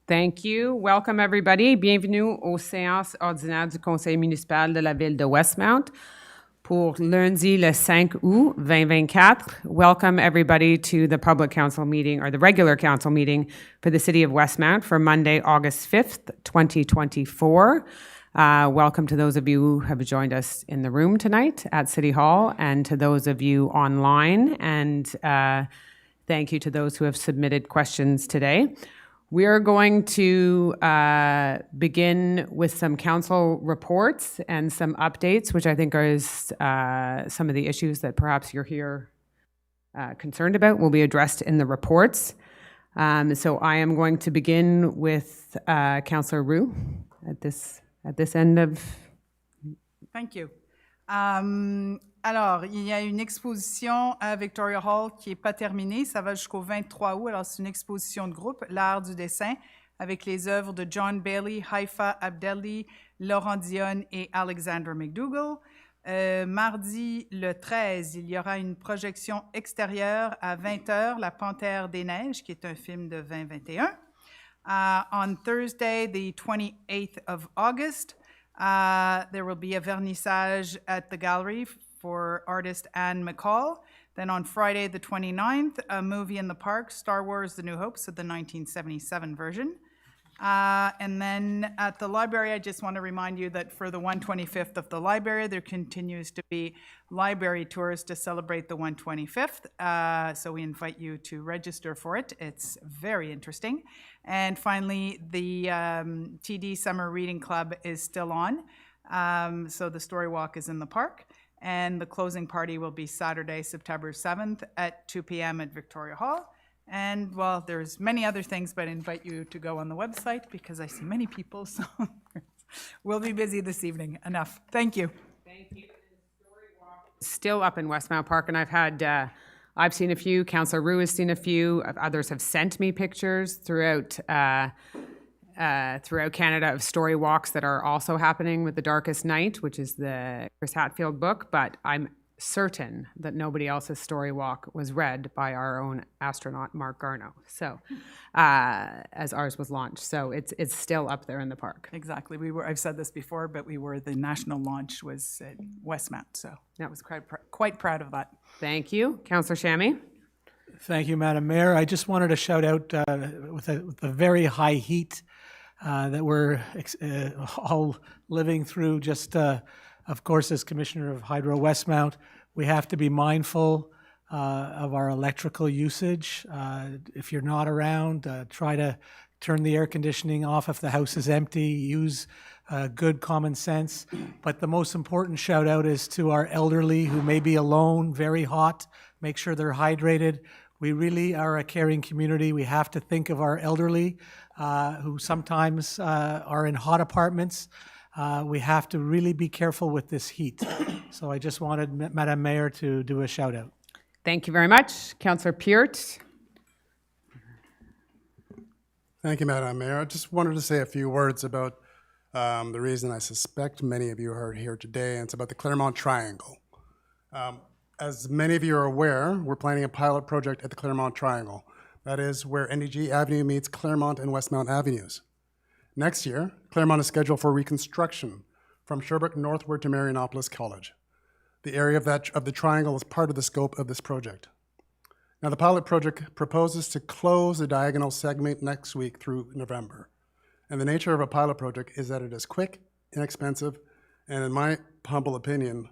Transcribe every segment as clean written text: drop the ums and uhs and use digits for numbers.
Thank you. Welcome, everybody. Bienvenue aux séances ordinaires du Conseil municipal de la Ville de Westmount pour lundi le 5 août 2024. Welcome, everybody, to the public council meeting or the regular council meeting for the City of Westmount for Monday, August 5th, 2024. Welcome to those of you who have joined us in the room tonight at City Hall and to those of you online. And thank you to those who have submitted questions today. We are going to begin with some council reports and some updates, which I think is some of the issues that perhaps you're here concerned about will be addressed in the reports. So I am going to begin with Councillor Roux at this end of... Thank you. Alors, il y a une exposition à Victoria Hall qui n'est pas terminée. Ça va jusqu'au 23 août. Alors, c'est une exposition de groupe, l'art du dessin, avec les œuvres de John Bailey, Haifa Abdelli, Laurent Dionne et Alexandra McDougall. Mardi, le 13, il y aura une projection extérieure à 20h, La Panthère des Neiges, qui est un film de 2021. On Thursday, the 28th of August, there will be a vernissage at the gallery for artist Anne McCall. Then on Friday, the 29th, a movie in the park, Star Wars: The New Hope, so the 1977 version. And then at the library, I just want to remind you that for the 125th of the library, there continues to be library tours to celebrate the 125th. So we invite you to register for it. It's very interesting. And finally, the TD Summer Reading Club is still on. So the story walk is in the park. And the closing party will be Saturday, September 7th at 2 p.m. at Victoria Hall. And, well, there's many other things, but I invite you to go on the website because I see many people, so we'll be busy this evening. Enough. Thank you. Thank you. Still up in Westmount Park, and I've seen a few. Councillor Roux has seen a few. Others have sent me pictures throughout Canada of story walks that are also happening with The Darkest Night, which is the Chris Hadfield book, but I'm certain that nobody else's story walk was read by our own astronaut Mark Garneau. So, as ours was launched, so it's still up there in the park. Exactly. I've said this before, but the national launch was at Westmount, so that was quite proud of that. Thank you, Councillor Shammy. Thank you, Madam Mayor. I just wanted to shout out with the very high heat that we're all living through. Just, of course, as Commissioner of Hydro Westmount, we have to be mindful of our electrical usage. If you're not around, try to turn the air conditioning off if the house is empty. Use good common sense. But the most important shout out is to our elderly who may be alone, very hot. Make sure they're hydrated. We really are a caring community. We have to think of our elderly who sometimes are in hot apartments. We have to really be careful with this heat. So I just wanted Madam Mayor to do a shout out. Thank you very much. Councillor Peart. Thank you, Madam Mayor. I just wanted to say a few words about the reason I suspect many of you are here today, and it's about the Claremont Triangle. As many of you are aware, we're planning a pilot project at the Claremont Triangle. That is where NDG Avenue meets Claremont and Westmount Avenues. Next year, Claremont is scheduled for reconstruction from Sherbrooke northward to Marianopolis College. The area of the triangle is part of the scope of this project. Now, the pilot project proposes to close the diagonal segment next week through November. And the nature of a pilot project is that it is quick, inexpensive, and in my humble opinion,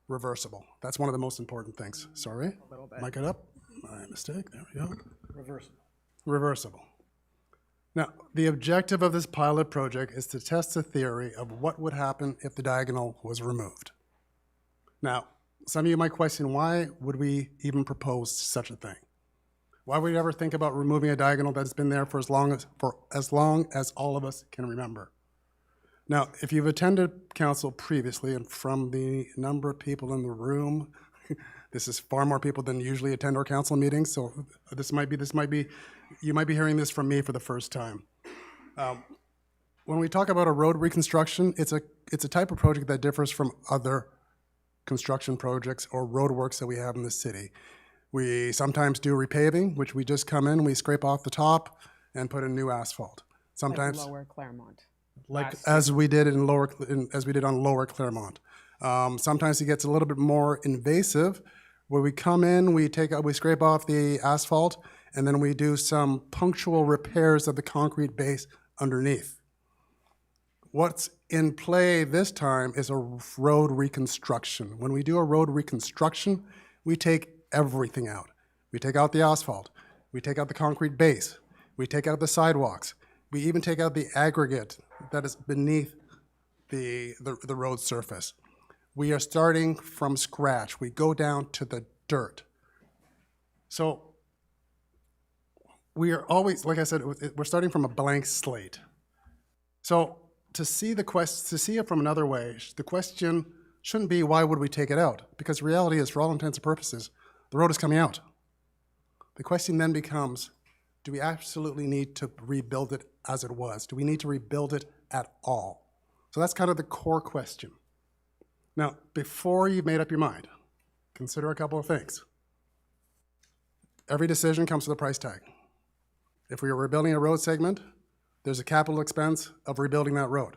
reversible. That's one of the most important things. Sorry, mic it up. My mistake, there we go. Reversible. Now, the objective of this pilot project is to test the theory of what would happen if the diagonal was removed. Now, some of you might question, why would we even propose such a thing? Why would we ever think about removing a diagonal that's been there for as long as all of us can remember? Now, if you've attended council previously, and from the number of people in the room, this is far more people than usually attend our council meetings, so you might be hearing this from me for the first time. When we talk about a road reconstruction, it's a type of project that differs from other construction projects or roadworks that we have in the city. We sometimes do repaving, which we just come in, we scrape off the top and put in new asphalt. Sometimes, Lower Claremont. like last year. as we did on Lower Claremont. Sometimes it gets a little bit more invasive, where we come in, we scrape off the asphalt, and then we do some punctual repairs of the concrete base underneath. What's in play this time is a road reconstruction. When we do a road reconstruction, we take everything out. We take out the asphalt, we take out the concrete base, we take out the sidewalks, we even take out the aggregate that is beneath the road surface. We are starting from scratch. We go down to the dirt. So we are always, like I said, we're starting from a blank slate. So to see it from another way, the question shouldn't be why would we take it out? Because reality is, for all intents and purposes, the road is coming out. The question then becomes, do we absolutely need to rebuild it as it was? Do we need to rebuild it at all? So that's kind of the core question. Now, before you've made up your mind, consider a couple of things. Every decision comes with a price tag. If we are rebuilding a road segment, there's a capital expense of rebuilding that road.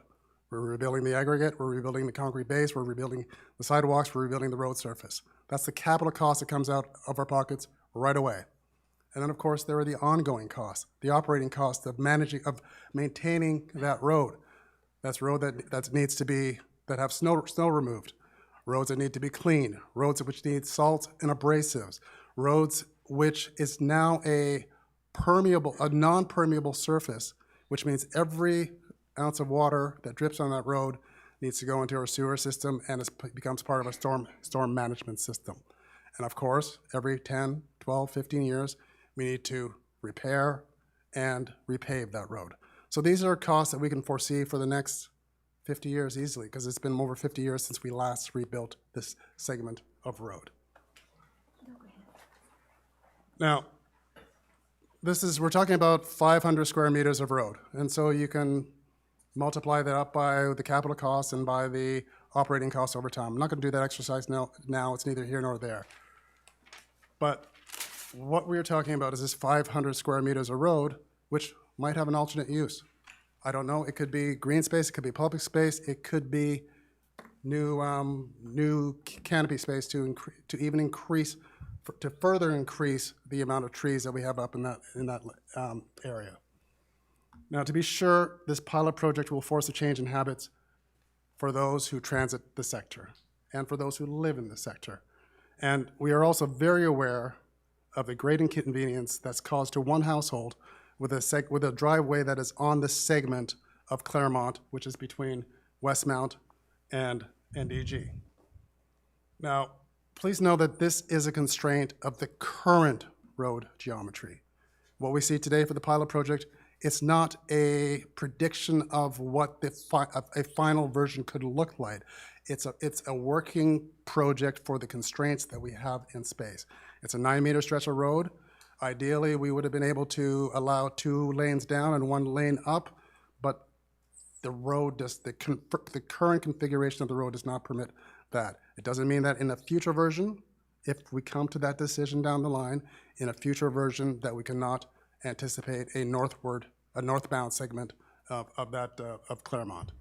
We're rebuilding the aggregate, we're rebuilding the concrete base, we're rebuilding the sidewalks, we're rebuilding the road surface. That's the capital cost that comes out of our pockets right away. And then, of course, there are the ongoing costs, the operating costs of maintaining that road. That's road that needs to be, that have snow removed, roads that need to be cleaned, roads which need salt and abrasives, roads which is now a non-permeable surface, which means every ounce of water that drips on that road needs to go into our sewer system and becomes part of our storm management system. And of course, every 10, 12, 15 years, we need to repair and repave that road. So these are costs that we can foresee for the next 50 years easily, because it's been over 50 years since we last rebuilt this segment of road. Now, we're talking about 500 square meters of road, and so you can multiply that up by the capital costs and by the operating costs over time. I'm not going to do that exercise now. It's neither here nor there. But what we're talking about is this 500 square meters of road, which might have an alternate use. I don't know. It could be green space. It could be public space. It could be new canopy space to even increase, to further increase the amount of trees that we have up in that area. Now, to be sure, this pilot project will force a change in habits for those who transit the sector and for those who live in the sector. And we are also very aware of the great inconvenience that's caused to one household with a driveway that is on the segment of Claremont, which is between Westmount and NDG. Now, please know that this is a constraint of the current road geometry. What we see today for the pilot project, it's not a prediction of what a final version could look like. It's a working project for the constraints that we have in space. It's a 9-meter stretch of road. Ideally, we would have been able to allow 2 lanes down and 1 lane up, but the road the current configuration of the road does not permit that. It doesn't mean that in a future version, if we come to that decision down the line, in a future version that we cannot anticipate a northbound segment of Claremont.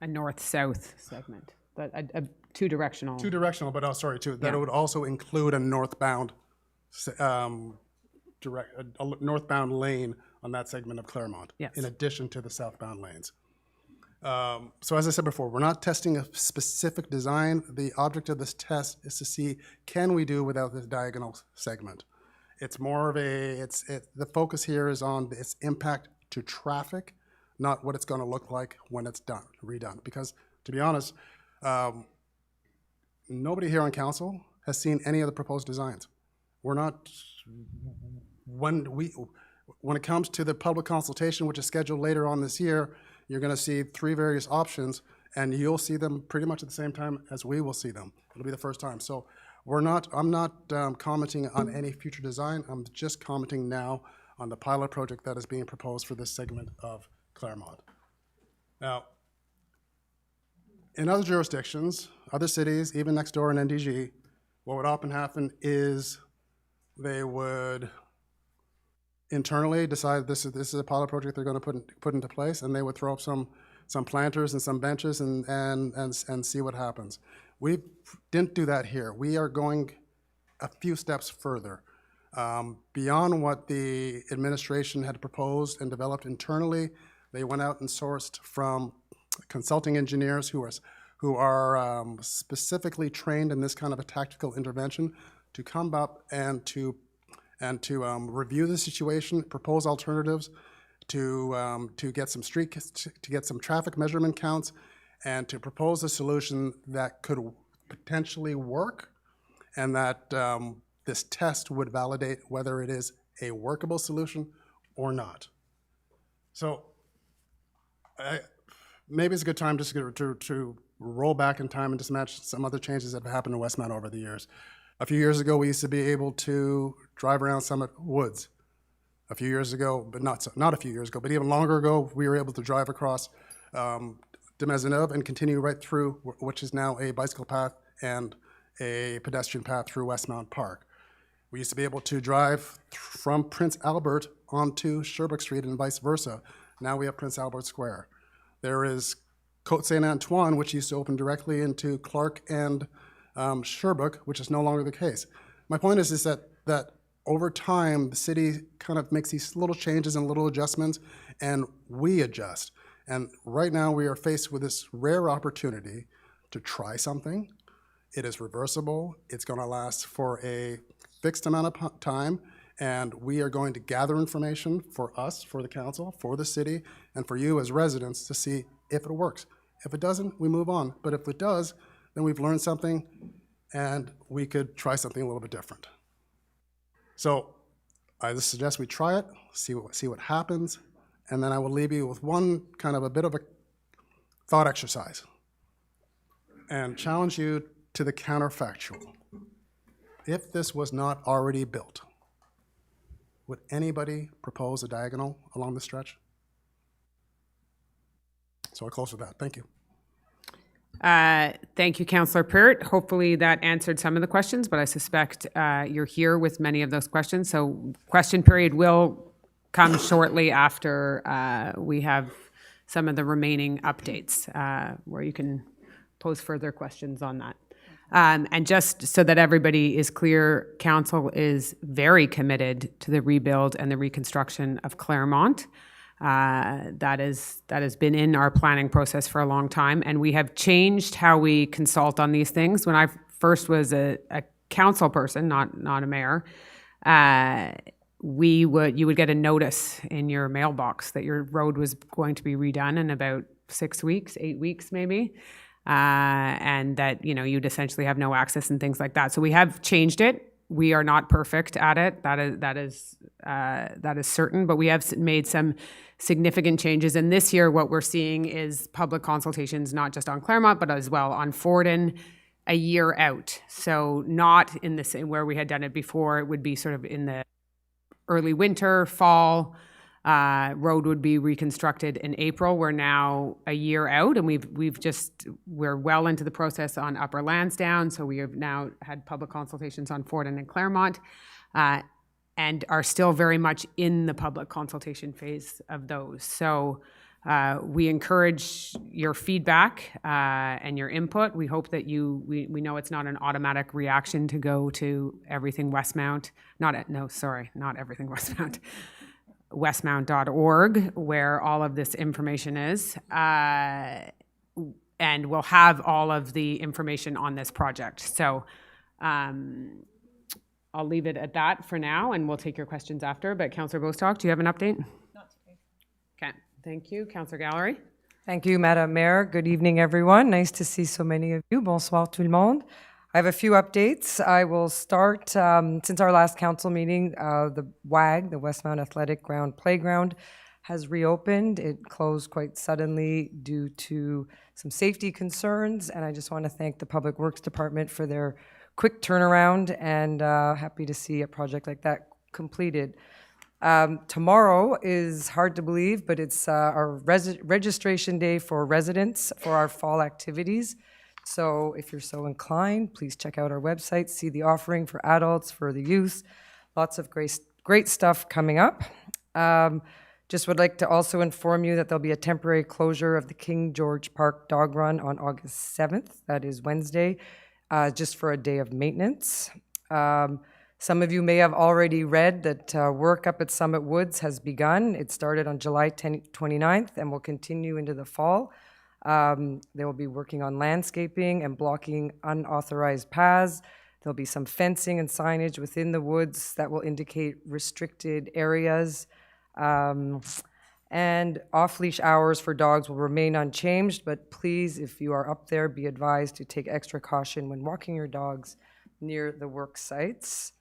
A north-south segment, but a two-directional. Two-directional, but that it would also include a northbound northbound lane on that segment of Claremont, yes, in addition to the southbound lanes. So as I said before, we're not testing a specific design. The object of this test is to see, can we do without this diagonal segment? It's more of the focus here is on its impact to traffic, not what it's going to look like when it's redone. Because to be honest, nobody here on council has seen any of the proposed designs. We're not, when it comes to the public consultation, which is scheduled later on this year, you're going to see 3 various options, and you'll see them pretty much at the same time as we will see them. It'll be the first time. So I'm not commenting on any future design. I'm just commenting now on the pilot project that is being proposed for this segment of Claremont. Now, in other jurisdictions, other cities, even next door in NDG, what would often happen is they would internally decide this is a pilot project they're going to put into place, and they would throw up some planters and some benches and see what happens. We didn't do that here. We are going a few steps further. Beyond what the administration had proposed and developed internally, they went out and sourced from consulting engineers who are specifically trained in this kind of a tactical intervention to come up and to review the situation, propose alternatives, to get some traffic measurement counts, and to propose a solution that could potentially work, and that this test would validate whether it is a workable solution or not. So maybe it's a good time just to roll back in time and just match some other changes that have happened in Westmount over the years. A few years ago, we used to be able to drive around Summit Woods. A few years ago, but not a few years ago, but even longer ago, we were able to drive across de Maisonneuve and continue right through, which is now a bicycle path and a pedestrian path through Westmount Park. We used to be able to drive from Prince Albert onto Sherbrooke Street and vice versa. Now we have Prince Albert Square. There is Côte Saint-Antoine, which used to open directly into Clark and Sherbrooke, which is no longer the case. My point is that over time, the city kind of makes these little changes and little adjustments, and we adjust. And right now, we are faced with this rare opportunity to try something. It is reversible. It's going to last for a fixed amount of time, and we are going to gather information for us, for the council, for the city, and for you as residents to see if it works. If it doesn't, we move on. But if it does, then we've learned something, and we could try something a little bit different. So I just suggest we try it, see what happens, and then I will leave you with one kind of a bit of a thought exercise and challenge you to the counterfactual. If this was not already built, would anybody propose a diagonal along the stretch? So I'll close with that. Thank you. Thank you, Councillor Peart. Hopefully that answered some of the questions, but I suspect you're here with many of those questions. So question period will come shortly after we have some of the remaining updates where you can pose further questions on that. And just so that everybody is clear, Council is very committed to the rebuild and the reconstruction of Claremont. That has been in our planning process for a long time, and we have changed how we consult on these things. When I first was a council person, not a mayor, you would get a notice in your mailbox that your road was going to be redone in about 6 weeks, 8 weeks maybe, and that you'd essentially have no access and things like that. So we have changed it. We are not perfect at it. That is certain, but we have made some significant changes. And this year, what we're seeing is public consultations, not just on Claremont, but as well on Forden, a year out. So not in the same where we had done it before. It would be sort of in the early winter, fall. Road would be reconstructed in April. We're now a year out, and we're well into the process on Upper Lansdowne. So we have now had public consultations on Forden and Claremont, and are still very much in the public consultation phase of those. So we encourage your feedback and your input. We hope that we know it's not an automatic reaction to go to everything Westmount. Not everything Westmount. Westmount.org, where all of this information is. And we'll have all of the information on this project. So I'll leave it at that for now, and we'll take your questions after. But Councillor Bostock, do you have an update? Not today. Okay, thank you. Councillor Gallery. Thank you, Madam Mayor. Good evening, everyone. Nice to see so many of you. Bonsoir tout le monde. I have a few updates. I will start, since our last council meeting, the WAG, the Westmount Athletic Ground Playground, has reopened. It closed quite suddenly due to some safety concerns, and I just want to thank the Public Works Department for their quick turnaround, and happy to see a project like that completed. Tomorrow is hard to believe, but it's our registration day for residents for our fall activities. So if you're so inclined, please check out our website, see the offering for adults, for the youth. Lots of great great stuff coming up. Just would like to also inform you that there'll be a temporary closure of the King George Park Dog Run on August 7th. That is Wednesday, just for a day of maintenance. Some of you may have already read that work up at Summit Woods has begun. It started on July 29th and will continue into the fall. They will be working on landscaping and blocking unauthorized paths. There'll be some fencing and signage within the woods that will indicate restricted areas. And off-leash hours for dogs will remain unchanged, but please, if you are up there, be advised to take extra caution when walking your dogs near the work sites.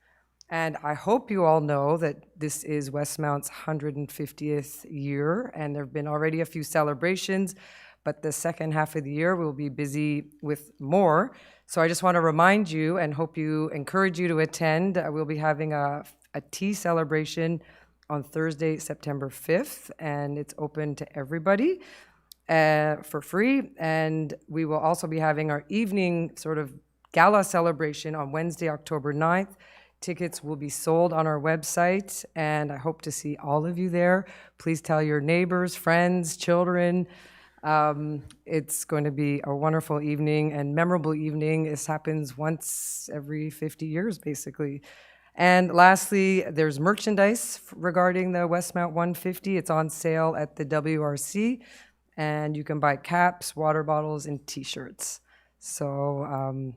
And I hope you all know that this is Westmount's 150th year, and there have been already a few celebrations, but the second half of the year we'll be busy with more. So I just want to remind you and encourage you to attend. We'll be having a tea celebration on Thursday, September 5th, and it's open to everybody for free. And we will also be having our evening sort of gala celebration on Wednesday, October 9th. Tickets will be sold on our website, and I hope to see all of you there. Please tell your neighbors, friends, children. It's going to be a wonderful evening and memorable evening. This happens once every 50 years, basically. And lastly, there's merchandise regarding the Westmount 150. It's on sale at the WRC, and you can buy caps, water bottles, and T-shirts. So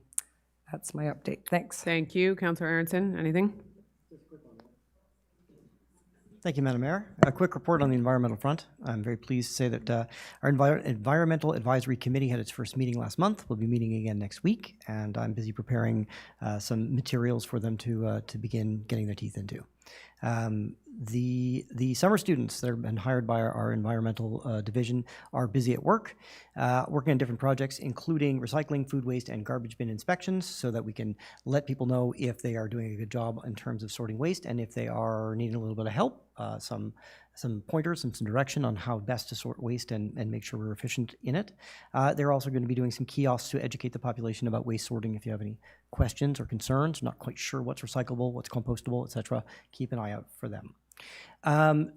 that's my update. Thanks. Thank you. Councillor Aronson, anything? Thank you, Madam Mayor. A quick report on the environmental front. I'm very pleased to say that our Environmental Advisory Committee had its first meeting last month. We'll be meeting again next week, and I'm busy preparing some materials for them to begin getting their teeth into. The summer students that have been hired by our environmental division are busy at work, working on different projects, including recycling, food waste, and garbage bin inspections, so that we can let people know if they are doing a good job in terms of sorting waste, and if they are needing a little bit of help, some pointers and some direction on how best to sort waste and make sure we're efficient in it. They're also going to be doing some kiosks to educate the population about waste sorting. If you have any questions or concerns, not quite sure what's recyclable, what's compostable, etc., keep an eye out for them.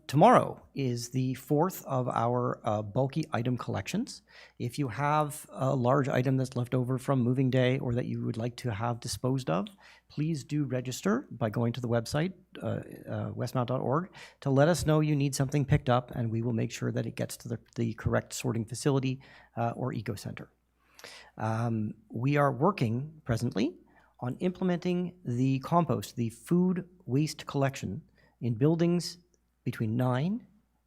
Tomorrow is the fourth of our bulky item collections. If you have a large item that's left over from moving day or that you would like to have disposed of, please do register by going to the website, westmount.org, to let us know you need something picked up, and we will make sure that it gets to the correct sorting facility or eco-center. We are working presently on implementing the compost, the food waste collection, in buildings between 9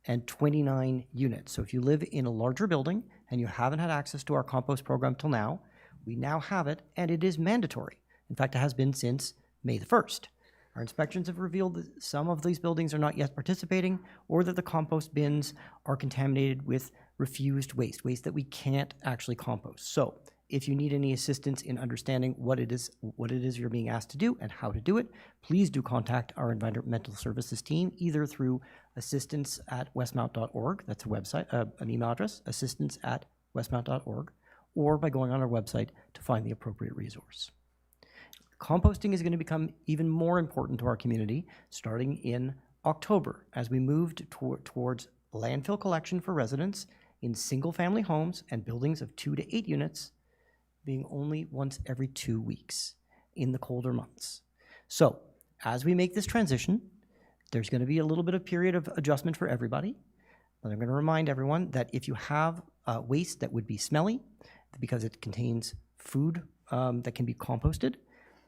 and 29 units. So if you live in a larger building and you haven't had access to our compost program till now, we now have it, and it is mandatory. In fact, it has been since May the 1st. Our inspections have revealed that some of these buildings are not yet participating, or that the compost bins are contaminated with refused waste, waste that we can't actually compost. So if you need any assistance in understanding what it is you're being asked to do and how to do it, please do contact our environmental services team, either through assistance@westmount.org, that's a website, an email address, assistance@westmount.org, or by going on our website to find the appropriate resource. Composting is going to become even more important to our community starting in October, as we moved towards landfill collection for residents in single-family homes and buildings of 2 to 8 units, being only once every 2 weeks in the colder months. So as we make this transition, there's going to be a little bit of period of adjustment for everybody. But I'm going to remind everyone that if you have waste that would be smelly, because it contains food that can be composted,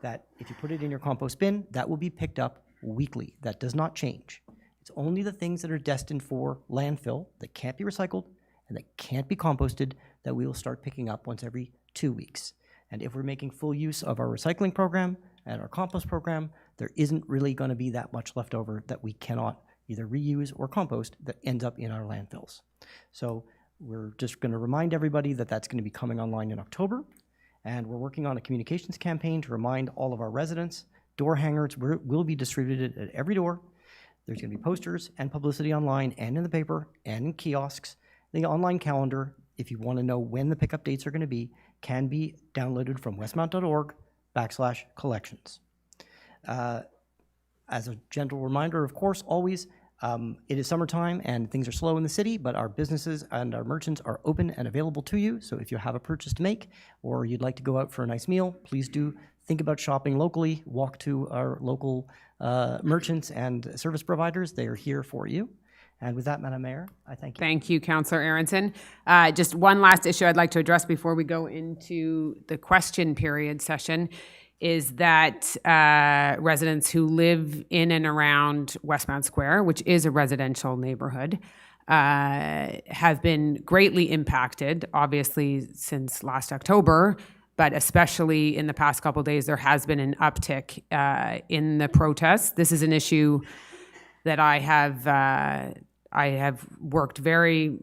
that if you put it in your compost bin, that will be picked up weekly. That does not change. It's only the things that are destined for landfill, that can't be recycled and that can't be composted, that we will start picking up once every 2 weeks. And if we're making full use of our recycling program and our compost program, there isn't really going to be that much left over that we cannot either reuse or compost that ends up in our landfills. So we're just going to remind everybody that that's going to be coming online in October. And we're working on a communications campaign to remind all of our residents. Door hangers will be distributed at every door. There's going to be posters and publicity online and in the paper and in kiosks. The online calendar, if you want to know when the pickup dates are going to be, can be downloaded from westmount.org/collections. As a gentle reminder, of course, always, it is summertime and things are slow in the city, but our businesses and our merchants are open and available to you. So if you have a purchase to make or you'd like to go out for a nice meal, please do think about shopping locally. Walk to our local merchants and service providers. They are here for you. And with that, Madam Mayor, I thank you. Thank you, Councillor Aronson. Just one last issue I'd like to address before we go into the question period session is that residents who live in and around Westmount Square, which is a residential neighborhood, have been greatly impacted, obviously, since last October, but especially in the past couple of days, there has been an uptick in the protests. This is an issue that I have worked very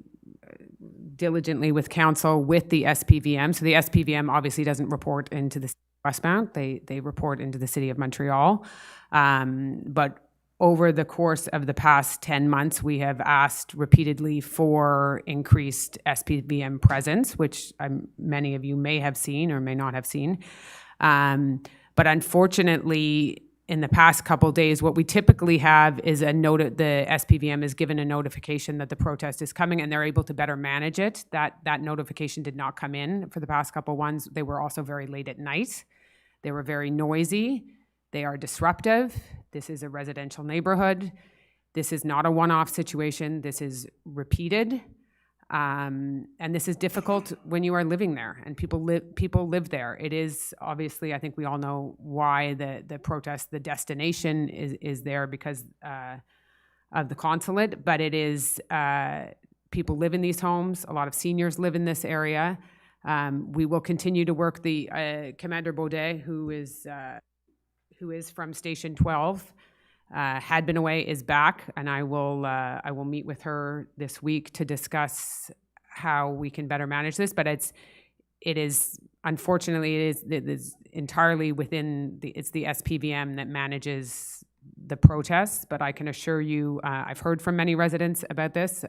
diligently with council, with the SPVM. So the SPVM obviously doesn't report into the Westmount. They report into the City of Montreal. But over the course of the past 10 months, we have asked repeatedly for increased SPVM presence, which many of you may have seen or may not have seen. But unfortunately, in the past couple of days, what we typically have is the SPVM is given a notification that the protest is coming and they're able to better manage it. That notification did not come in for the past couple ones. They were also very late at night. They were very noisy. They are disruptive. This is a residential neighborhood. This is not a one-off situation. This is repeated. And this is difficult when you are living there and people live there. It is obviously, I think we all know why the protest, the destination is there because of the consulate, but it is, people live in these homes. A lot of seniors live in this area. We will continue to work Commander Baudet, who is from Station 12, had been away, is back, and I will meet with her this week to discuss how we can better manage this. But it is unfortunately it is entirely within it's the SPVM that manages the protests. But I can assure you, I've heard from many residents about this,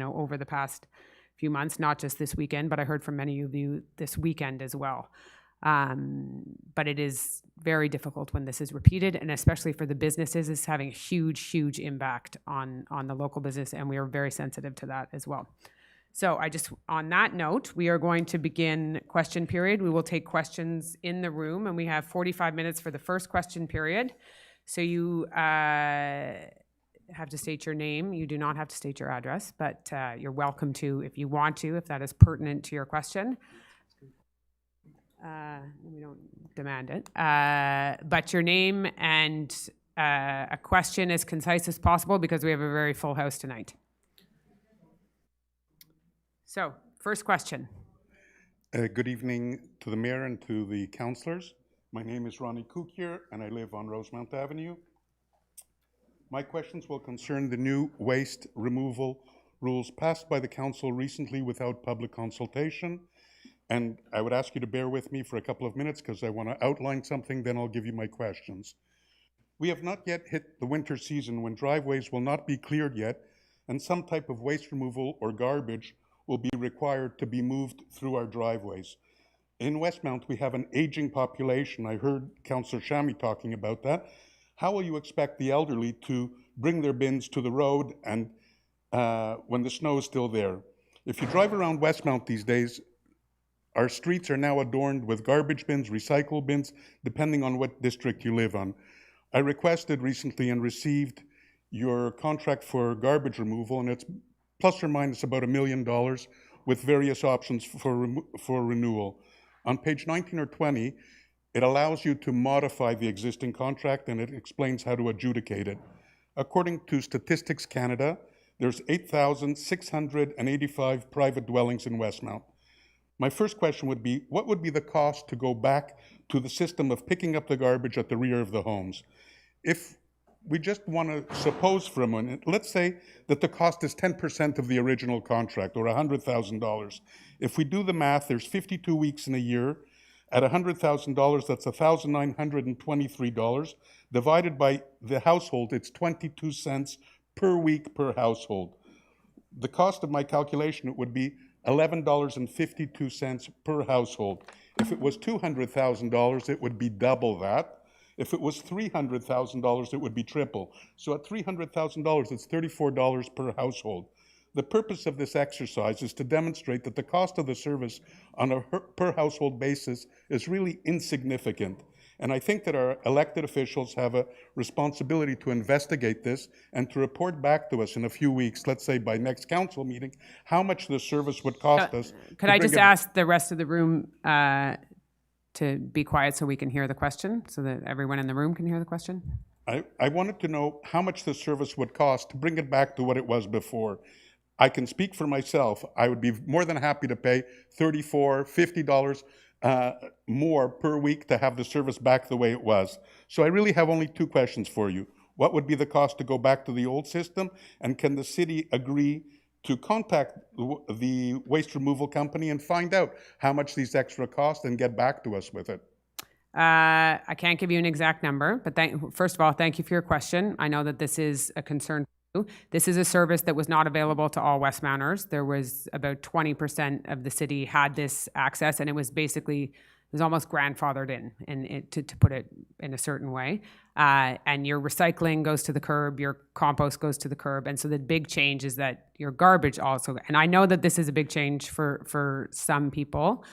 over the past few months, not just this weekend, but I heard from many of you this weekend as well. But it is very difficult when this is repeated, and especially for the businesses, it's having a huge impact on the local business, and we are very sensitive to that as well. So on that note, we are going to begin question period. We will take questions in the room, and we have 45 minutes for the first question period. So you have to state your name. You do not have to state your address, but you're welcome to if you want to, if that is pertinent to your question. We don't demand it, but your name and a question as concise as possible because we have a very full house tonight. So, first question. Good evening to the Mayor and to the councillors. My name is Ronnie Kukier and I live on Rosemount Avenue. My questions will concern the new waste removal rules passed by the council recently without public consultation. And I would ask you to bear with me for a couple of minutes because I want to outline something, then I'll give you my questions. We have not yet hit the winter season when driveways will not be cleared yet, and some type of waste removal or garbage will be required to be moved through our driveways. In Westmount, we have an aging population. I heard Councillor Chamy talking about that. How will you expect the elderly to bring their bins to the road and when the snow is still there? If you drive around Westmount these days, our streets are now adorned with garbage bins, recycle bins, depending on what district you live on. I requested recently and received your contract for garbage removal, and it's plus or minus about $1 million with various options for renewal. On page 19 or 20, it allows you to modify the existing contract and it explains how to adjudicate it. According to Statistics Canada, there's 8,685 private dwellings in Westmount. My first question would be, what would be the cost to go back to the system of picking up the garbage at the rear of the homes? If we just want to suppose for a minute, let's say that the cost is 10% of the original contract, or $100,000. If we do the math, there's 52 weeks in a year. At $100,000, that's $1,923. Divided by the household, it's 22 cents per week per household. The cost of my calculation, it would be $11.52 per household. If it was $200,000, it would be double that. If it was $300,000, it would be triple. So at $300,000, it's $34 per household. The purpose of this exercise is to demonstrate that the cost of the service on a per household basis is really insignificant. And I think that our elected officials have a responsibility to investigate this and to report back to us in a few weeks, let's say by next council meeting, how much the service would cost us. Could I just ask the rest of the room to be quiet so we can hear the question, so that everyone in the room can hear the question? I wanted to know how much the service would cost to bring it back to what it was before. I can speak for myself. I would be more than happy to pay $34, $50 more per week to have the service back the way it was. So I really have only two questions for you. What would be the cost to go back to the old system? And can the city agree to contact the waste removal company and find out how much these extra cost and get back to us with it? I can't give you an exact number, but first of all, thank you for your question. I know that this is a concern. This is a service that was not available to all Westmounters. There was about 20% of the city had this access, and it was almost grandfathered in to put it in a certain way. And your recycling goes to the curb, your compost goes to the curb. And so the big change is that your garbage also, and I know that this is a big change for some people.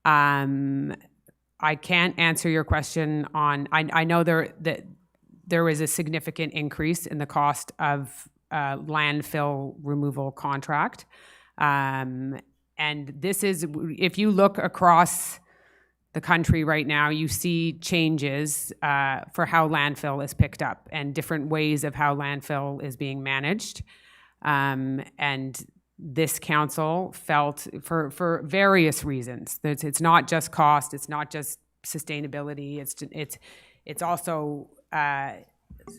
I can't answer your question on, I know there was a significant increase in the cost of landfill removal contract. And this is, if you look across the country right now, you see changes for how landfill is picked up and different ways of how landfill is being managed. And this council felt, for various reasons, that it's not just cost, it's not just sustainability, it's also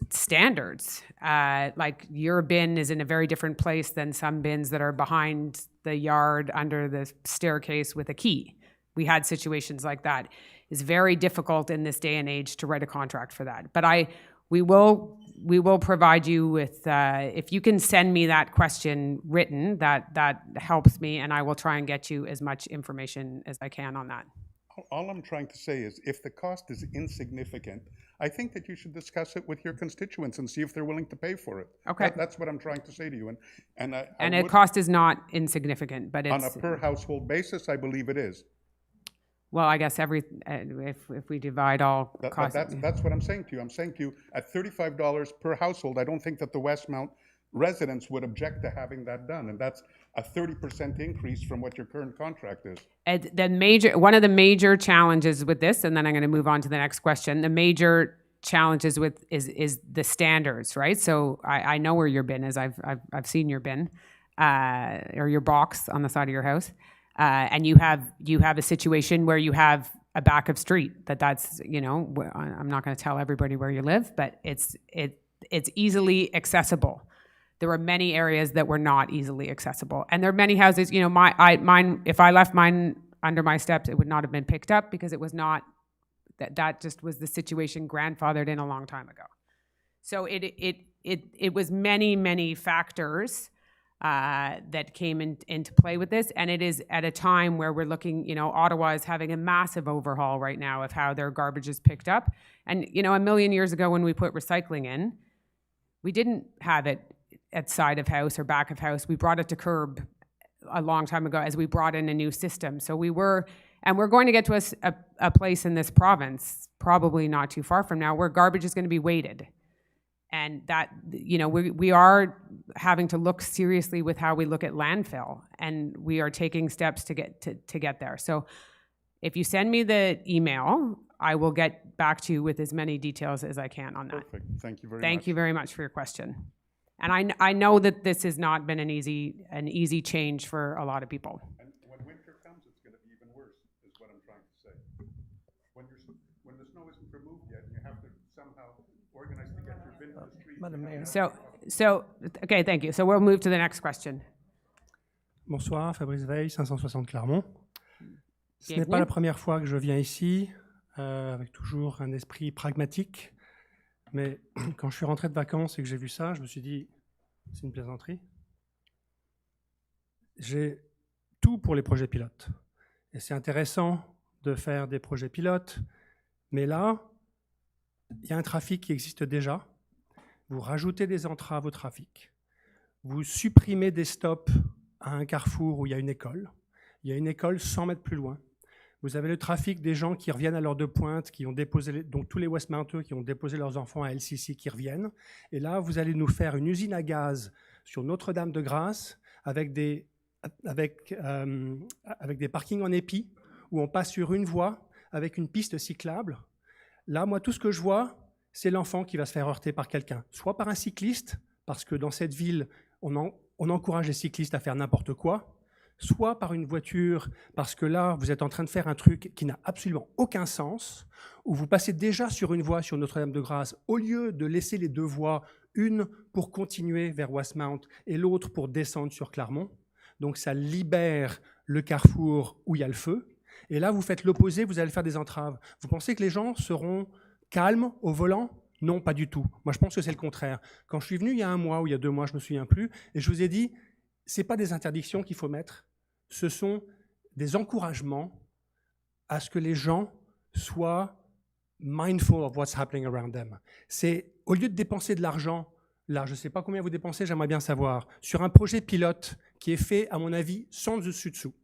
standards. Like your bin is in a very different place than some bins that are behind the yard under the staircase with a key. We had situations like that. It's very difficult in this day and age to write a contract for that. But we will provide you with, if you can send me that question written, that helps me, and I will try and get you as much information as I can on that. All I'm trying to say is, if the cost is insignificant, I think that you should discuss it with your constituents and see if they're willing to pay for it. Okay. That's what I'm trying to say to you. And the cost is not insignificant, but it's... On a per household basis, I believe it is. Well, I guess if we divide all costs... That's what I'm saying to you. I'm saying to you, at $35 per household, I don't think that the Westmount residents would object to having that done. And that's a 30% increase from what your current contract is. One of the major challenges with this, and then I'm going to move on to the next question, the major challenges with is the standards, right? So I know where your bin is. I've seen your bin or your box on the side of your house. And you have a situation where you have a backup street that's, you know, I'm not going to tell everybody where you live, but it's easily accessible. There are many areas that were not easily accessible, and there are many houses. You know, mine. If I left mine under my steps, it would not have been picked up because it was not. That just was the situation grandfathered in a long time ago. So it was many factors that came into play with this, and it is at a time where we're looking, you know, Ottawa is having a massive overhaul right now of how their garbage is picked up. And, you know, a million years ago when we put recycling in, we didn't have it at side of house or back of house. We brought it to curb a long time ago as we brought in a new system. So we're going to get to a place in this province, probably not too far from now, where garbage is going to be weighted. And that, you know, we are having to look seriously with how we look at landfill, and we are taking steps to get there. So if you send me the email, I will get back to you with as many details as I can on that. Perfect. Thank you very much. Thank you very much for your question. And I know that this has not been an easy change for a lot of people. And when winter comes, it's going to be even worse, is what I'm trying to say. When the snow isn't removed yet, you have to somehow organize to get your bin to the street. Madam Mayor. So, okay, thank you. So we'll move to the next question. Bonsoir, Fabrice Veil, 560 Clermont. Ce n'est Bienvenue. pas la première fois que je viens ici, avec toujours un esprit pragmatique. Mais quand je suis rentré de vacances et que j'ai vu ça, je me suis dit, c'est une plaisanterie. J'ai tout pour les projets pilotes. Et c'est intéressant de faire des projets pilotes, mais là, il y a un trafic qui existe déjà. Vous rajoutez des entraves au trafic. Vous supprimez des stops à un carrefour où il y a une école. Il y a une école 100 mètres plus loin. Vous avez le trafic des gens qui reviennent à l'heure de pointe, qui ont déposé, donc tous les Westmounters qui ont déposé leurs enfants à LCC qui reviennent. Et là, vous allez nous faire une usine à gaz sur Notre-Dame-de-Grâce avec des parkings en épi où on passe sur une voie avec une piste cyclable. Là, moi, tout ce que je vois, c'est l'enfant qui va se faire heurter par quelqu'un, soit par un cycliste, parce que dans cette ville, on encourage les cyclistes à faire n'importe quoi, soit par une voiture, parce que là, vous êtes en train de faire un truc qui n'a absolument aucun sens, où vous passez déjà sur une voie sur Notre-Dame-de-Grâce, au lieu de laisser les deux voies, une pour continuer vers Westmount et l'autre pour descendre sur Claremont. Donc ça libère le carrefour où il y a le feu. Et là, vous faites l'opposé, vous allez faire des entraves. Vous pensez que les gens seront calmes au volant? Non, pas du tout. Moi, je pense que c'est le contraire. Quand je suis venu il y a 1 mois ou il y a 2 mois, je ne me souviens plus, et je vous ai dit, ce n'est pas des interdictions qu'il faut mettre, ce sont des encouragements à ce que les gens soient mindful of what's happening around them. C'est, au lieu de dépenser de l'argent, là, je ne sais pas combien vous dépensez, j'aimerais bien savoir, sur un projet pilote qui est fait, à mon avis, sans dessus-dessous.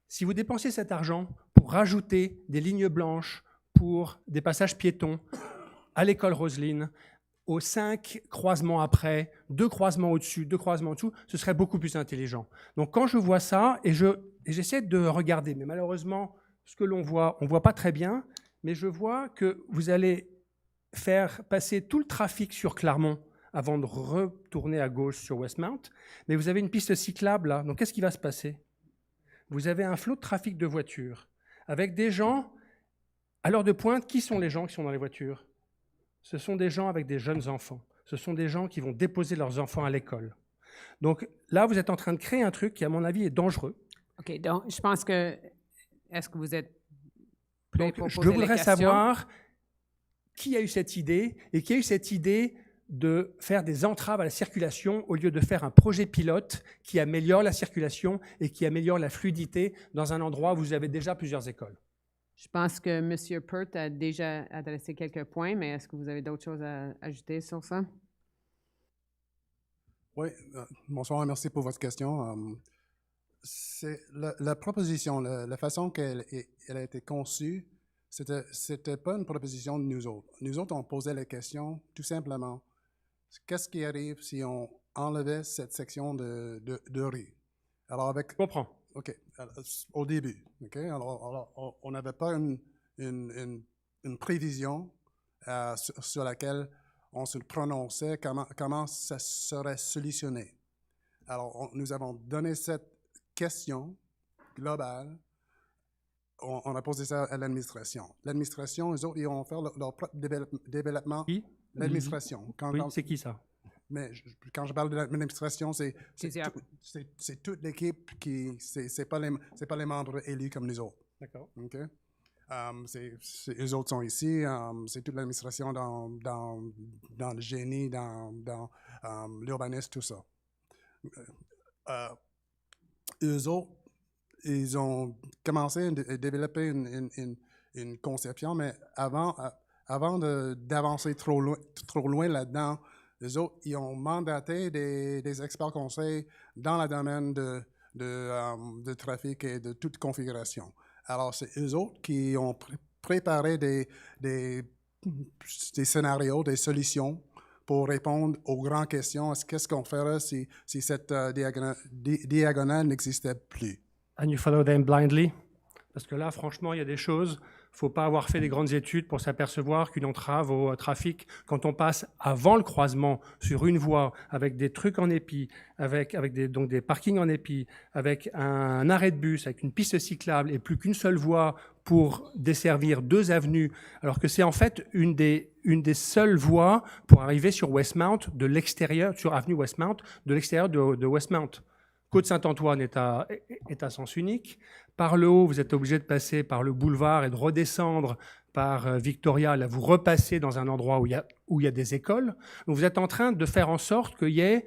Si vous dépensez cet argent pour rajouter des lignes blanches pour des passages piétons à l'école Roseline, aux 5 croisements après, 2 croisements au-dessus, 2 croisements en dessous, ce serait beaucoup plus intelligent. Donc quand je vois ça, et j'essaie de regarder, mais malheureusement, ce que l'on voit, on ne voit pas très bien, mais je vois que vous allez faire passer tout le trafic sur Claremont avant de retourner à gauche sur Westmount, mais vous avez une piste cyclable là, donc qu'est-ce qui va se passer? Vous avez un flot de trafic de voitures, avec des gens, à l'heure de pointe, qui sont les gens qui sont dans les voitures? Ce sont des gens avec des jeunes enfants. Ce sont des gens qui vont déposer leurs enfants à l'école. Donc là, vous êtes en train de créer un truc qui, à mon avis, est dangereux. OK, donc je pense que... Est-ce que vous êtes prêt Donc, pour je poser les voudrais questions? savoir qui a eu cette idée et qui a eu cette idée de faire des entraves à la circulation au lieu de faire un projet pilote qui améliore la circulation et qui améliore la fluidité dans un endroit où vous avez déjà plusieurs écoles. Je pense que M. Peart a déjà adressé quelques points, mais est-ce que vous avez d'autres choses à ajouter sur ça? Oui, bonsoir, merci pour votre question. C'est la proposition, la façon qu'elle a été conçue, c'était pas une proposition de nous autres. Nous autres, on posait la question tout simplement, qu'est-ce qui arrive si on enlevait cette section de rue? Alors avec... Je comprends. OK, alors, au début, OK? Alors on n'avait pas une prévision sur laquelle on se prononçait comment ça serait solutionné. Alors, nous avons donné cette question globale, on a posé ça à l'administration. L'administration, eux autres, ils vont faire leur propre développement. Qui? L'administration. Oui, c'est qui ça? Mais quand je parle de l'administration, c'est toute l'équipe qui, c'est pas les membres élus comme nous autres. D'accord. OK? Eux autres sont ici, c'est toute l'administration dans le génie, dans l'urbanisme, tout ça. Eux autres, ils ont commencé à développer une conception, mais avant d'avancer trop loin là-dedans, les autres, ils ont mandaté des experts conseils dans le domaine de trafic et de toute configuration. Alors, c'est eux autres qui ont préparé des scénarios, des solutions pour répondre aux grandes questions. Qu'est-ce qu'on ferait si cette diagonale n'existait plus? And you follow them blindly? Parce que là, franchement, il y a des choses, il ne faut pas avoir fait des grandes études pour s'apercevoir qu'une entrave au trafic, quand on passe avant le croisement sur une voie, avec des trucs en épi, avec des parkings en épi, avec un arrêt de bus, avec une piste cyclable et plus qu'une seule voie pour desservir 2 avenues, alors que c'est en fait une des seules voies pour arriver sur Westmount de l'extérieur, sur avenue Westmount, de l'extérieur de Westmount. Côte-Saint-Antoine est à sens unique. Par le haut, vous êtes obligé de passer par le boulevard et de redescendre par Victoria. Là, vous repassez dans un endroit où il y a des écoles. Donc, vous êtes en train de faire en sorte qu'il y ait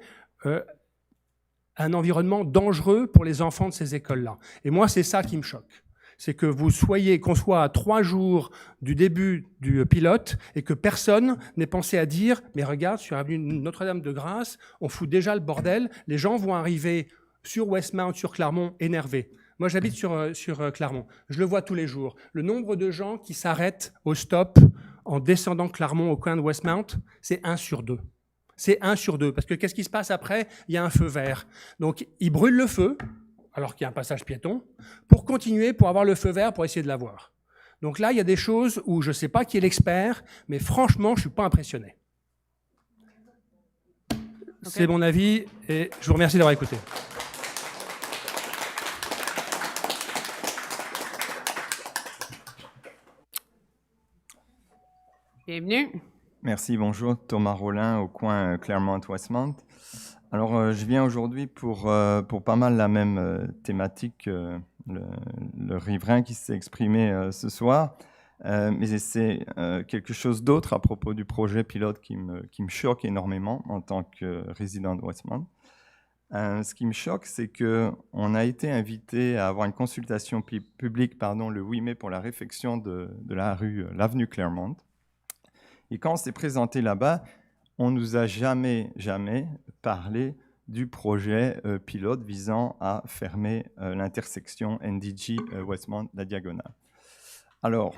un environnement dangereux pour les enfants de ces écoles-là. Et moi, c'est ça qui me choque. c'est que qu'on soit à 3 jours du début du pilote et que personne n'ait pensé à dire « mais regarde, sur l'avenue Notre-Dame-de-Grâce, on fout déjà le bordel, les gens vont arriver sur Westmount, sur Claremont, énervés ». Moi, j'habite sur Claremont. Je le vois tous les jours. Le nombre de gens qui s'arrêtent au stop en descendant Claremont au coin de Westmount, c'est 1 sur 2. C'est 1 sur 2. Parce que qu'est-ce qui se passe après? Il y a un feu vert. Donc, ils brûlent le feu, alors qu'il y a un passage piéton, pour continuer, pour avoir le feu vert, pour essayer de l'avoir. Donc là, il y a des choses où je ne sais pas qui est l'expert, mais franchement, je ne suis pas impressionné. Okay. C'est mon avis et je vous remercie d'avoir écouté. Bienvenue. Merci, bonjour. Thomas Rollin au coin Claremont-Westmount. Alors, je viens aujourd'hui pour pas mal la même thématique que le riverain qui s'est exprimé ce soir. Mais c'est quelque chose d'autre à propos du projet pilote qui me choque énormément en tant que résident de Westmount. Ce qui me choque, c'est qu'on a été invité à avoir une consultation publique le 8 mai pour la réfection de l'avenue Claremont. Et quand on s'est présenté là-bas, on ne nous a jamais parlé du projet pilote visant à fermer l'intersection NDG Westmount, la diagonale. Alors,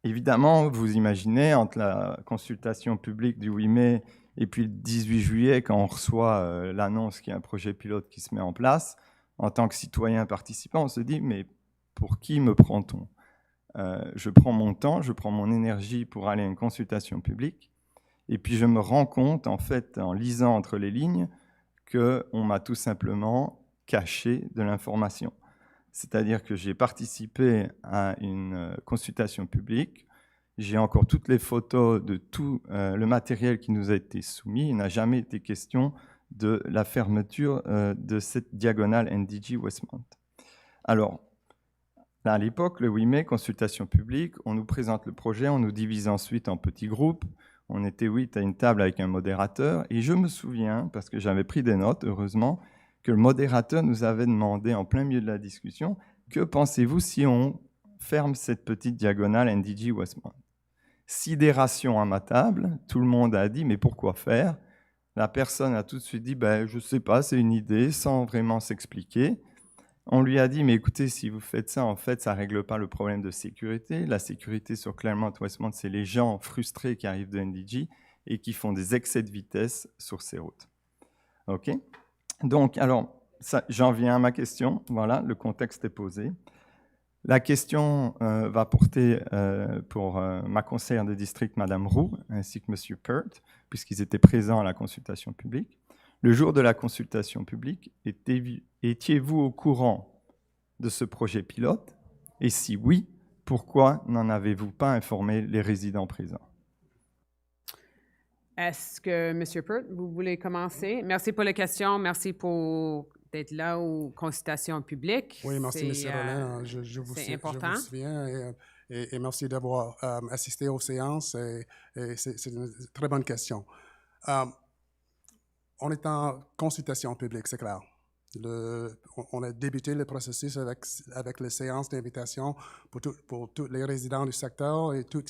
évidemment, vous imaginez, entre la consultation publique du 8 mai et puis le 18 juillet, quand on reçoit l'annonce qu'il y a un projet pilote qui se met en place, en tant que citoyen participant, on se dit, mais pour qui me prend-on ? Je prends mon temps, je prends mon énergie pour aller à une consultation publique, et puis je me rends compte, en fait, en lisant entre les lignes, qu'on m'a tout simplement caché de l'information. C'est-à-dire que j'ai participé à une consultation publique, j'ai encore toutes les photos de tout le matériel qui nous a été soumis, il n'a jamais été question de la fermeture de cette diagonale NDG Westmount. Alors, là, à l'époque, le 8 mai, consultation publique, on nous présente le projet, on nous divise ensuite en petits groupes. On était 8 à une table avec un modérateur. Et je me souviens, parce que j'avais pris des notes, heureusement, que le modérateur nous avait demandé en plein milieu de la discussion, que pensez-vous si on ferme cette petite diagonale NDG Westmount? Sidération à ma table, tout le monde a dit, mais pourquoi faire? La personne a tout de suite dit, je ne sais pas, c'est une idée, sans vraiment s'expliquer. On lui a dit, mais écoutez, si vous faites ça, en fait, ça ne règle pas le problème de sécurité. La sécurité sur Claremont-Westmount, c'est les gens frustrés qui arrivent de NDG et qui font des excès de vitesse sur ces routes. OK? Donc, alors, j'en viens à ma question. Voilà, le contexte est posé. La question va porter pour ma conseillère de district, Mme Roux, ainsi que M. Peart, puisqu'ils étaient présents à la consultation publique. Le jour de la consultation publique, étiez-vous au courant de ce projet pilote? Et si oui, pourquoi n'en avez-vous pas informé les résidents présents? Est-ce que, M. Peart, vous voulez commencer? Merci pour les questions. Merci pour d'être là aux consultations publiques. Oui, merci, M. Rollin. Je vous souviens et merci d'avoir assisté aux séances. C'est une très bonne question. On est en consultation publique, c'est clair. On a débuté le processus avec les séances d'invitation pour tous les résidents du secteur et tout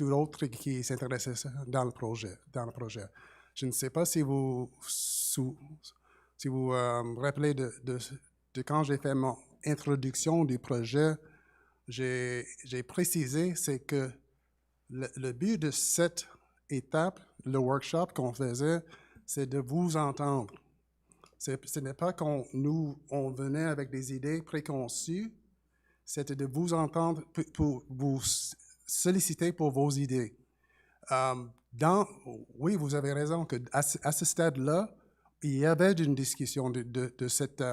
autre qui s'intéressait dans le projet. Je ne sais pas si vous rappelez de quand j'ai fait mon introduction du projet, j'ai précisé, c'est que le but de cette étape, le workshop qu'on faisait, c'est de vous entendre. Ce n'est pas qu'on venait avec des idées préconçues, c'était de vous entendre pour vous solliciter pour vos idées. Oui, vous avez raison qu'à ce stade-là, il y avait une discussion de cette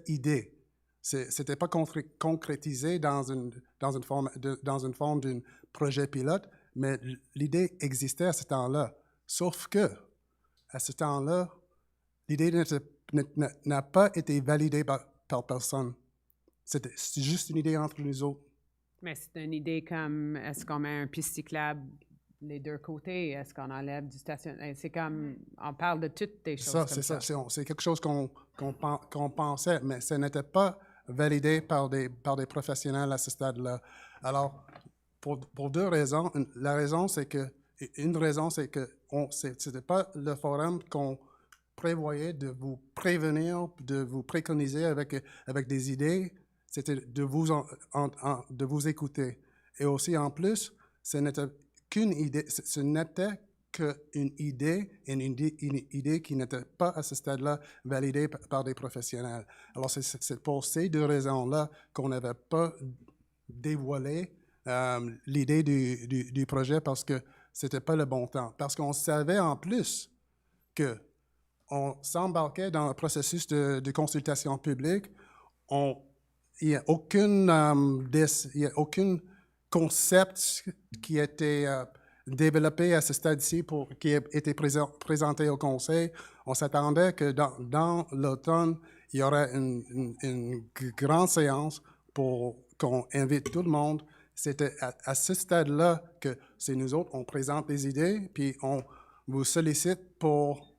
idée. C'était pas concrétisé dans une forme d'un projet pilote, mais l'idée existait à ce temps-là. Sauf que, à ce temps-là, l'idée n'a pas été validée par personne. C'est juste une idée entre nous autres. Mais c'est une idée comme, est-ce qu'on met un piste cyclable les deux côtés? Est-ce qu'on enlève du stationnement? C'est comme, on parle de toutes des choses Ça, comme c'est ça. ça. C'est quelque chose qu'on pensait, mais ce n'était pas validé par des professionnels à ce stade-là. Alors, pour deux raisons. Une raison, c'est que ce n'était pas le forum qu'on prévoyait de vous prévenir, de vous préconiser avec des idées, c'était de vous écouter. Et aussi, en plus, ce n'était qu'une idée, ce n'était qu'une idée, une idée qui n'était pas à ce stade-là validée par des professionnels. Alors, c'est pour ces deux raisons-là qu'on n'avait pas dévoilé l'idée du projet parce que c'était pas le bon temps. Parce qu'on savait en plus qu'on s'embarquait dans un processus de consultation publique. Il n'y a aucun concept qui a été développé à ce stade-ci qui a été présenté au Conseil. On s'attendait que dans l'automne, il y aurait une grande séance pour qu'on invite tout le monde. C'était à ce stade-là que c'est nous autres, on présente des idées, puis on vous sollicite pour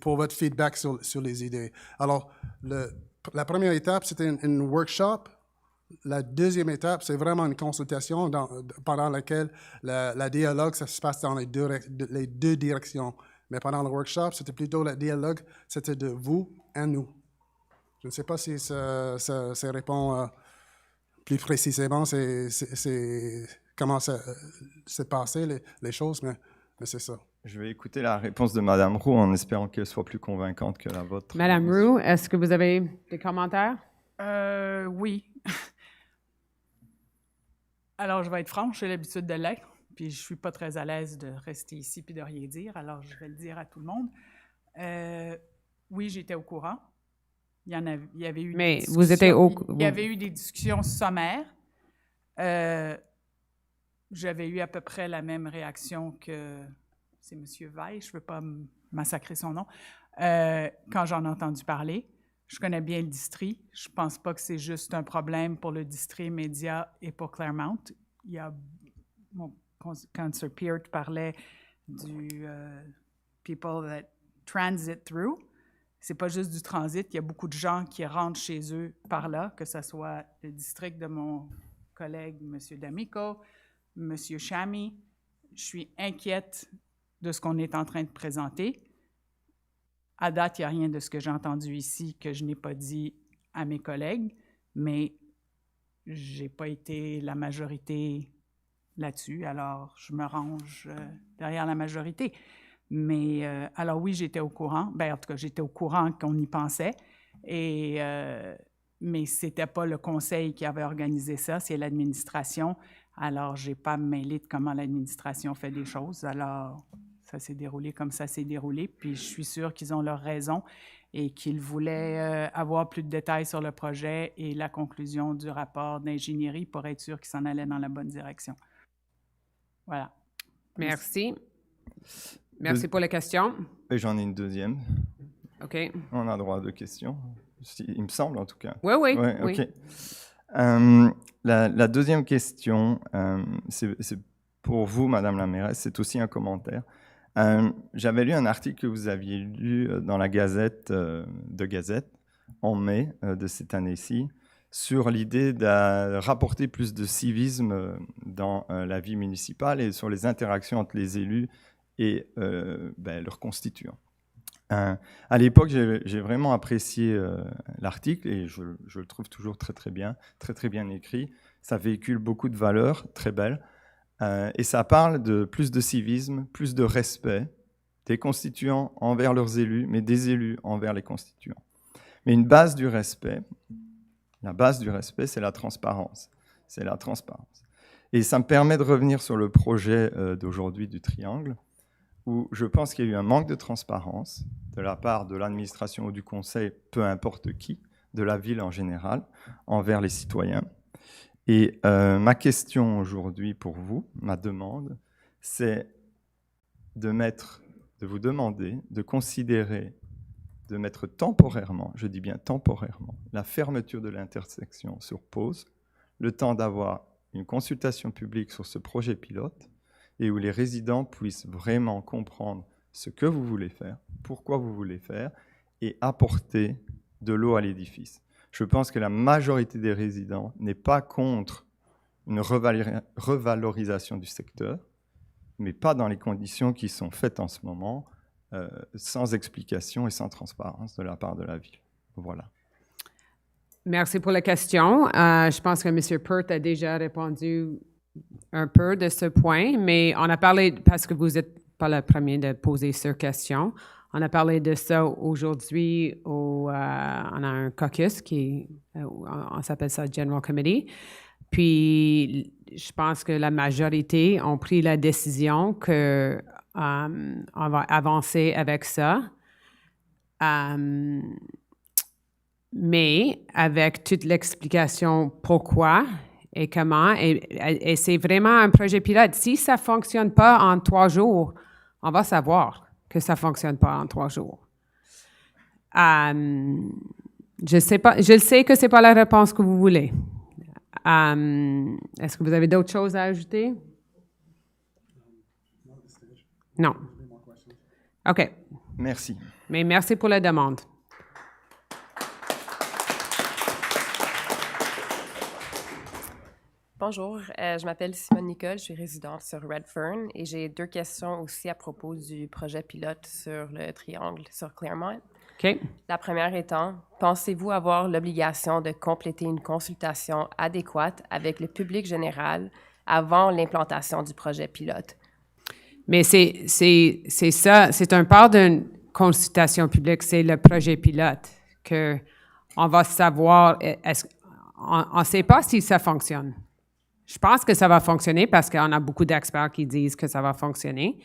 votre feedback sur les idées. Alors, la première étape, c'était une workshop. La deuxième étape, c'est vraiment une consultation pendant laquelle la dialogue, ça se passe dans les deux directions. Mais pendant le workshop, c'était plutôt le dialogue, c'était de vous à nous. Je ne sais pas si ça répond plus précisément, comment ça s'est passé, les choses, mais c'est ça. Je vais écouter la réponse de Mme Roux en espérant qu'elle soit plus convaincante que la vôtre. Madame Roux, est-ce que vous avez des commentaires? Oui. Alors, je vais être franche, j'ai l'habitude de l'être, puis je ne suis pas très à l'aise de rester ici puis de rien dire, alors je vais le dire à tout le monde. Oui, j'étais au courant. Il y avait eu Mais des vous étiez il y avait eu des discussions sommaires. J'avais eu à peu près la même réaction que c'est M. Veil, je ne veux pas massacrer son nom, quand j'en ai entendu parler. Je connais bien le district. Je ne pense pas que c'est juste un problème pour le district média et pour Claremont. Il y a, quand Sir Peart parlait du people that transit through, c'est pas juste du transit. Il y a beaucoup de gens qui rentrent chez eux par là, que ce soit le district de mon collègue, M. D'Amico, M. Chamy. Je suis inquiète de ce qu'on est en train de présenter. À date, il n'y a rien de ce que j'ai entendu ici que je n'ai pas dit à mes collègues, mais je n'ai pas été la majorité là-dessus, alors je me range derrière la majorité. Mais, alors oui, j'étais au courant. Bien, en tout cas, j'étais au courant qu'on y pensait, mais ce n'était pas le Conseil qui avait organisé ça, c'est l'administration. Alors, je n'ai pas mêlé de comment l'administration fait des choses. Alors, ça s'est déroulé comme ça s'est déroulé. Puis, je suis sûre qu'ils ont leur raison et qu'ils voulaient avoir plus de détails sur le projet et la conclusion du rapport d'ingénierie pour être sûr qu'ils s'en allaient dans la bonne direction. Voilà. Merci. Merci pour les questions. Et j'en ai une deuxième. OK. On a droit à 2 questions, il me semble en tout cas. Oui, oui. Ouais, oui. OK. La deuxième question, c'est pour vous, Madame la mairesse, c'est aussi un commentaire. J'avais lu un article que vous aviez lu dans la Gazette en mai de cette année-ci sur l'idée de rapporter plus de civisme dans la vie municipale et sur les interactions entre les élus et leurs constituants. À l'époque, j'ai vraiment apprécié l'article et je le trouve toujours très bien écrit. Ça véhicule beaucoup de valeurs très belles et ça parle de plus de civisme, plus de respect des constituants envers leurs élus, mais des élus envers les constituants. Mais une base du respect, la base du respect, c'est la transparence. C'est la transparence. Et ça me permet de revenir sur le projet d'aujourd'hui du triangle, où je pense qu'il y a eu un manque de transparence de la part de l'administration ou du conseil, peu importe qui, de la ville en général, envers les citoyens. Et ma question aujourd'hui pour vous, ma demande, c'est de vous demander de considérer, de mettre temporairement, je dis bien temporairement, la fermeture de l'intersection sur pause, le temps d'avoir une consultation publique sur ce projet pilote, et où les résidents puissent vraiment comprendre ce que vous voulez faire, pourquoi vous voulez faire, et apporter de l'eau à l'édifice. Je pense que la majorité des résidents n'est pas contre une revalorisation du secteur, mais pas dans les conditions qui sont faites en ce moment, sans explication et sans transparence de la part de la ville. Voilà. Merci pour la question. Je pense que M. Peart a déjà répondu un peu de ce point, mais on a parlé, parce que vous n'êtes pas le premier de poser cette question, on a parlé de ça aujourd'hui, on a un caucus on s'appelle ça General Committee, puis je pense que la majorité ont pris la décision que on va avancer avec ça. Mais avec toute l'explication pourquoi et comment, et c'est vraiment un projet pilote. Si ça ne fonctionne pas en 3 jours, on va savoir que ça ne fonctionne pas en 3 jours. Je sais que ce n'est pas la réponse que vous voulez. Est-ce que vous avez d'autres choses à ajouter? Non. OK. Merci. Mais merci pour la demande. Bonjour, je m'appelle Simone Nicole, je suis résidente sur Redfern et j'ai 2 questions aussi à propos du projet pilote sur le triangle sur Claremont. OK. La première étant, pensez-vous avoir l'obligation de compléter une consultation adéquate avec le public général avant l'implantation du projet pilote? Mais c'est ça, c'est un part d'une consultation publique, c'est le projet pilote que on va savoir, on ne sait pas si ça fonctionne. Je pense que ça va fonctionner parce qu'on a beaucoup d'experts qui disent que ça va fonctionner,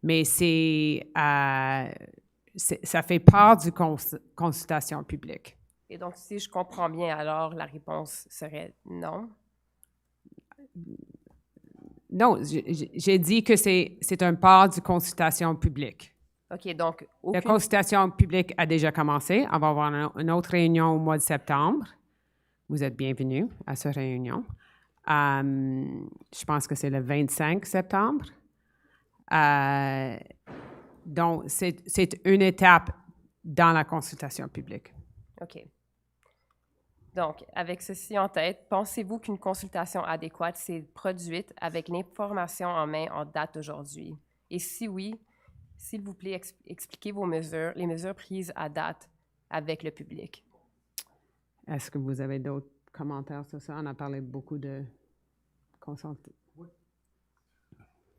mais ça fait part du consultation publique. Et donc, si je comprends bien, alors la réponse serait non? Non, j'ai dit que c'est un part du consultation publique. OK, donc... La consultation publique a déjà commencé. On va avoir une autre réunion au mois de septembre. Vous êtes bienvenus à cette réunion. Je pense que c'est le 25 septembre. Donc, c'est une étape dans la consultation publique. OK. Donc, avec ceci en tête, pensez-vous qu'une consultation adéquate s'est produite avec l'information en main en date d'aujourd'hui? Et si oui, s'il vous plaît, expliquez les mesures prises à date avec le public. Est-ce que vous avez d'autres commentaires sur ça? On a parlé beaucoup de consultation. Oui.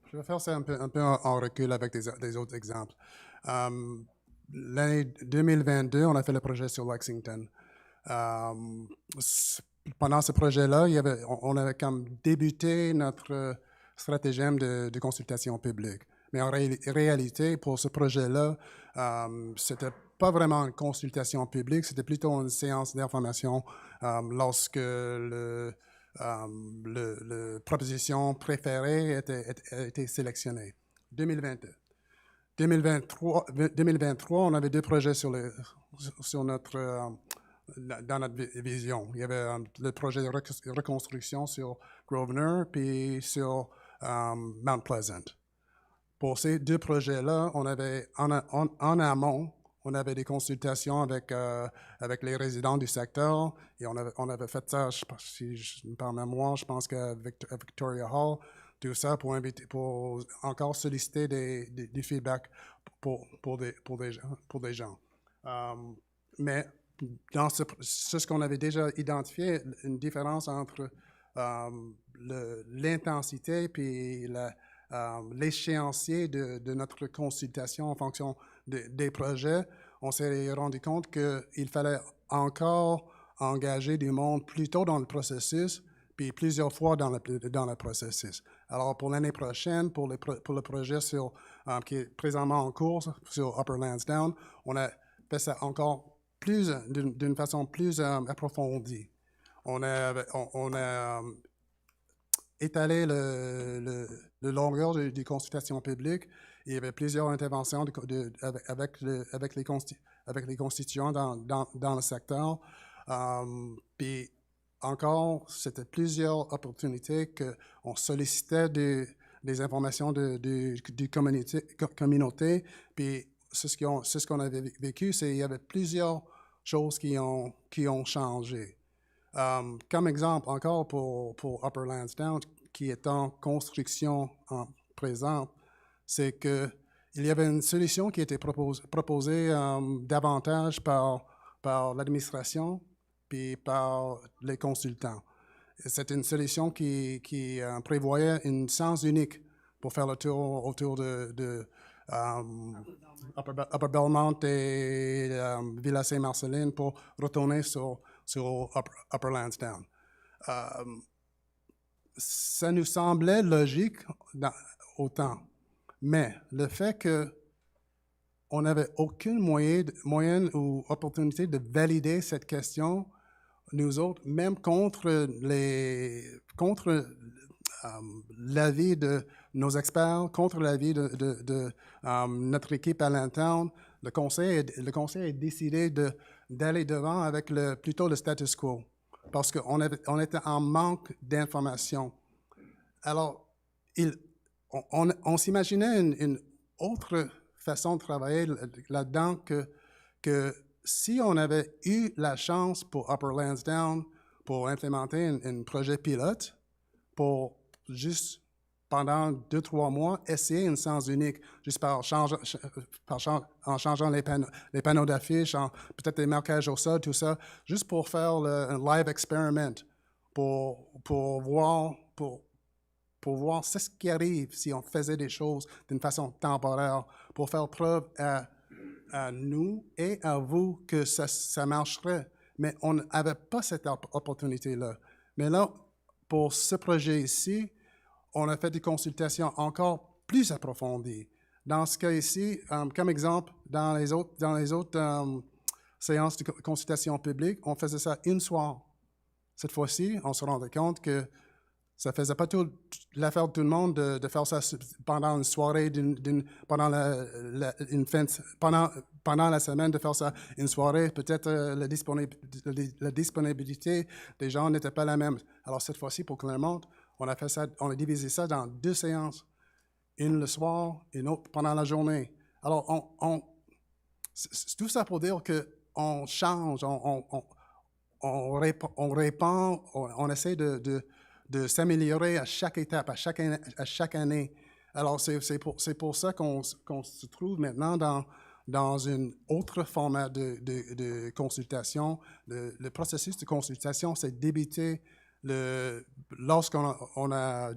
Je vais faire ça un peu en recul avec des autres exemples. L'année 2022, on a fait le projet sur Lexington. Pendant ce projet-là, on avait comme débuté notre stratagème de consultation publique. Mais en réalité, pour ce projet-là, c'était pas vraiment une consultation publique, c'était plutôt une séance d'information lorsque le proposition préférée a été sélectionnée. 2022. 2023, on avait 2 projets dans notre vision. Il y avait le projet de reconstruction sur Grosvenor puis sur Mount Pleasant. Pour ces 2 projets-là, on avait en amont, on avait des consultations avec les résidents du secteur et on avait fait ça, si je me parle à moi, je pense qu'à Victoria Hall, tout ça pour encore solliciter des feedbacks pour des gens. Mais dans ce qu'on avait déjà identifié, une différence entre l'intensité puis l'échéancier de notre consultation en fonction des projets, on s'est rendu compte qu'il fallait encore engager du monde plus tôt dans le processus, puis plusieurs fois dans le processus. Alors, pour l'année prochaine, pour le projet qui est présentement en cours sur Upper Lansdowne, on a fait ça encore d'une façon plus approfondie. On a étalé le longueur des consultations publiques. Il y avait plusieurs interventions avec les constituants dans le secteur. Puis encore, c'était plusieurs opportunités qu'on sollicitait des informations du communauté. Puis c'est ce qu'on avait vécu, c'est qu'il y avait plusieurs choses qui ont changé. Comme exemple, encore pour Upper Lansdowne, qui est en construction en présent, c'est qu'il y avait une solution qui était proposée davantage par l'administration puis par les consultants. C'est une solution qui prévoyait une sens unique pour faire le tour autour de Upper Belmont et Ville Saint-Marceline pour retourner sur Upper Lansdowne. Ça nous semblait logique autant, mais le fait qu'on n'avait aucun moyen ou opportunité de valider cette question, nous autres, même contre l'avis de nos experts, contre l'avis de notre équipe à l'interne, le Conseil a décidé d'aller devant avec plutôt le status quo, parce qu'on était en manque d'informations. Alors, on s'imaginait une autre façon de travailler là-dedans que si on avait eu la chance pour Upper Lansdowne pour implémenter un projet pilote, pour juste pendant 2-3 mois, essayer une sens unique, juste en changeant les panneaux d'affiches, peut-être des marquages au sol, tout ça, juste pour faire un live experiment, pour voir c'est ce qui arrive si on faisait des choses d'une façon temporaire, pour faire preuve à nous et à vous que ça marcherait. Mais on n'avait pas cette opportunité-là. Mais là, pour ce projet ici, on a fait des consultations encore plus approfondies. Dans ce cas ici, comme exemple, dans les autres séances de consultation publique, on faisait ça une soir. Cette fois-ci, on se rendait compte que ça ne faisait pas l'affaire de tout le monde de faire ça pendant une soirée, pendant la semaine, de faire ça une soirée. Peut-être la disponibilité des gens n'était pas la même. Alors cette fois-ci, pour Clermont, on a divisé ça dans 2 séances. Une le soir et une autre pendant la journée. Alors, c'est tout ça pour dire qu'on change, on répond, on essaie de s'améliorer à chaque étape, à chaque année. Alors, c'est pour ça qu'on se trouve maintenant dans un autre format de consultation. Le processus de consultation s'est débuté lorsqu'on a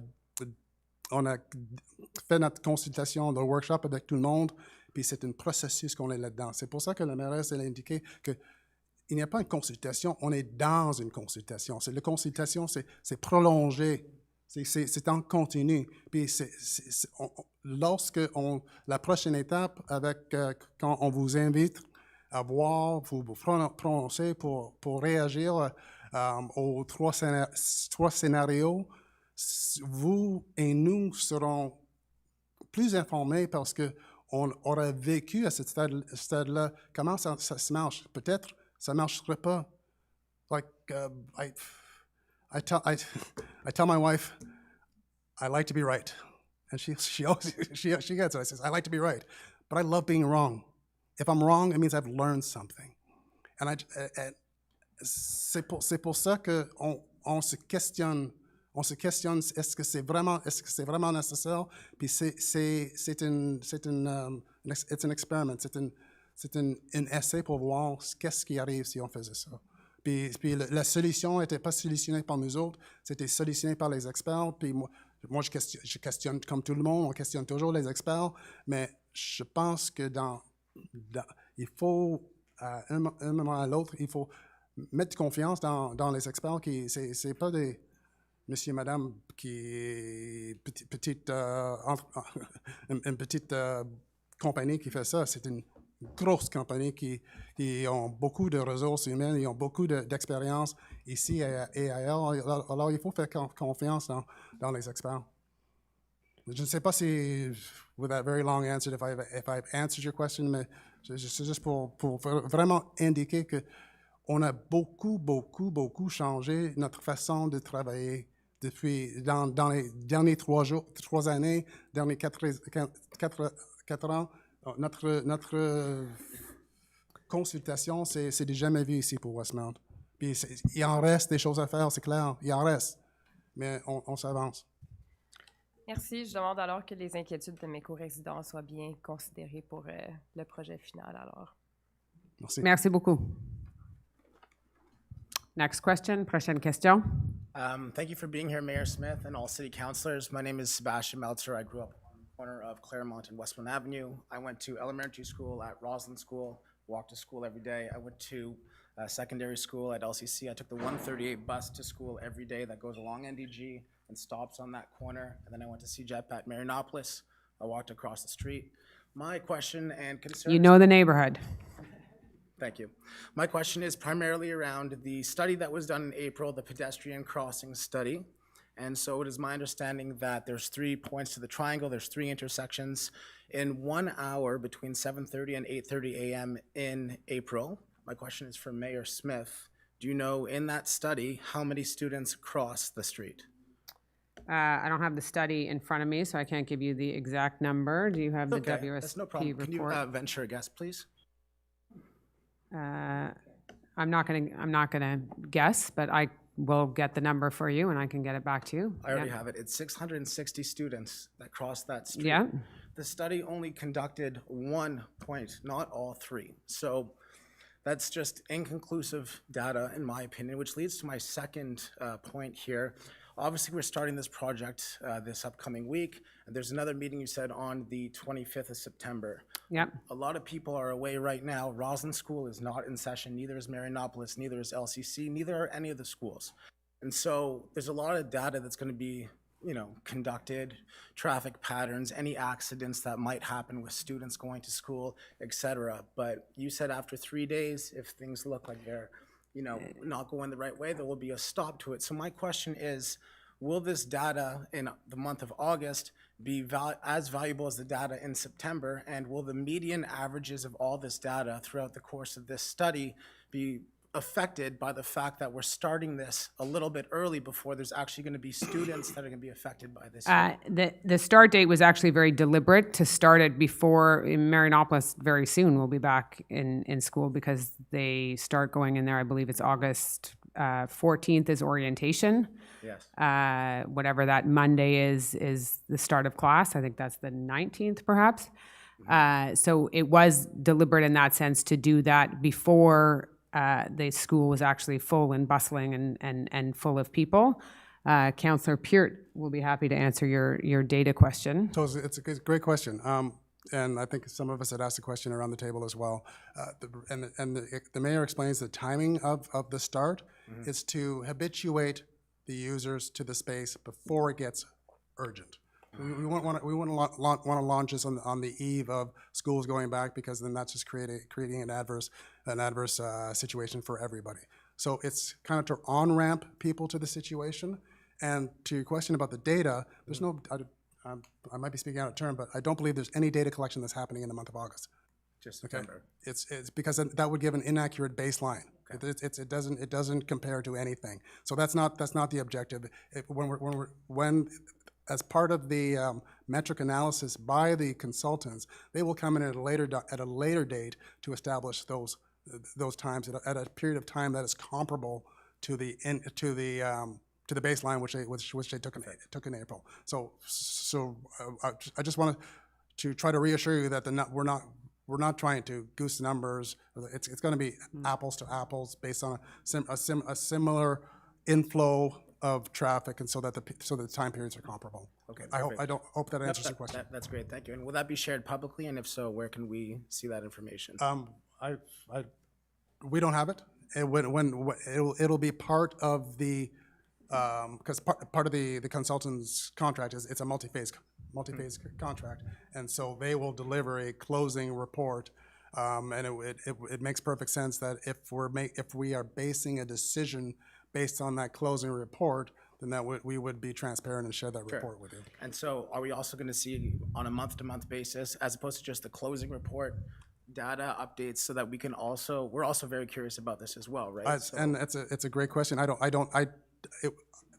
fait notre consultation, le workshop avec tout le monde, puis c'est un processus qu'on est là-dedans. C'est pour ça que la mairesse a indiqué qu'il n'y a pas une consultation, on est dans une consultation. La consultation, c'est prolongé, c'est en continu. Puis la prochaine étape, quand on vous invite à voir, vous prononcer pour réagir aux 3 scénarios, vous et nous serons plus informés parce qu'on aura vécu à ce stade-là comment ça se marche. Peut-être ça ne marcherait pas. Like, I tell my wife, I like to be right. And she gets it. I says, I like to be right. But I love being wrong. If I'm wrong, it means I've learned something. And c'est pour ça qu'on se questionne. On se questionne, est-ce que c'est vraiment nécessaire? Puis c'est un experiment, c'est un essai pour voir qu'est-ce qui arrive si on faisait ça. Puis la solution n'était pas solutionnée par nous autres, c'était solutionné par les experts. Puis moi je questionne comme tout le monde, on questionne toujours les experts, mais je pense que il faut, à un moment à l'autre, il faut mettre confiance dans les experts. C'est pas des monsieur et madame qui est une petite compagnie qui fait ça. C'est une grosse compagnie qui ont beaucoup de ressources humaines, ils ont beaucoup d'expérience ici et ailleurs. Alors, il faut faire confiance dans les experts. Je ne sais pas si, with that very long answer, if I've answered your question, mais c'est juste pour vraiment indiquer qu'on a beaucoup changé notre façon de travailler depuis dans les derniers 3 années, derniers 4 ans, notre consultation, c'est du jamais vu ici pour Westmount. Puis il en reste des choses à faire, c'est clair, il en reste, mais on s'avance. Merci. Je demande alors que les inquiétudes de mes co-résidents soient bien considérées pour le projet final alors. Merci. Merci beaucoup. Next question, prochaine question. Thank you for being here, Mayor Smith and all city councilors. My name is Sebastian Meltzer. I grew up on the corner of Claremont and Westmount Avenue. I went to elementary school at Roslyn School, walked to school every day. I went to secondary school at LCC. I took the 138 bus to school every day that goes along NDG and stops on that corner. And then I went to CJEP at Marianopolis. I walked across the street. My question and concern... You know the neighborhood. Thank you. My question is primarily around the study that was done in April, the pedestrian crossing study. And so it is my understanding that there's 3 points to the triangle, there's 3 intersections in 1 hour between 7:30 and 8:30 a.m. in April. My question is for Mayor Smith. Do you know in that study how many students cross the street? I don't have the study in front of me, so I can't give you the exact number. Do you have the Okay, WSP that's no problem. Can you report? venture a guess, please? I'm not gonna guess, but I will get the number for you and I can get it back to you. I already have it. It's 660 students that cross that street. Yeah. The study only conducted 1 point, not all 3. So that's just inconclusive data, in my opinion, which leads to my second point here. Obviously, we're starting this project this upcoming week, and there's another meeting you said on the 25th of September. Yep. A lot of people are away right now. Roslyn School is not in session, neither is Marianopolis, neither is LCC, neither are any of the schools. And so there's a lot of data that's going to be, conducted, traffic patterns, any accidents that might happen with students going to school, et cetera. But you said after 3 days, if things look like they're not going the right way, there will be a stop to it. So my question is, will this data in the month of August be as valuable as the data in September? And will the median averages of all this data throughout the course of this study be affected by the fact that we're starting this a little bit early before there's actually going to be students that are going to be affected by this? The start date was actually very deliberate to start it before in Marianopolis. Very soon we'll be back in school because they start going in there. I believe it's August 14th is orientation. Yes. Whatever that Monday is the start of class. I think that's the 19th perhaps. So it was deliberate in that sense to do that before the school was actually full and bustling and full of people. Councillor Peart will be happy to answer your data question. So it's a great question. And I think some of us had asked a question around the table as well. The mayor explains the timing of the start is to habituate the users to the space before it gets urgent. We wouldn't want to launch this on the eve of schools going back, because then that's just creating an adverse situation for everybody. So it's kind of to on-ramp people to the situation. And to your question about the data, there's no, I might be speaking out of turn, but I don't believe there's any data collection that's happening in the month of August. Just September. It's because that would give an inaccurate baseline. Okay. It doesn't compare to anything. So that's not the objective. When as part of the metric analysis by the consultants, they will come in at a later date to establish those times at a period of time that is comparable to the baseline which they took in April. So I just wanted to try to reassure you that we're not trying to goose numbers. It's going to be apples to apples based on a similar inflow of traffic, and so that the time periods are comparable. Okay. I hope that answers your question. That's great. Thank you. And will that be shared publicly? And if so, where can we see that information? We don't have it. It'll be part of the because part of the consultant's contract is it's a multi-phase contract, and so they will deliver a closing report, and it makes perfect sense that if we are basing a decision based on that closing report, then we would be transparent and share that report with you. And so are we also going to see on a month-to-month basis, as opposed to just the closing report, data updates, so that we're also very curious about this as well, right? And it's a great question.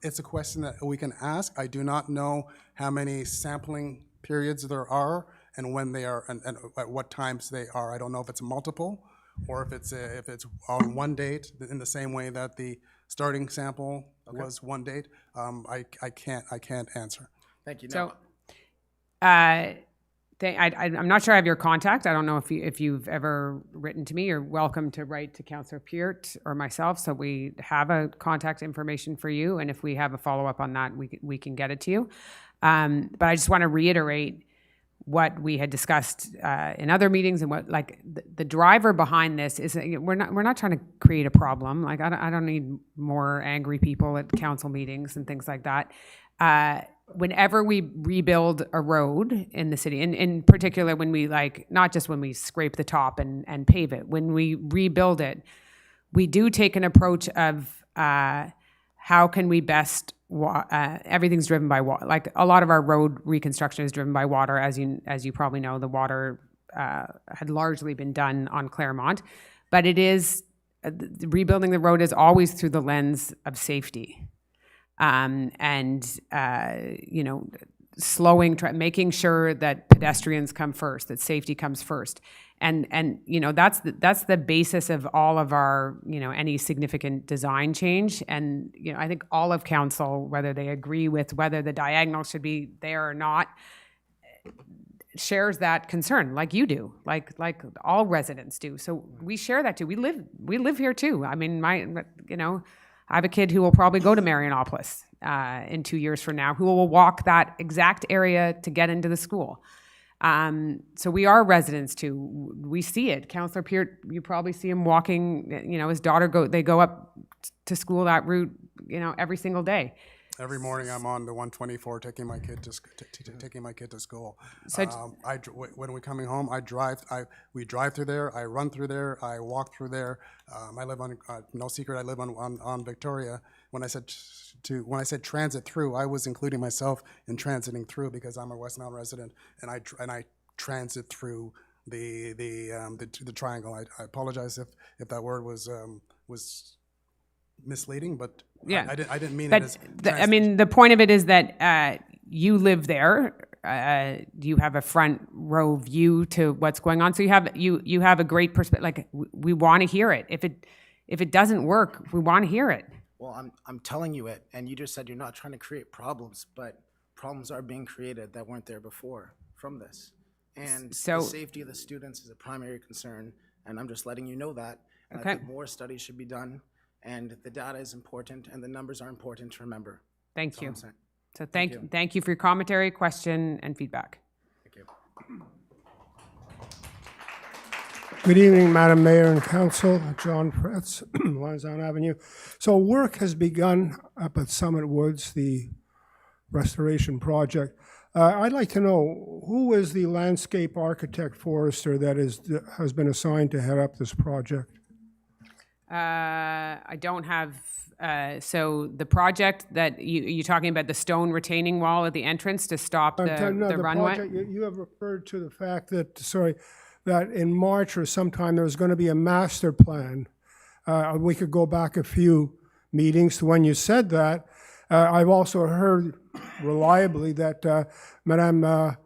it's a question that we can ask. I do not know how many sampling periods there are and when they are and at what times they are. I don't know if it's multiple or if it's on one date in the same way that the starting sample was one date. I can't answer. Thank you. So, I'm not sure I have your contact. I don't know if you've ever written to me. You're welcome to write to Councillor Peart or myself, so we have a contact information for you, and if we have a follow-up on that, we can get it to you. But I just want to reiterate what we had discussed in other meetings, and what the driver behind this is. We're not trying to create a problem. Like I don't need more angry people at council meetings and things like that. Whenever we rebuild a road in the city, and in particular when we not just when we scrape the top and pave it, when we rebuild it, we do take an approach of how can we best, everything's driven by water. Like a lot of our road reconstruction is driven by water. As you probably know, the water had largely been done on Claremont, but it is, rebuilding the road is always through the lens of safety. Making sure that pedestrians come first, that safety comes first. And that's the basis of all of our, any significant design change. And, I think all of council, whether they agree with whether the diagonal should be there or not, shares that concern, like you do, like all residents do. So we share that too. We live here too. I mean, I have a kid who will probably go to Marianopolis in 2 years from now, who will walk that exact area to get into the school. So we are residents too. We see it. Councillor Peart, you probably see him walking, his daughter they go up to school that route, every single day. Every morning I'm on the 124 taking my kid to school. So when we're coming home, we drive through there, I run through there, I walk through there. I live on, no secret, I live on Victoria. When I said transit through, I was including myself in transiting through because I'm a Westmount resident and I transit through the triangle. I apologize if that word was misleading, but yeah, I didn't mean but it as the point of it is that you live there. You have a front row view to what's going on, so you have a great perspective. Like we want to hear it. If it doesn't work, we want to hear it. Well, I'm telling you it, and you just said you're not trying to create problems, but problems are being created that weren't there before from this. And the safety of the students is a primary concern, and I'm just letting you know that. And Okay. I think more studies should be done, and the data is important, and the numbers are important to remember. Thank That's all you. I'm saying. So thank you for your commentary, question, and feedback. Thank you. Good evening, Madam Mayor and Council. John Pretz, Lansdowne Avenue. So work has begun up at Summit Woods, the restoration project. I'd like to know, who is the landscape architect forester that has been assigned to head up this project? I don't have, so the project that you're talking about, the stone retaining wall at the entrance to stop the runway? Project, you have referred to the fact that, that in March or sometime there's going to be a master plan. We could go back a few meetings to when you said that. I've also heard reliably that Madame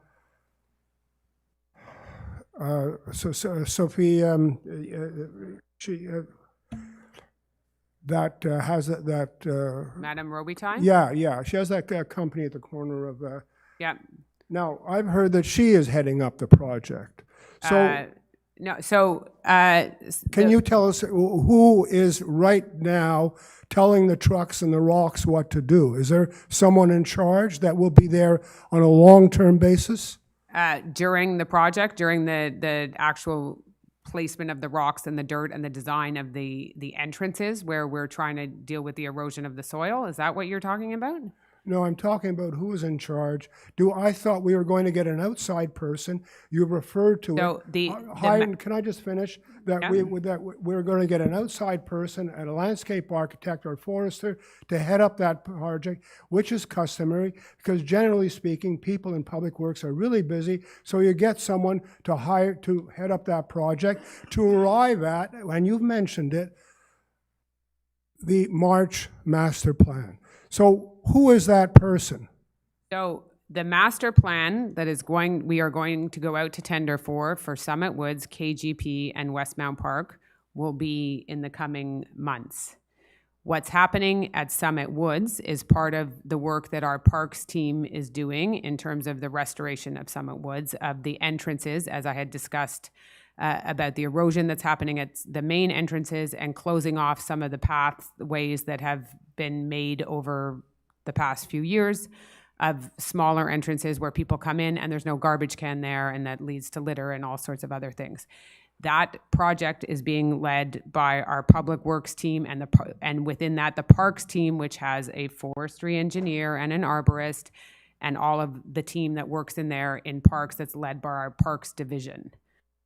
Sophie, that has that. Madame Robitaille? Yeah, she has that company at the corner of. Yeah. Now I've heard that she is heading up the project. So no, so can you tell us who is right now telling the trucks and the rocks what to do? Is there someone in charge that will be there on a long-term basis? During the project, during the actual placement of the rocks and the dirt and the design of the entrances where we're trying to deal with the erosion of the soil, is that what you're talking about? No, I'm talking about who is in charge. I thought we were going to get an outside person. You referred to it. Can I just finish? That we're going to get an outside person, and a landscape architect or forester to head up that project, which is customary because generally speaking, people in public works are really busy. So you get someone to hire to head up that project to arrive at, and you've mentioned it, the March master plan. So who is that person? So the master plan that we are going to go out to tender for Summit Woods, KGP, and Westmount Park will be in the coming months. What's happening at Summit Woods is part of the work that our parks team is doing in terms of the restoration of Summit Woods, of the entrances, as I had discussed about the erosion that's happening at the main entrances and closing off some of the pathways that have been made over the past few years of smaller entrances where people come in and there's no garbage can there, and that leads to litter and all sorts of other things. That project is being led by our public works team, and within that, the parks team, which has a forestry engineer and an arborist, and all of the team that works in there in parks that's led by our parks division.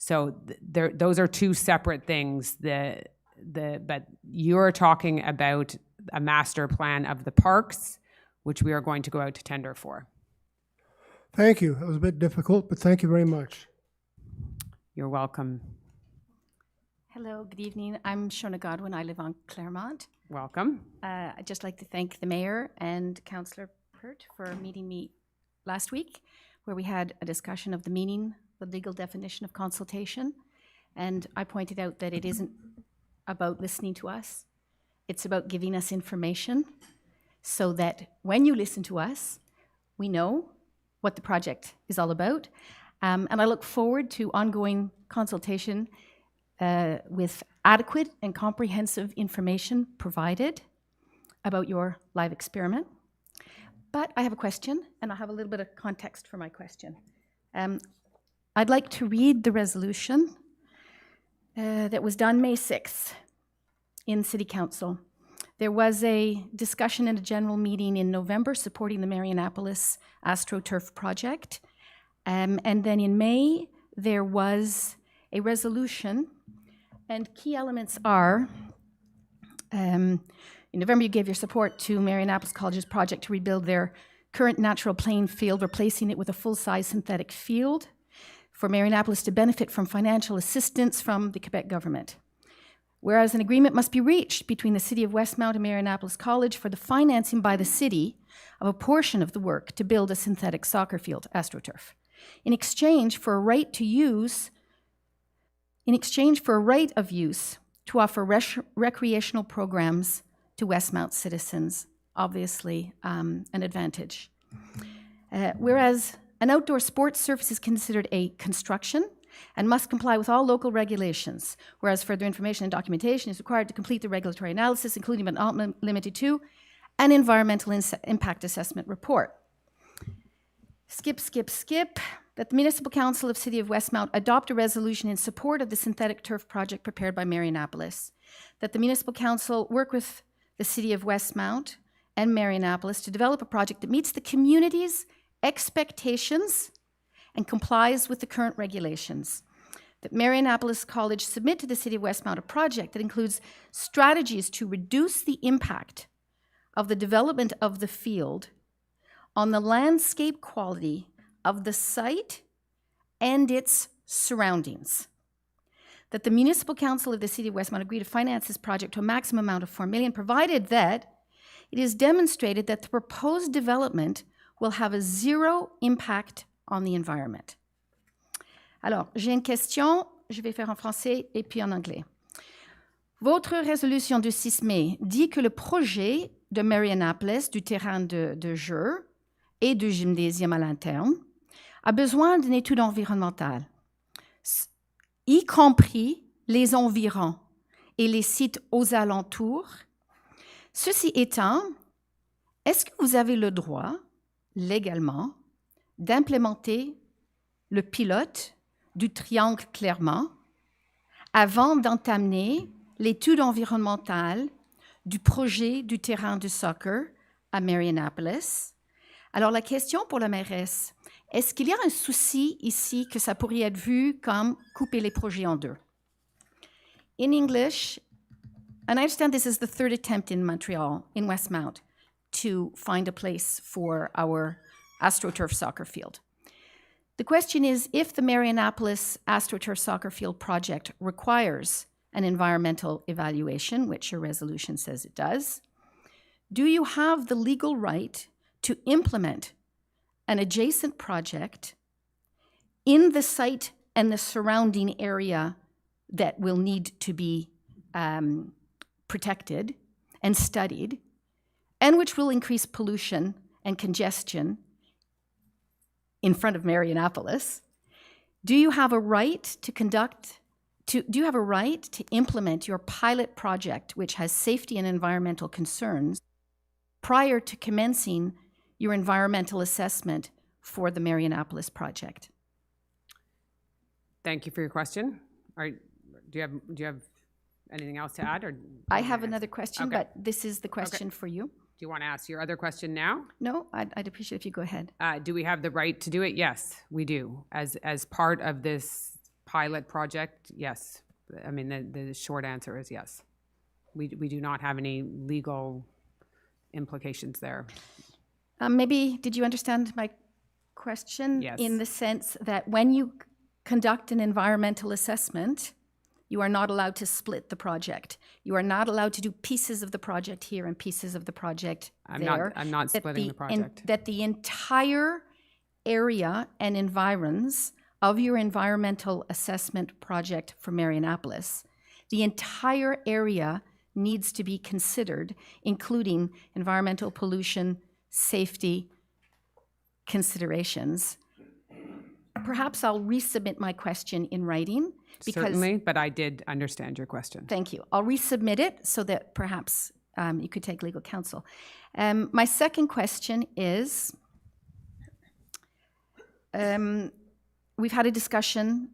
So those are two separate things. But you're talking about a master plan of the parks, which we are going to go out to tender for. Thank you. That was a bit difficult, but thank you very much. You're welcome. Hello, good evening. I'm Shona Godwin. I live on Claremont. Welcome. I'd just like to thank the mayor and Councillor Pert for meeting me last week, where we had a discussion of the meaning, the legal definition of consultation. And I pointed out that it isn't about listening to us. It's about giving us information so that when you listen to us, we know what the project is all about. And I look forward to ongoing consultation with adequate and comprehensive information provided about your live experiment. But I have a question, and I'll have a little bit of context for my question. I'd like to read the resolution that was done May 6th in City Council. There was a discussion in a general meeting in November supporting the Marianapolis AstroTurf project. And then in May, there was a resolution, and key elements are, in November, you gave your support to Marianapolis College's project to rebuild their current natural playing field, replacing it with a full-size synthetic field for Marianapolis to benefit from financial assistance from the Quebec government. Whereas an agreement must be reached between the City of Westmount and Marianapolis College for the financing by the city of a portion of the work to build a synthetic soccer field, AstroTurf, in exchange for a right of use to offer recreational programs to Westmount citizens, obviously an advantage. Whereas an outdoor sports surface is considered a construction and must comply with all local regulations, whereas further information and documentation is required to complete the regulatory analysis, including but not limited to an environmental impact assessment report. Skip. That the Municipal Council of City of Westmount adopt a resolution in support of the synthetic turf project prepared by Marianapolis. That the Municipal Council work with the City of Westmount and Marianapolis to develop a project that meets the community's expectations and complies with the current regulations. That Marianapolis College submit to the City of Westmount a project that includes strategies to reduce the impact of the development of the field on the landscape quality of the site and its surroundings. That the Municipal Council of the City of Westmount agree to finance this project to a maximum amount of $4 million, provided that it is demonstrated that the proposed development will have a zero impact on the environment. Alors, j'ai une question, je vais faire en français et puis en anglais. Votre résolution du 6 mai dit que le projet de Marianapolis, du terrain de jeu et du gymnasium à l'interne, a besoin d'une étude environnementale, y compris les environs et les sites aux alentours. Ceci étant, est-ce que vous avez le droit, légalement, d'implémenter le pilote du triangle Clermont avant d'entamer l'étude environnementale du projet du terrain de soccer à Marianapolis? Alors la question pour la mairesse, est-ce qu'il y a un souci ici que ça pourrait être vu comme couper les projets en deux? In English, and I understand this is the third attempt in Montreal, in Westmount, to find a place for our AstroTurf soccer field. The question is, if the Marianapolis AstroTurf soccer field project requires an environmental evaluation, which your resolution says it does, do you have the legal right to implement an adjacent project in the site and the surrounding area that will need to be protected and studied, and which will increase pollution and congestion in front of Marianapolis? Do you have a right to implement your pilot project, which has safety and environmental concerns, prior to commencing your environmental assessment for the Marianapolis project? Thank you for your question. Do you have anything else to add? Or I have another question, but this is the question for you. Do you want to ask your other question now? No, I'd appreciate if you go ahead. Do we have the right to do it? Yes, we do. As part of this pilot project, yes. I mean, the short answer is yes. We do not have any legal implications there. Maybe, did you understand my question? Yes. In the sense that when you conduct an environmental assessment, you are not allowed to split the project. You are not allowed to do pieces of the project here and pieces of the project there. I'm not splitting the project. That the entire area and environs of your environmental assessment project for Marianapolis, the entire area needs to be considered, including environmental pollution, safety considerations. Perhaps I'll resubmit my question in writing. Certainly, but I did understand your question. Thank you. I'll resubmit it so that perhaps you could take legal counsel. My second question is, we've had a discussion,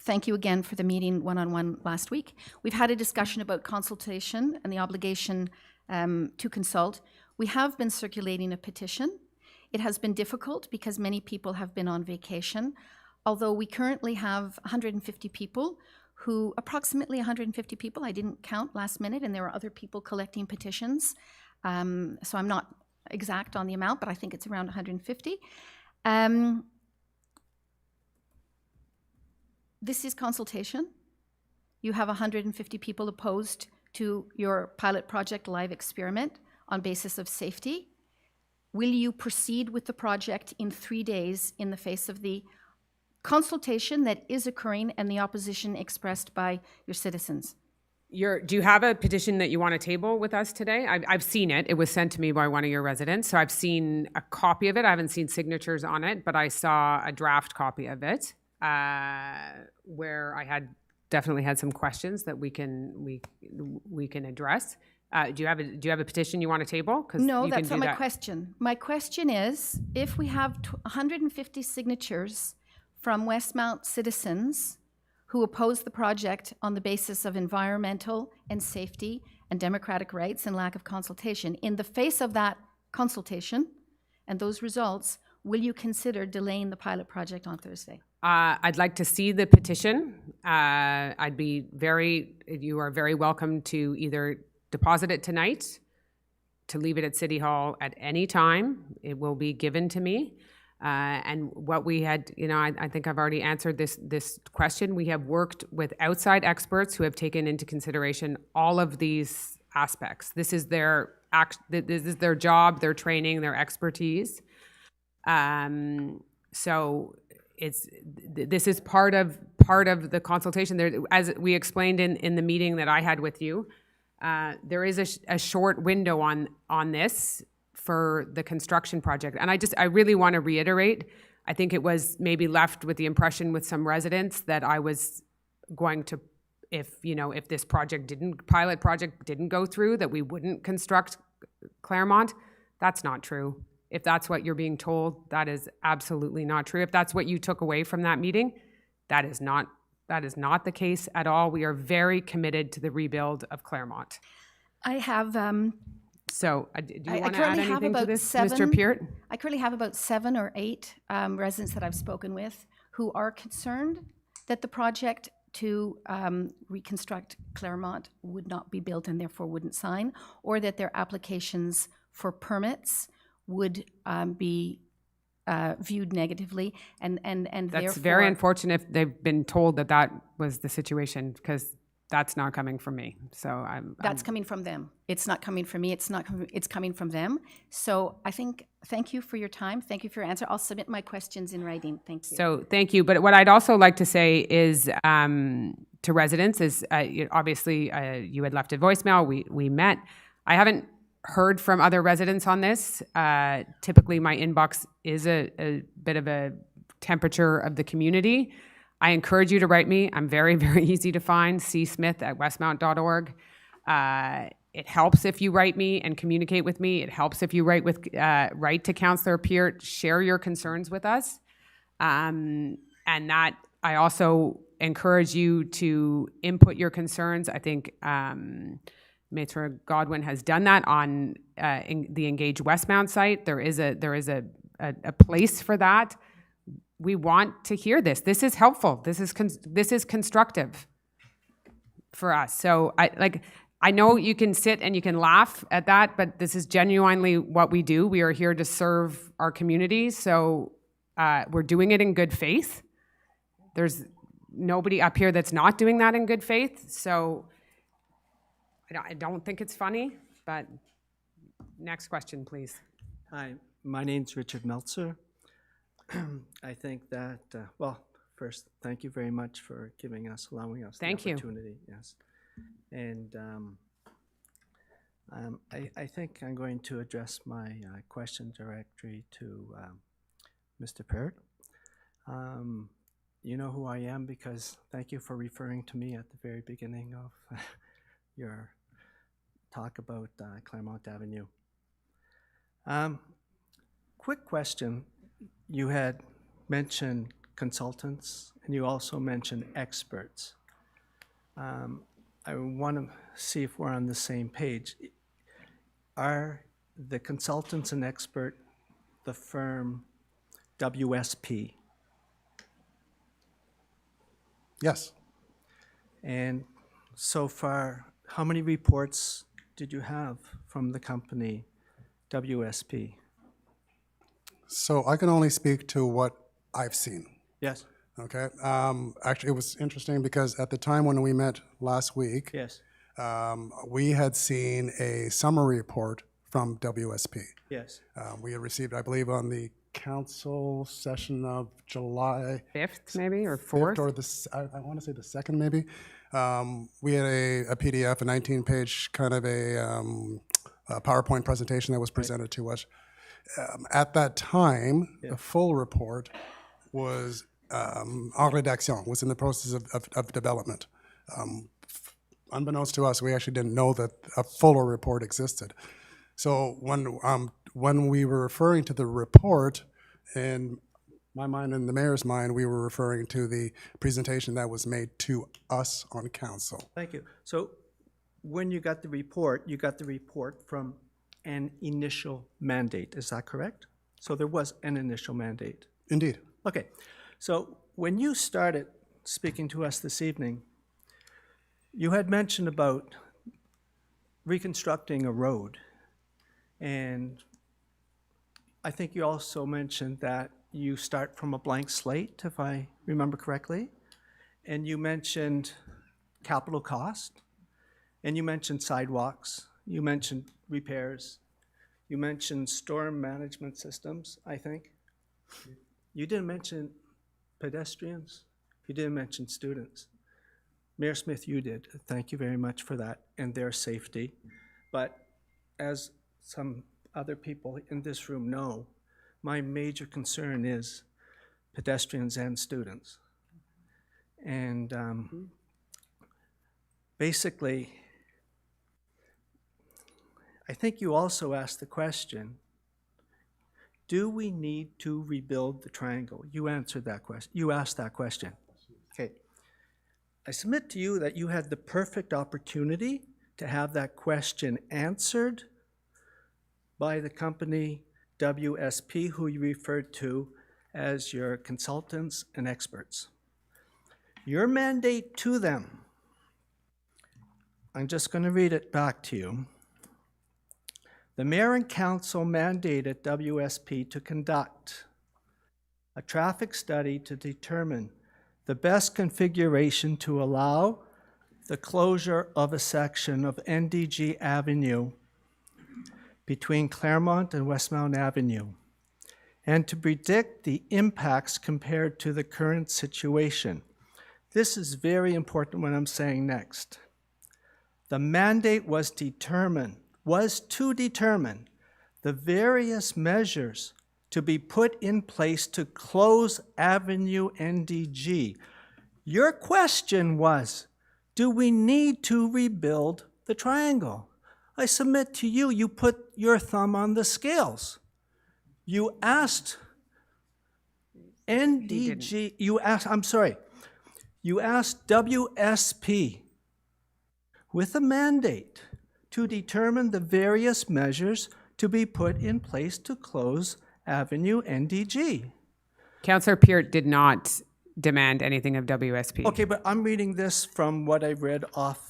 thank you again for the meeting one-on-one last week. We've had a discussion about consultation and the obligation to consult. We have been circulating a petition. It has been difficult because many people have been on vacation, although we currently have 150 people approximately 150 people, I didn't count last minute, and there are other people collecting petitions. So I'm not exact on the amount, but I think it's around 150. This is consultation. You have 150 people opposed to your pilot project live experiment on basis of safety. Will you proceed with the project in 3 days in the face of the consultation that is occurring and the opposition expressed by your citizens? Do you have a petition that you want to table with us today? I've seen it. It was sent to me by one of your residents, so I've seen a copy of it. I haven't seen signatures on it, but I saw a draft copy of it where I definitely had some questions that we can address. Do you have a petition you want to table? No, that's not my question. My question is, if we have 150 signatures from Westmount citizens who oppose the project on the basis of environmental and safety and democratic rights and lack of consultation, in the face of that consultation and those results, will you consider delaying the pilot project on Thursday? I'd like to see the petition. You are very welcome to either deposit it tonight, to leave it at City Hall at any time. It will be given to me. And what we had, I think I've already answered this question. We have worked with outside experts who have taken into consideration all of these aspects. This is their job, their training, their expertise. So this is part of the consultation. There, as we explained in the meeting that I had with you, there is a short window on this for the construction project. And I really want to reiterate, I think it was maybe left with the impression with some residents that I was going to, if this pilot project didn't go through, that we wouldn't construct Claremont. That's not true. If that's what you're being told, that is absolutely not true. If that's what you took away from that meeting, that is not the case at all. We are very committed to the rebuild of Claremont. I have... So, do you want to add anything to this, Mr. Peart? I currently have about 7 or 8 residents that I've spoken with who are concerned that the project to reconstruct Claremont would not be built and therefore wouldn't sign, or that their applications for permits would be viewed negatively, and That's therefore... very unfortunate if they've been told that was the situation, because that's not coming from me. So That's coming from them. It's not coming from me. It's coming from them. So I think, thank you for your time. Thank you for your answer. I'll submit my questions in writing. Thank you. So thank you. But what I'd also like to say is to residents is obviously you had left a voicemail. We met. I haven't heard from other residents on this. Typically, my inbox is a bit of a temperature of the community. I encourage you to write me. I'm very, very easy to find, csmith@westmount.org. It helps if you write me and communicate with me. It helps if you write to Councillor Peart, share your concerns with us. And that I also encourage you to input your concerns. I think Maitre Godwin has done that on the Engage Westmount site. There is a place for that. We want to hear this. This is helpful. This is constructive for us. So I know you can sit and you can laugh at that, but this is genuinely what we do. We are here to serve our community. So we're doing it in good faith. There's nobody up here that's not doing that in good faith. So I don't think it's funny, but next question, please. Hi, my name's Richard Meltzer. I think that, well, first, thank you very much for allowing us the opportunity. Yes. And I think I'm going to address my question directly to Mr. Peart. You know who I am because thank you for referring to me at the very beginning of your talk about Claremont Avenue. Quick question. You had mentioned consultants and you also mentioned experts. I want to see if we're on the same page. Are the consultants and expert the firm WSP? Yes. And so far, how many reports did you have from the company WSP? So I can only speak to what I've seen. Yes. Okay. Actually, it was interesting because at the time when we met last week, yes, we had seen a summary report from WSP. Yes. We had received, I believe, on the council session of July 5th, maybe, or 4th? Or I want to say the 2nd, maybe. We had a PDF, a 19-page kind of a PowerPoint presentation that was presented to us. At that time, the full report was en rédaction, was in the process of development. Unbeknownst to us, we actually didn't know that a fuller report existed. So when we were referring to the report, in my mind and the mayor's mind, we were referring to the presentation that was made to us on council. Thank you. So when you got the report from an initial mandate, is that correct? So there was an initial mandate? Indeed. Okay. So when you started speaking to us this evening, you had mentioned about reconstructing a road. And I think you also mentioned that you start from a blank slate, if I remember correctly. And you mentioned capital cost. And you mentioned sidewalks. You mentioned repairs. You mentioned storm management systems, I think. You didn't mention pedestrians. You didn't mention students. Mayor Smith, you did. Thank you very much for that and their safety. But as some other people in this room know, my major concern is pedestrians and students. And basically, I think you also asked the question, do we need to rebuild the triangle? You answered that question. You asked that question. Okay. I submit to you that you had the perfect opportunity to have that question answered by the company WSP, who you referred to as your consultants and experts. Your mandate to them, I'm just going to read it back to you. The mayor and council mandated WSP to conduct a traffic study to determine the best configuration to allow the closure of a section of NDG Avenue between Claremont and Westmount Avenue, and to predict the impacts compared to the current situation. This is very important what I'm saying next. The mandate was to determine the various measures to be put in place to close Avenue NDG. Your question was, do we need to rebuild the triangle? I submit to you, you put your thumb on the scales. You asked NDG, you asked WSP with a mandate to determine the various measures to be put in place to close Avenue NDG. Councillor Peart did not demand anything of WSP. Okay, but I'm reading this from what I read off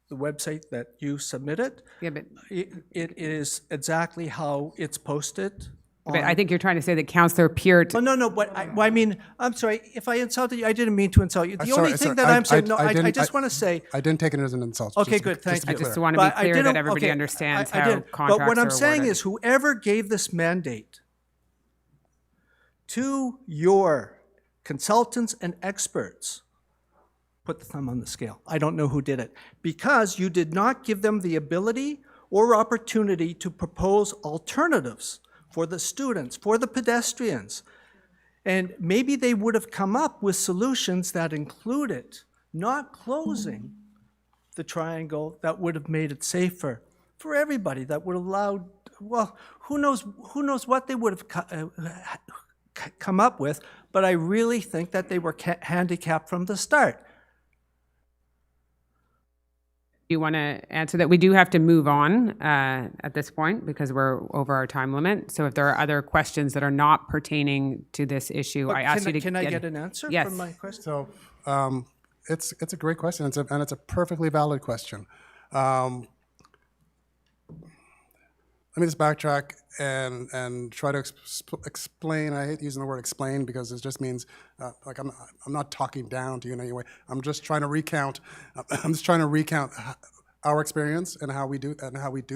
the website that you submitted. Yeah, but it is exactly how it's posted. But I think you're trying to say that Councillor Peart. Oh, no, but I mean, I'm sorry, if I insulted you, I didn't mean to insult you. The only thing that I'm saying, I just want to say. I didn't take it as an insult. Okay, good, thank you. I just want to be clear that everybody understands how contracts are awarded. But what I'm saying is whoever gave this mandate to your consultants and experts, put the thumb on the scale. I don't know who did it. Because you did not give them the ability or opportunity to propose alternatives for the students, for the pedestrians. And maybe they would have come up with solutions that included not closing the triangle, that would have made it safer for everybody, that would have allowed, well, who knows what they would have come up with, but I really think that they were handicapped from the start. You want to answer that? We do have to move on at this point because we're over our time limit. So if there are other questions that are not pertaining to this issue, I ask you to Can I get an answer from my question? So it's a great question, and it's a perfectly valid question. Let me just backtrack and try to explain. I hate using the word explain because it just means like I'm not talking down to you in any way. I'm just trying to recount. Our experience and how we do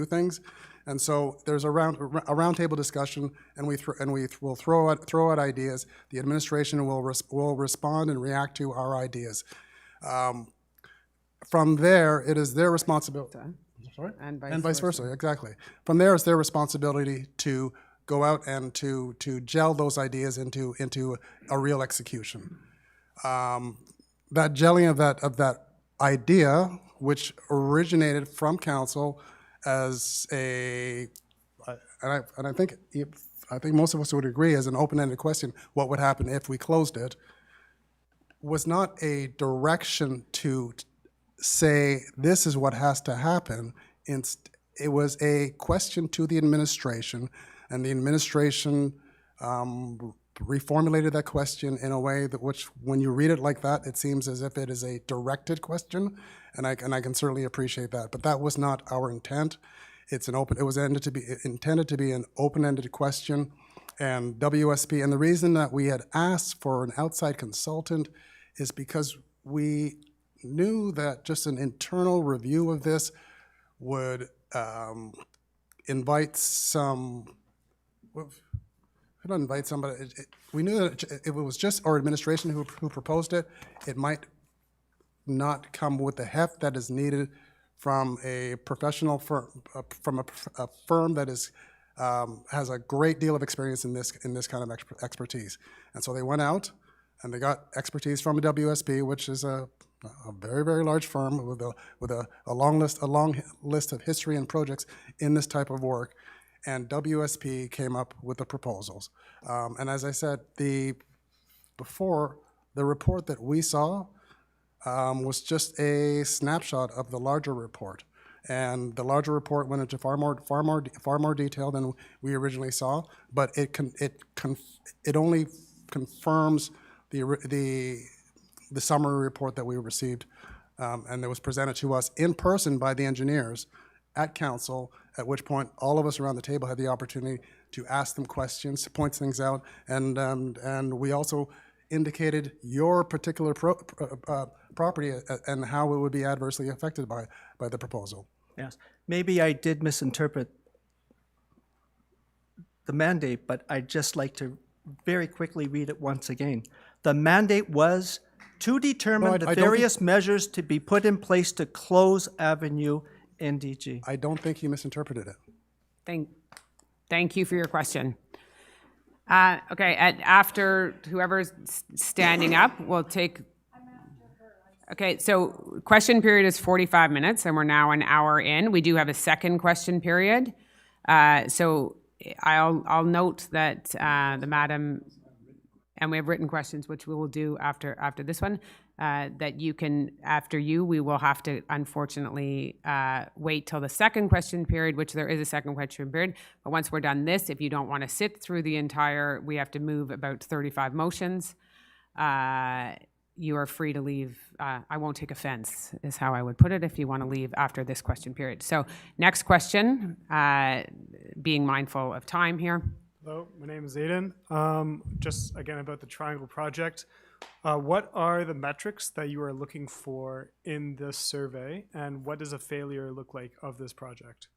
things. And so there's a roundtable discussion, and we will throw out ideas. The administration will respond and react to our ideas. From there, it is their responsibility. Sorry? And vice versa, exactly. From there, it's their responsibility to go out and to gel those ideas into a real execution. That gelling of that idea, which originated from council as and I think most of us would agree as an open-ended question, what would happen if we closed it, was not a direction to say this is what has to happen. It was a question to the administration, and the administration reformulated that question in a way that which, when you read it like that, it seems as if it is a directed question, and I can certainly appreciate that. But that was not our intent. It was intended to be an open-ended question, and WSP. And the reason that we had asked for an outside consultant is because we knew that just an internal review of this would invite some. Not invite somebody. We knew that if it was just our administration who proposed it, it might not come with the heft that is needed from a professional firm, from a firm that is has a great deal of experience in this kind of expertise. And so they went out and they got expertise from WSP, which is a very, very large firm with a long list of history and projects in this type of work. And WSP came up with the proposals. And as I said, before, the report that we saw was just a snapshot of the larger report. And the larger report went into far more detail than we originally saw, but it only confirms the summary report that we received, and that was presented to us in person by the engineers at council, at which point all of us around the table had the opportunity to ask them questions, to point things out, and we also indicated your particular property and how it would be adversely affected by the proposal. Yes, maybe I did misinterpret the mandate, but I'd just like to very quickly read it once again. The mandate was to determine the various measures to be put in place to close Avenue NDG. I don't think you misinterpreted it. Thank you for your question. Okay, after whoever's standing up, we'll take. Okay, so question period is 45 minutes, and we're now an hour in. We do have a second question period. So I'll note that the madam, and we have written questions, which we will do after this one, that you can, after we will have to unfortunately wait till the second question period, which there is a second question period. But once we're done this, if you don't want to sit through the entire, we have to move about 35 motions. You are free to leave. I won't take offense, is how I would put it, if you want to leave after this question period. So next question, being mindful of time here. Hello, my name is Aiden. Just again about the Triangle project. What are the metrics that you are looking for in this survey, and what does a failure look like of this project?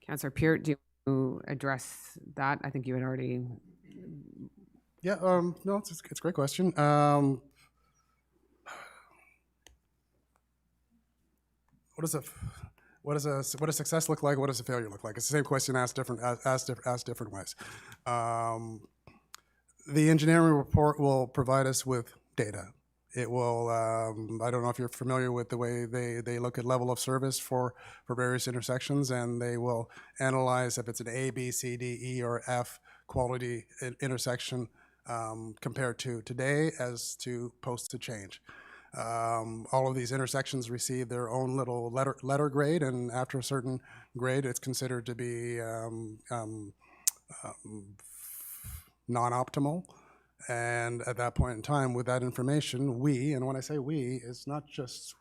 Councillor Peart, do you address that? I think you had already. Yeah, no, it's a great question. What does success look like? What does a failure look like? It's the same question asked different ways. The engineering report will provide us with data. It will, I don't know if you're familiar with the way they look at level of service for various intersections, and they will analyze if it's an A, B, C, D, E, or F quality intersection compared to today as to post to change. All of these intersections receive their own little letter grade, and after a certain grade, it's considered to be non-optimal. And at that point in time, with that information, we, and when I say we, it's not just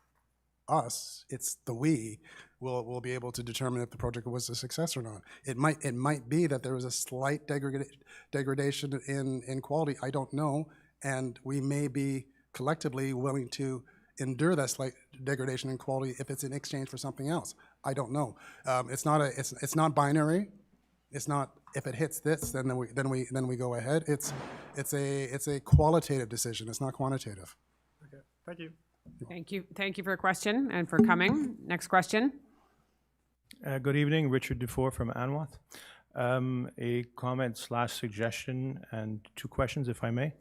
us, it's the we, will be able to determine if the project was a success or not. It might be that there was a slight degradation in quality, I don't know, and we may be collectively willing to endure that slight degradation in quality if it's in exchange for something else. I don't know. It's not binary. It's not if it hits this, then we go ahead. It's a qualitative decision. It's not quantitative. Okay, thank you. Thank you for your question and for coming. Next question. Good evening, Richard Dufour from Anwath. A comment / suggestion and 2 questions, if I may.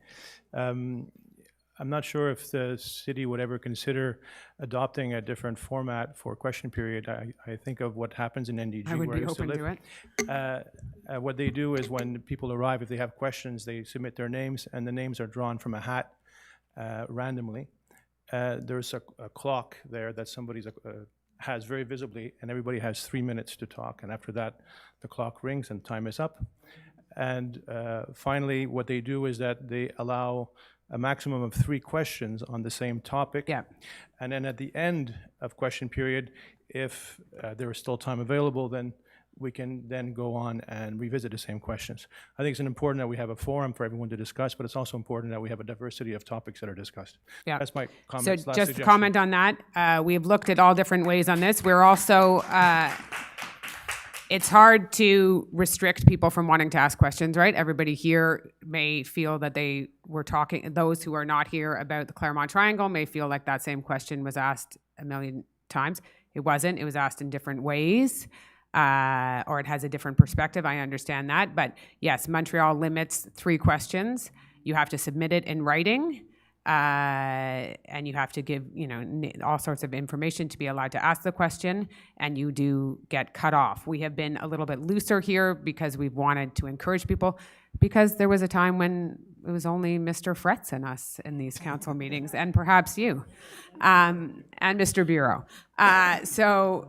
I'm not sure if the city would ever consider adopting a different format for question period. I think of what happens in NDG. I would be open to it. What they do is when people arrive, if they have questions, they submit their names, and the names are drawn from a hat randomly. There's a clock there that somebody has very visibly, and everybody has 3 minutes to talk, and after that, the clock rings and time is up. And finally, what they do is that they allow a maximum of 3 questions on the same topic. Yeah. And then at the end of question period, if there is still time available, then we can then go on and revisit the same questions. I think it's important that we have a forum for everyone to discuss, but it's also important that we have a diversity of topics that are discussed. Yeah. That's my comment. So just to comment on that, we have looked at all different ways on this. We're also, it's hard to restrict people from wanting to ask questions, right? Everybody here may feel that they were talking, those who are not here about the Claremont Triangle may feel like that same question was asked a million times. It wasn't. It was asked in different ways, or it has a different perspective. I understand that. But yes, Montreal limits 3 questions. You have to submit it in writing. And you have to give, all sorts of information to be allowed to ask the question, and you do get cut off. We have been a little bit looser here because we've wanted to encourage people, because there was a time when it was only Mr. Fretz and us in these council meetings, and perhaps you, and Mr. Bureau. So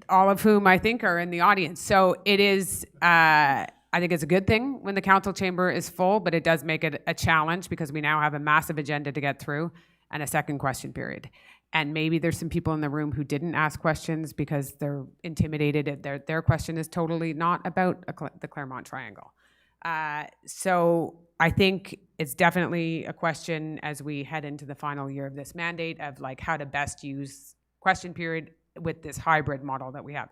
all of whom I think are in the audience. So it is, I think it's a good thing when the council chamber is full, but it does make it a challenge because we now have a massive agenda to get through and a second question period. And maybe there's some people in the room who didn't ask questions because they're intimidated. Their question is totally not about the Claremont Triangle. So I think it's definitely a question as we head into the final year of this mandate of like how to best use question period with this hybrid model that we have.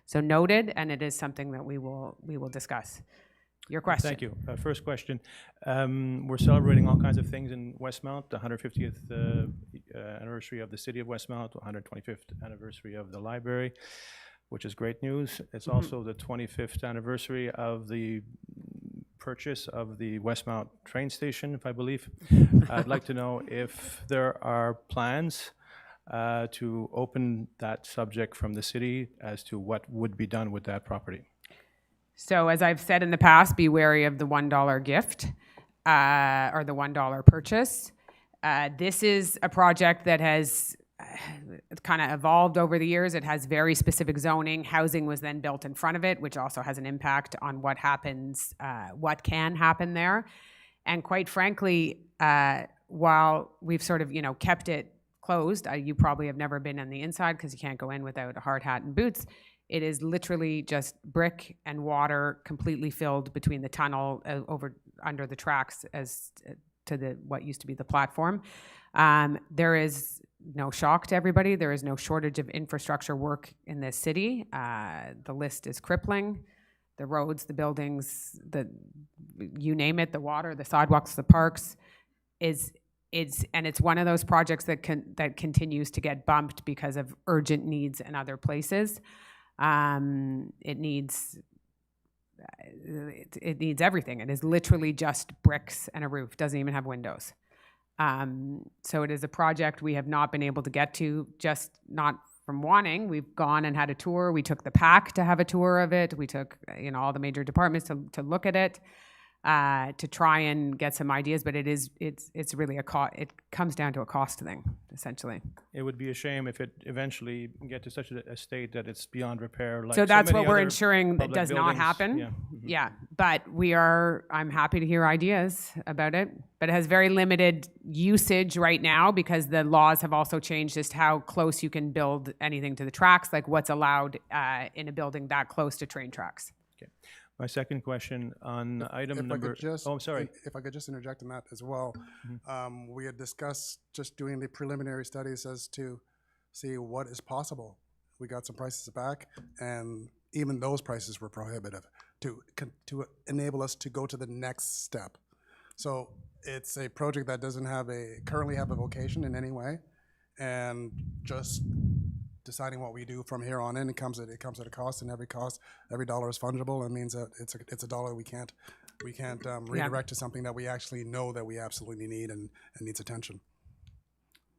So noted, and it is something that we will discuss. Your question. Thank you. First question. We're celebrating all kinds of things in Westmount, the 150th anniversary of the City of Westmount, 125th anniversary of the library, which is great news. It's also the 25th anniversary of the purchase of the Westmount train station, if I believe. I'd like to know if there are plans to open that subject from the city as to what would be done with that property. So as I've said in the past, be wary of the $1 gift or the $1 purchase. This is a project that has kind of evolved over the years. It has very specific zoning. Housing was then built in front of it, which also has an impact on what happens, what can happen there. And quite frankly, while we've sort of, kept it closed, you probably have never been on the inside because you can't go in without a hard hat and boots. It is literally just brick and water completely filled between the tunnel under the tracks as to what used to be the platform. There is no shock to everybody. There is no shortage of infrastructure work in this city. The list is crippling. The roads, the buildings, you name it, the water, the sidewalks, the parks, it's one of those projects that continues to get bumped because of urgent needs in other places. It needs everything. It is literally just bricks and a roof. Doesn't even have windows. So it is a project we have not been able to get to, just not from wanting. We've gone and had a tour. We took the PAC to have a tour of it. We took all the major departments to look at it. To try and get some ideas, but it's really it comes down to a cost thing, essentially. It would be a shame if it eventually get to such a state that it's beyond repair. Like so that's many what we're other ensuring that does not buildings. happen. Yeah. Yeah, but I'm happy to hear ideas about it, but it has very limited usage right now because the laws have also changed just how close you can build anything to the tracks, like what's allowed in a building that close to train tracks. Okay. My second question on item number... I'm sorry. If I could just interject in that as well. We had discussed just doing the preliminary studies as to see what is possible. We got some prices back, and even those prices were prohibitive to enable us to go to the next step. So it's a project that doesn't currently have a vocation in any way, and just deciding what we do from here on in, it comes at a cost, and every dollar is fungible. It means that it's a dollar we can't redirect to something that we actually know that we absolutely need and needs attention.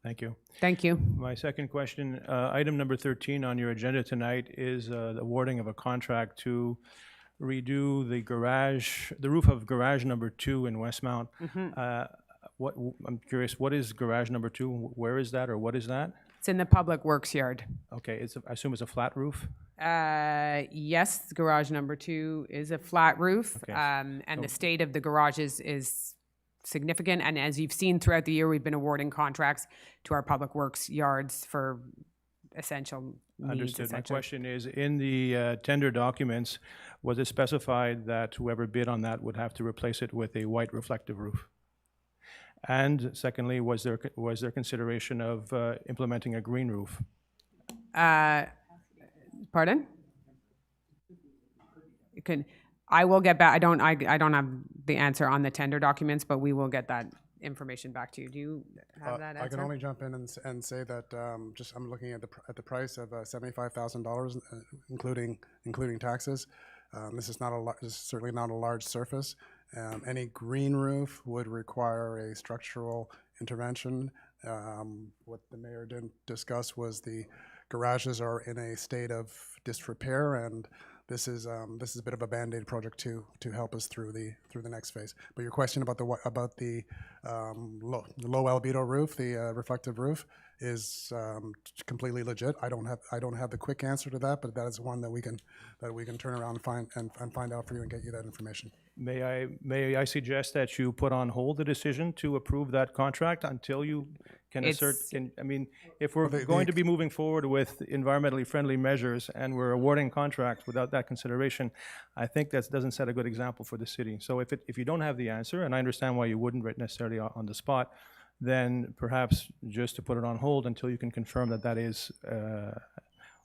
Thank you. Thank you. My second question, item number 13 on your agenda tonight is the awarding of a contract to redo the roof of garage number 2 in Westmount. I'm curious, what is garage number 2? Where is that, or what is that? It's in the public works yard. Okay, I assume it's a flat roof? Yes, garage number 2 is a flat roof, Okay. and the state of the garages is significant. And as you've seen throughout the year, we've been awarding contracts to our public works yards for essential needs. Understood. My question is, in the tender documents, was it specified that whoever bid on that would have to replace it with a white reflective roof? And secondly, was there consideration of implementing a green roof? Pardon? I will get back. I don't have the answer on the tender documents, but we will get that information back to you. Do you have that answer? I can only jump in and say that I'm looking at the price of $75,000, including taxes. This is certainly not a large surface. Any green roof would require a structural intervention. What the mayor didn't discuss was the garages are in a state of disrepair, and this is a bit of a band-aid project to help us through the next phase. But your question about the low albedo roof, the reflective roof, is completely legit. I don't have the quick answer to that, but that is one that we can turn around and find out for you and get you that information. May I suggest that you put on hold the decision to approve that contract until you can assert, I mean, if we're going to be moving forward with environmentally friendly measures and we're awarding contracts without that consideration, I think that doesn't set a good example for the city. So if you don't have the answer, and I understand why you wouldn't right necessarily on the spot, then perhaps just to put it on hold until you can confirm that that is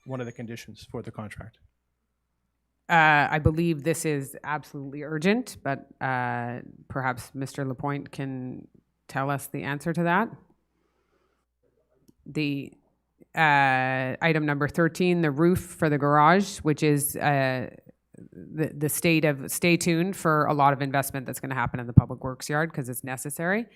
one of the conditions for the contract. I believe this is absolutely urgent, but perhaps Mr. Lapointe can tell us the answer to that. The item number 13, the roof for the garage, which is the state of, stay tuned for a lot of investment that's going to happen in the public works yard because it's necessary.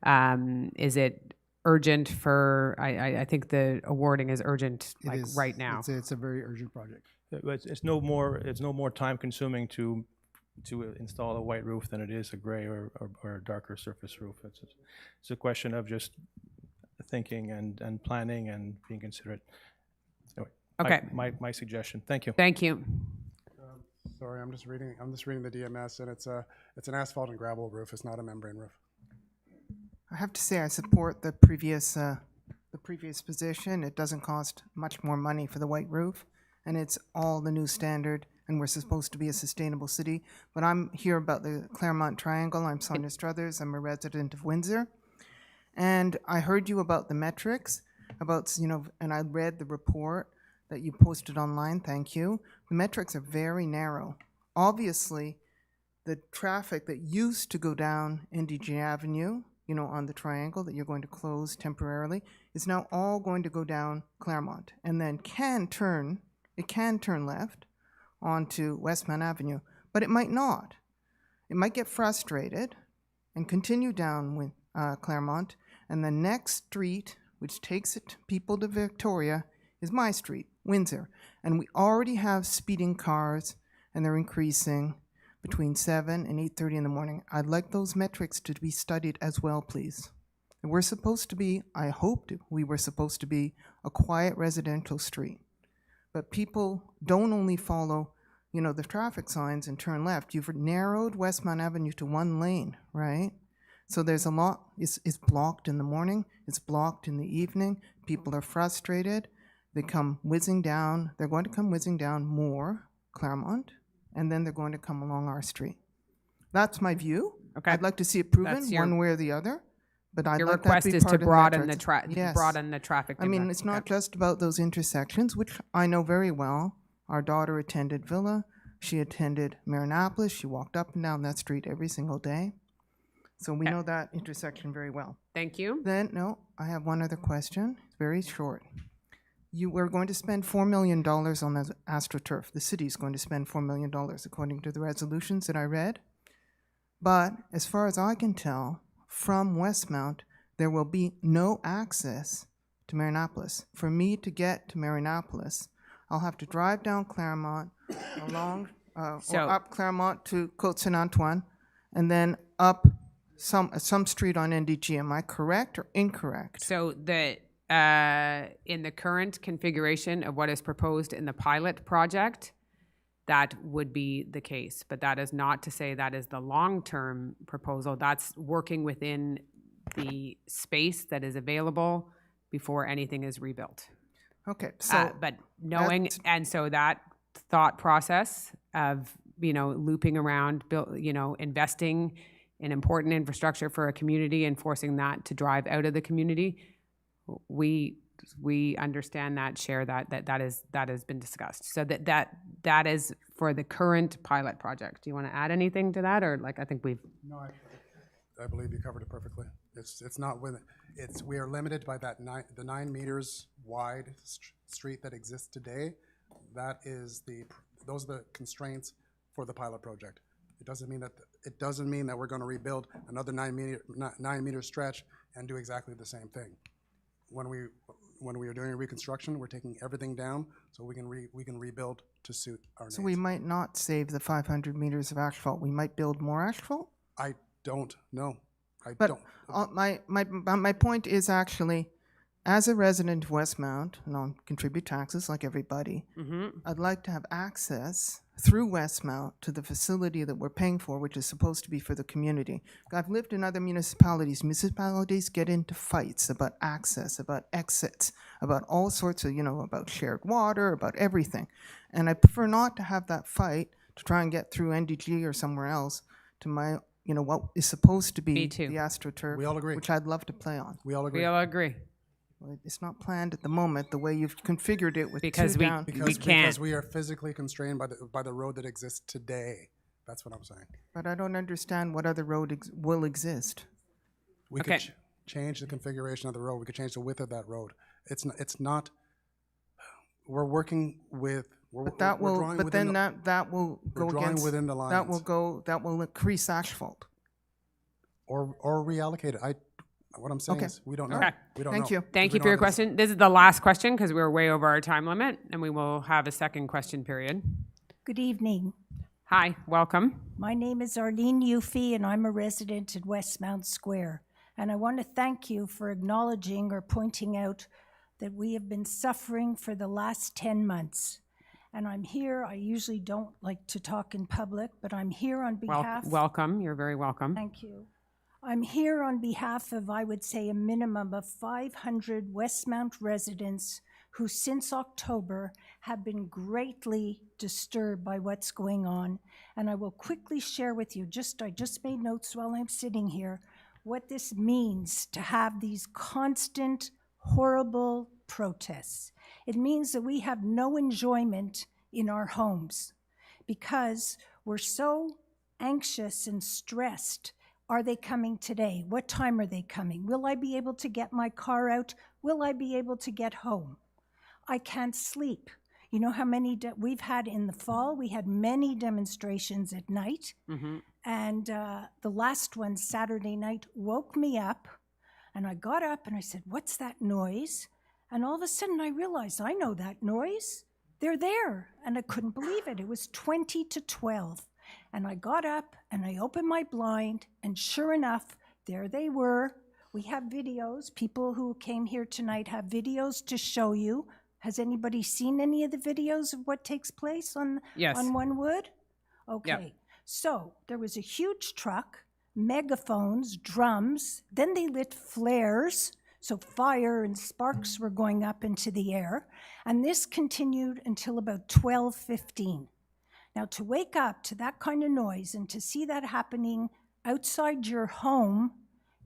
Is it urgent for, I think the awarding is urgent right now. It's a very urgent project. It's no more time consuming to install a white roof than it is a gray or a darker surface roof. It's a question of just thinking and planning and being considerate. Anyway, okay. My suggestion. Thank you. Thank you. Sorry, I'm just reading the DMS, and it's an asphalt and gravel roof. It's not a membrane roof. I have to say I support the previous position. It doesn't cost much more money for the white roof, and it's all the new standard, and we're supposed to be a sustainable city. But I'm here about the Claremont Triangle. I'm Sonia Struthers. I'm a resident of Windsor. And I heard you about the metrics, and I read the report that you posted online. Thank you. The metrics are very narrow. Obviously, the traffic that used to go down NDG Avenue, on the triangle that you're going to close temporarily, is now all going to go down Claremont and then can turn left onto Westmount Avenue, but it might not. It might get frustrated and continue down with Claremont, and the next street, which takes people to Victoria, is my street, Windsor. And we already have speeding cars, and they're increasing between 7 and 8:30 in the morning. I'd like those metrics to be studied as well, please. And we're supposed to be, I hoped we were supposed to be, a quiet residential street. But people don't only follow, the traffic signs and turn left. You've narrowed Westmount Avenue to one lane, right? So there's a lot, it's blocked in the morning, it's blocked in the evening. People are frustrated. They come whizzing down. They're going to come whizzing down more, Claremont, and then they're going to come along our street. That's my view. Okay. I'd like to see it proven one way or the other, but I'd your like request that to be is part to broaden yes. broaden the traffic. I mean, it's not just about those intersections, which I know very well. Our daughter attended Villa. She attended Marinopolis. She walked up and down that street every single day. So we know that intersection very well. Thank you. Then, I have one other question. It's very short. You were going to spend $4 million on the AstroTurf. The city's going to spend $4 million according to the resolutions that I read. But as far as I can tell, from Westmount, there will be no access to Marinopolis. For me to get to Marinopolis, I'll have to drive down Claremont, along or up Claremont to Côte-Saint-Antoine, and then up some street on NDG. Am I correct or incorrect? So in the current configuration of what is proposed in the pilot project, that would be the case. But that is not to say that is the long-term proposal. That's working within the space that is available before anything is rebuilt. Okay, so but knowing, and so that thought process of looping around, investing in important infrastructure for a community and forcing that to drive out of the community, we understand that, share that has been discussed. So that is for the current pilot project. Do you want to add anything to that, or I think we've? No, I believe you covered it perfectly. It's not with it. We are limited by the 9 meters wide street that exists today. Those are the constraints for the pilot project. It doesn't mean that we're going to rebuild another 9 meter stretch and do exactly the same thing. When we are doing reconstruction, we're taking everything down so we can rebuild to suit our needs. So we might not save the 500 meters of asphalt. We might build more asphalt? I don't know. My point is actually as a resident of Westmount, and I'll contribute taxes like everybody, Mm-hmm. I'd like to have access through Westmount to the facility that we're paying for, which is supposed to be for the community. I've lived in other municipalities. Municipalities get into fights about access, about exits, about all sorts of, about shared water, about everything. And I prefer not to have that fight to try and get through NDG or somewhere else to my, what is supposed to be the AstroTurf, We all agree. which I'd love to play on. We all agree. We all agree. Well, it's not planned at the moment the way you've configured it with Because two we- down. we can't. Because we are physically constrained by the road that exists today. That's what I'm saying. But I don't understand what other road will exist. We Okay. could change the configuration of the road. We could change the width of that road. It's not, we're working with, we're, But that we're will, drawing but within then that will we're go drawing against, within the that will lines. go, that will increase asphalt. or reallocate it. What I'm saying Okay. is, we don't know. Okay. We don't Thank know. you. Thank We you don't for your have this- question. This is the last question because we're way over our time limit, and we will have a second question period. Good evening. Hi, welcome. My name is Arlene Eufy, and I'm a resident at Westmount Square. And I want to thank you for acknowledging or pointing out that we have been suffering for the last 10 months. And I'm here, I usually don't like to talk in public, but I'm here on behalf... Welcome, you're very welcome. Thank you. I'm here on behalf of, I would say, a minimum of 500 Westmount residents who since October have been greatly disturbed by what's going on. And I will quickly share with you, I just made notes while I'm sitting here, what this means to have these constant, horrible protests. It means that we have no enjoyment in our homes because we're so anxious and stressed. Are they coming today? What time are they coming? Will I be able to get my car out? Will I be able to get home? I can't sleep. You know how many we've had in the fall? We had many demonstrations at night. Mm-hmm. And the last one, Saturday night, woke me up. And I got up and I said, what's that noise? And all of a sudden I realized, I know that noise. They're there. And I couldn't believe it. It was 20 to 12. And I got up and I opened my blind, and sure enough, there they were. We have videos. People who came here tonight have videos to show you. Has anybody seen any of the videos of what takes place on One Wood? Okay. Yep. So there was a huge truck, megaphones, drums. Then they lit flares. So fire and sparks were going up into the air. And this continued until about 12:15. Now, to wake up to that kind of noise and to see that happening outside your home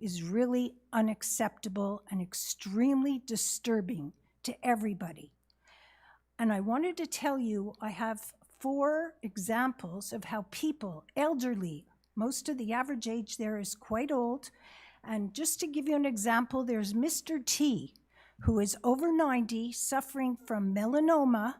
is really unacceptable and extremely disturbing to everybody. And I wanted to tell you, I have 4 examples of how people, elderly, most of the average age there is quite old. And just to give you an example, there's Mr. T, who is over 90, suffering from melanoma,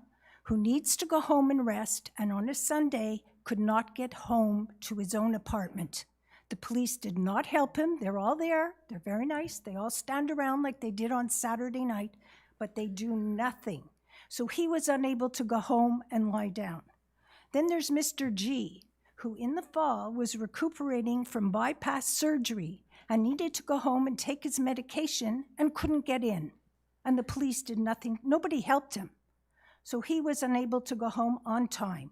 who needs to go home and rest, and on a Sunday could not get home to his own apartment. The police did not help him. They're all there. They're very nice. They all stand around like they did on Saturday night, but they do nothing. So he was unable to go home and lie down. Then there's Mr. G, who in the fall was recuperating from bypass surgery and needed to go home and take his medication and couldn't get in. And the police did nothing. Nobody helped him. So he was unable to go home on time.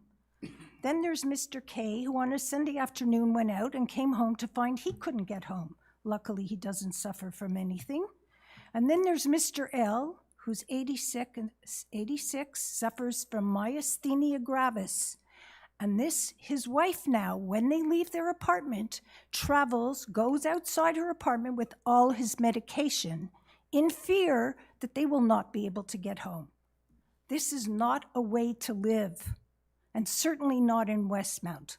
Then there's Mr. K, who on a Sunday afternoon went out and came home to find he couldn't get home. Luckily, he doesn't suffer from anything. And then there's Mr. L, who's 86, suffers from myasthenia gravis. And his wife now, when they leave their apartment, goes outside her apartment with all his medication in fear that they will not be able to get home. This is not a way to live, and certainly not in Westmount.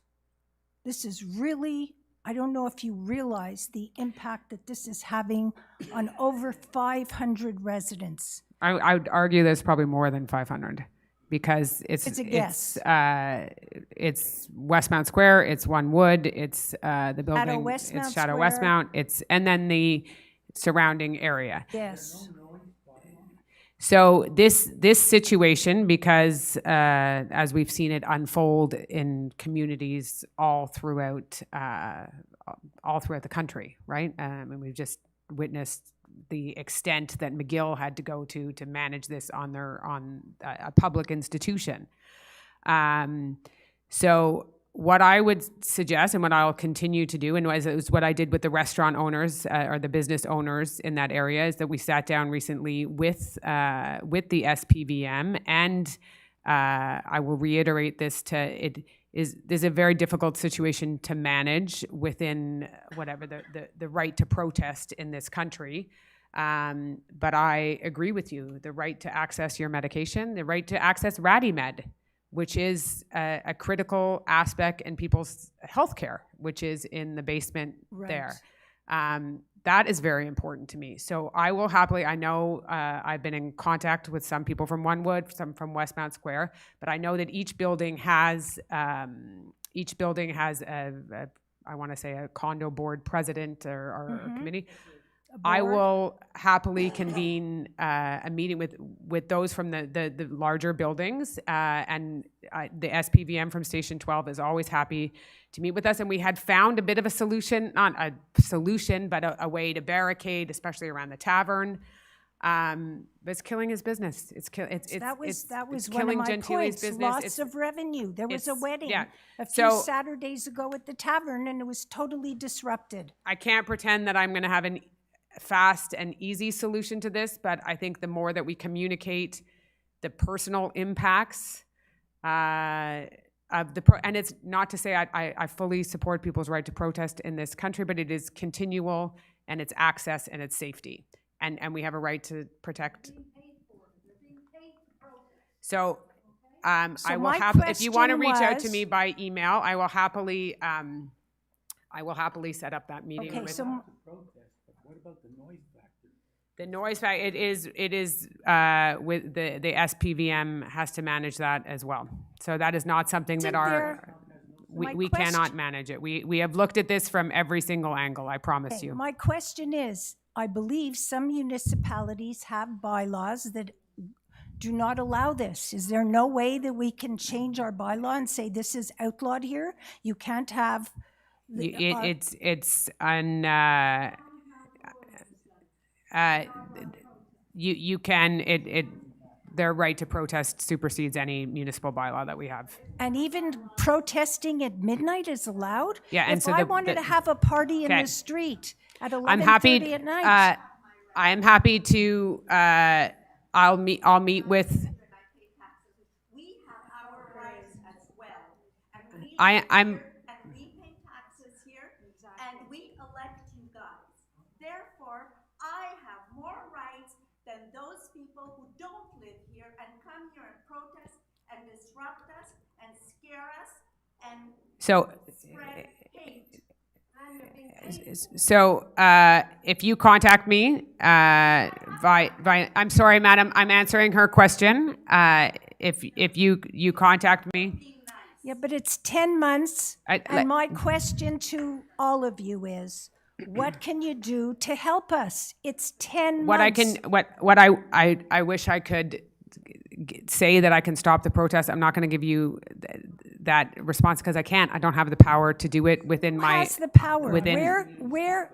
This is really, I don't know if you realize the impact that this is having on over 500 residents. I would argue there's probably more than 500 because it's a guess. It's Westmount Square, it's One Wood, it's the building, Westmount it's Shadow Square. Westmount, and then the surrounding area. Yes. So this situation, because as we've seen it unfold in communities all throughout the country, right? And we've just witnessed the extent that McGill had to go to manage this on a public institution. So what I would suggest and what I'll continue to do, and is what I did with the restaurant owners or the business owners in that area, is that we sat down recently with the SPVM, and I will reiterate this there's a very difficult situation to manage within whatever the right to protest in this country. But I agree with you, the right to access your medication, the right to access RadiMed, which is a critical aspect in people's healthcare, which is in the basement there. That is very important to me. So I will happily, I know I've been in contact with some people from Onewood, some from Westmount Square, but I know that each building has I want to say a condo board president or a committee. I will happily convene a meeting with those from the larger buildings, and the SPVM from Station 12 is always happy to meet with us. And we had found a bit of a solution, not a solution, but a way to barricade, especially around the tavern. But it's killing his business. That was one killing of my Gentili's points. business. Loss of revenue. There was a wedding a few So- Saturdays ago at the tavern, and it was totally disrupted. I can't pretend that I'm going to have a fast and easy solution to this, but I think the more that we communicate the personal impacts of and it's not to say I fully support people's right to protest in this country, but it is continual, and it's access and it's safety, and we have a right to protect. So I will if you want to reach out to me by email, I will happily set up that meeting. Okay, with so What about the noise factor? the noise factor. It is with the SPVM has to manage that as well. So that is not something that we cannot manage it. We have looked at this from every single angle, I promise you. my question is, I believe some municipalities have bylaws that do not allow this. Is there no way that we can change our bylaw and say this is outlawed here? You can't have... You can, their right to protest supersedes any municipal bylaw that we have. And even protesting at midnight is allowed? Yeah, and if so I wanted to have a party in the street at 11:30 at night. I'm happy to, I'll meet with. We have our rights as well. And we pay taxes here, and we elect you guys. Therefore, I have more rights than those people who don't live here and come here and protest and disrupt us and scare us and spread hate. So if you contact me I'm sorry, madam, I'm answering her question. If you contact me. Yeah, but it's 10 months, and my question to all of you is, what can you do to help us? It's 10 months. What I wish I could say that I can stop the protest. I'm not going to give you that response because I can't. I don't have the power to do it within my... Who has the power? Where?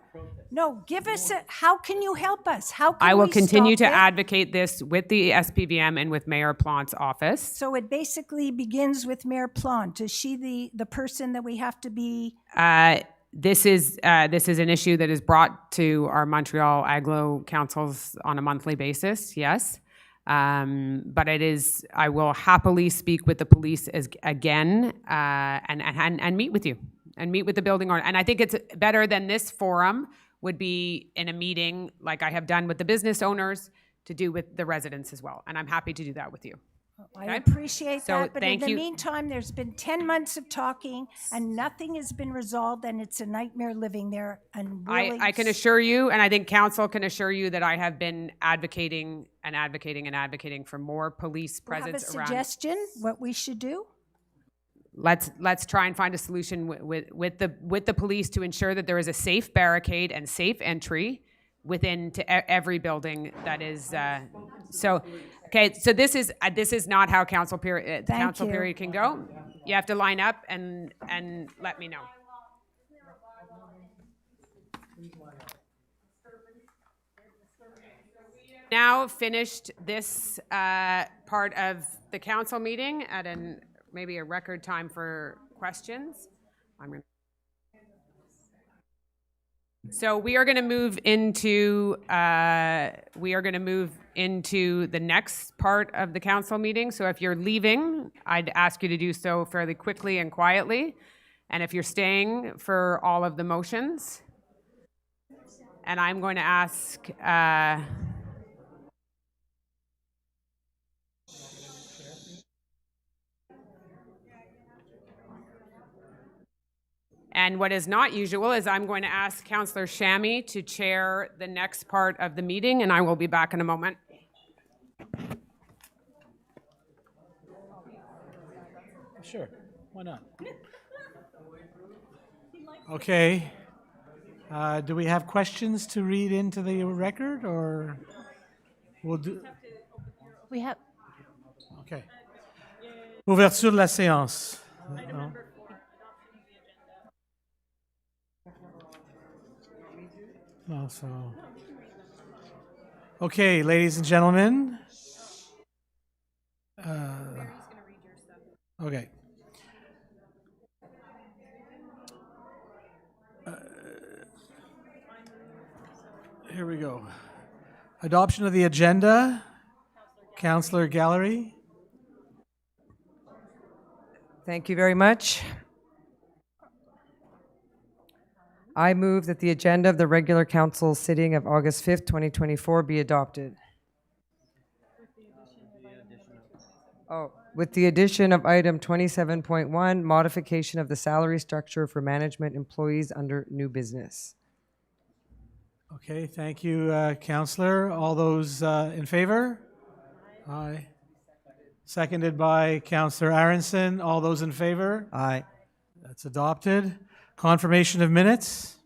No, give us how can you help us? How can I will we continue to stop it? advocate this with the SPVM and with Mayor Plante's office. So it basically begins with Mayor Plante. Is she the person that we have to be... This is an issue that is brought to our Montreal Aglo councils on a monthly basis, yes. But I will happily speak with the police again and meet with you and meet with the building owner. And I think it's better than this forum would be in a meeting like I have done with the business owners to do with the residents as well. And I'm happy to do that with you. I appreciate that, but in thank the you. meantime, there's been 10 months of talking and nothing has been resolved, and it's a nightmare living there. And really I can assure you, and I think council can assure you, that I have been advocating for more police presence have a around. suggestion what we should do? Let's try and find a solution with the police to ensure that there is a safe barricade and safe entry within every building that is so. Okay, so this is not how council period can go. You have to line up and let me know. now finished this part of the council meeting at maybe a record time for questions. So we are going to move into the next part of the council meeting. So if you're leaving, I'd ask you to do so fairly quickly and quietly. And if you're staying for all of the motions, and I'm going to ask and what is not usual is I'm going to ask Councillor Shammy to chair the next part of the meeting, and I will be back in a moment. Sure, why not? Okay. Do we have questions to read into the record, or we'll do? We have. Okay. Ouverture de la séance. No? No, so. Okay, ladies and gentlemen. Okay. Here we go. Adoption of the agenda. Councillor Gallery. Thank you very much. I move that the agenda of the regular council sitting of August 5th, 2024 be adopted. With the addition of item 27.1, modification of the salary structure for management employees under new business. Okay, thank you, Councillor. All those in favor? Aye. Seconded by Councillor Aronson. All those in favor? Aye. That's adopted. Confirmation of minutes.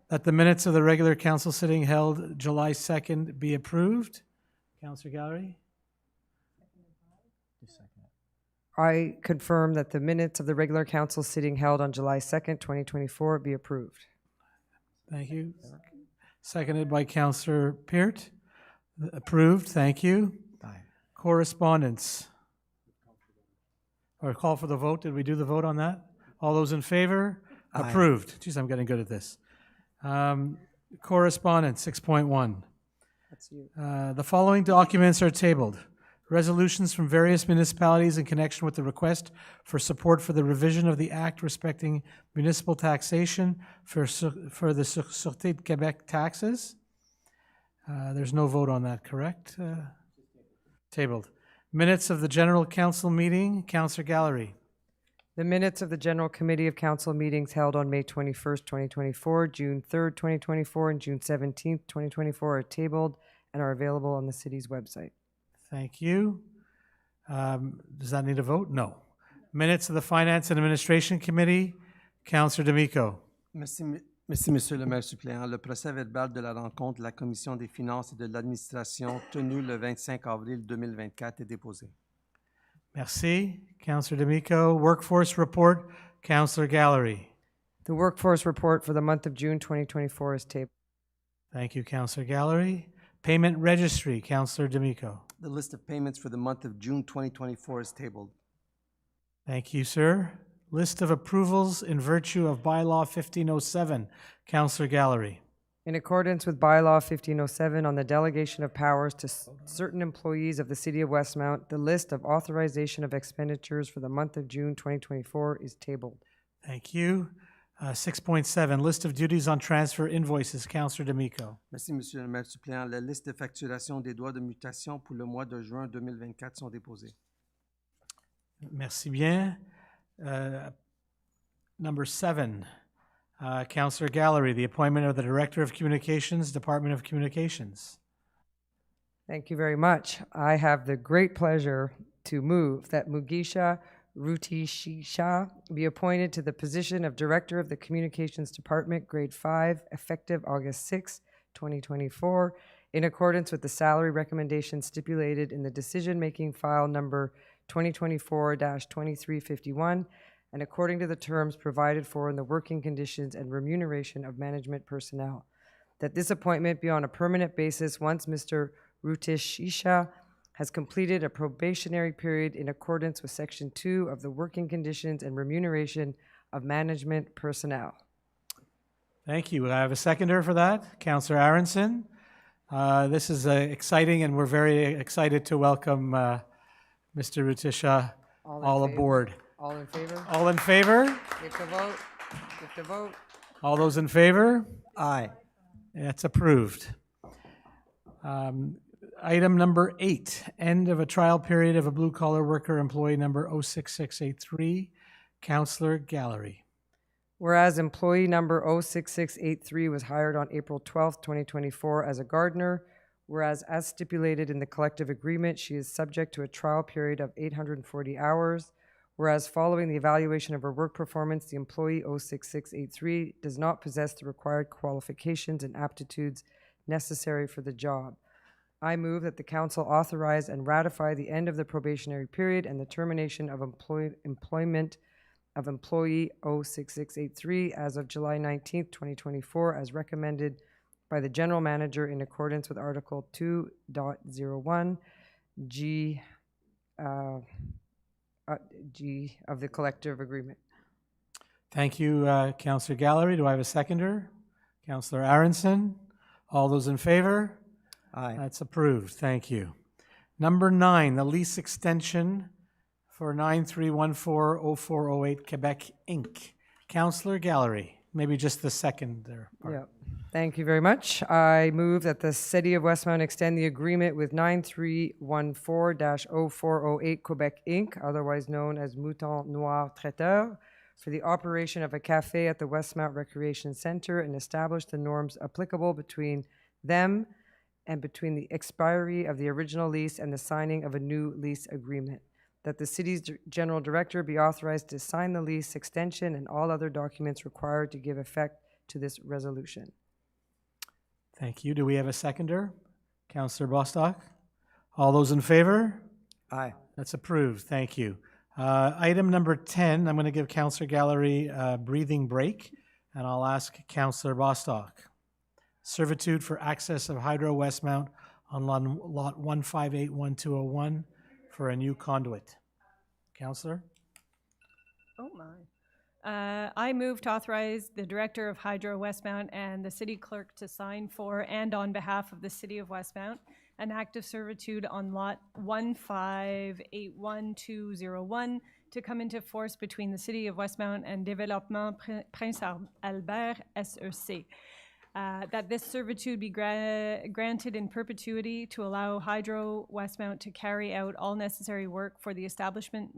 That the minutes of the regular council sitting held July 2nd be approved. Councillor Gallery? I confirm that the minutes of the regular council sitting held on July 2nd, 2024 be approved. Thank you. Seconded by Councillor Peart. Approved. Thank you. Aye. Correspondence. Or call for the vote. Did we do the vote on that? All those in favor? Aye. Approved. Geez, I'm getting good at this. Correspondence 6.1. That's you. The following documents are tabled. Resolutions from various municipalities in connection with the request for support for the revision of the Act respecting municipal taxation for the Sûreté de Québec taxes. There's no vote on that, correct? Tabled. Minutes of the General Council meeting. Councillor Gallery. The minutes of the General Committee of Council meetings held on May 21st, 2024, June 3rd, 2024, and June 17th, 2024 are tabled and are available on the city's website. Thank you. Does that need a vote? No. Minutes of the Finance and Administration Committee. Councillor D'Amico. Merci, Monsieur le maire suppléant. Le procès-verbal de la rencontre de la Commission des finances et de l'administration tenue le 25 avril 2024 est déposé. Merci. Councillor D'Amico. Workforce report. Councillor Gallery. The workforce report for the month of June 2024 is tabled. Thank you, Councillor Gallery. Payment registry. Councillor D'Amico. The list of payments for the month of June 2024 is tabled. Thank you, sir. List of approvals in virtue of Bylaw 1507. Councillor Gallery. In accordance with Bylaw 1507 on the delegation of powers to certain employees of the City of Westmount, the list of authorization of expenditures for the month of June 2024 is tabled. Thank you. 6.7, list of duties on transfer invoices. Councillor D'Amico. Merci, Monsieur le maire suppléant. La liste de facturation des droits de mutation pour le mois de juin 2024 sont déposées. Merci bien. Number 7, Councillor Gallery, the appointment of the Director of Communications, Department of Communications. Thank you very much. I have the great pleasure to move that Mugisha Rutishisha be appointed to the position of Director of the Communications Department, Grade 5, effective August 6, 2024, in accordance with the salary recommendation stipulated in the decision-making file number 2024-2351, and according to the terms provided for in the working conditions and remuneration of management personnel. that this appointment be on a permanent basis once Mr. Rutishisha has completed a probationary period in accordance with Section 2 of the Working Conditions and Remuneration of Management Personnel. Thank you. I have a seconder for that, Councillor Aronson. This is exciting, and we're very excited to welcome Mr. Rutisha all aboard. All in favor? All in favor? Get the vote. Get the vote. All those in favor? Aye. That's approved. Item number 8, end of a trial period of a blue-collar worker employee number 06683, Councillor Gallery. Whereas employee number 06683 was hired on April 12th, 2024 as a gardener, whereas as stipulated in the collective agreement, she is subject to a trial period of 840 hours, whereas following the evaluation of her work performance, the employee 06683 does not possess the required qualifications and aptitudes necessary for the job. I move that the council authorize and ratify the end of the probationary period and the termination of employment of employee 06683 as of July 19th, 2024, as recommended by the general manager in accordance with Article 2.01 G of the collective agreement. Thank you, Councillor Gallery. Do I have a seconder? Councillor Aronson. All those in favor? Aye. That's approved. Thank you. Number 9, the lease extension for 93140408 Quebec Inc. Councillor Gallery, maybe just the second there. Yeah. Thank you very much. I move that the City of Westmount extend the agreement with 9314-0408 Quebec Inc., otherwise known as Mouton Noir Traiteur, for the operation of a cafe at the Westmount Recreation Center and establish the norms applicable between them and between the expiry of the original lease and the signing of a new lease agreement. That the city's general director be authorized to sign the lease extension and all other documents required to give effect to this resolution. Thank you. Do we have a seconder? Councillor Bostock. All those in favor? Aye. That's approved. Thank you. Item number 10, I'm going to give Councillor Gallery a breathing break, and I'll ask Councillor Bostock. Servitude for access of Hydro Westmount on lot 1581201 for a new conduit. Councillor? Oh my. I move to authorize the Director of Hydro Westmount and the City Clerk to sign for and on behalf of the City of Westmount an act of servitude on lot 1581201 to come into force between the City of Westmount and Développement Prince Albert SEC. That this servitude be granted in perpetuity to allow Hydro Westmount to carry out all necessary work for the establishment,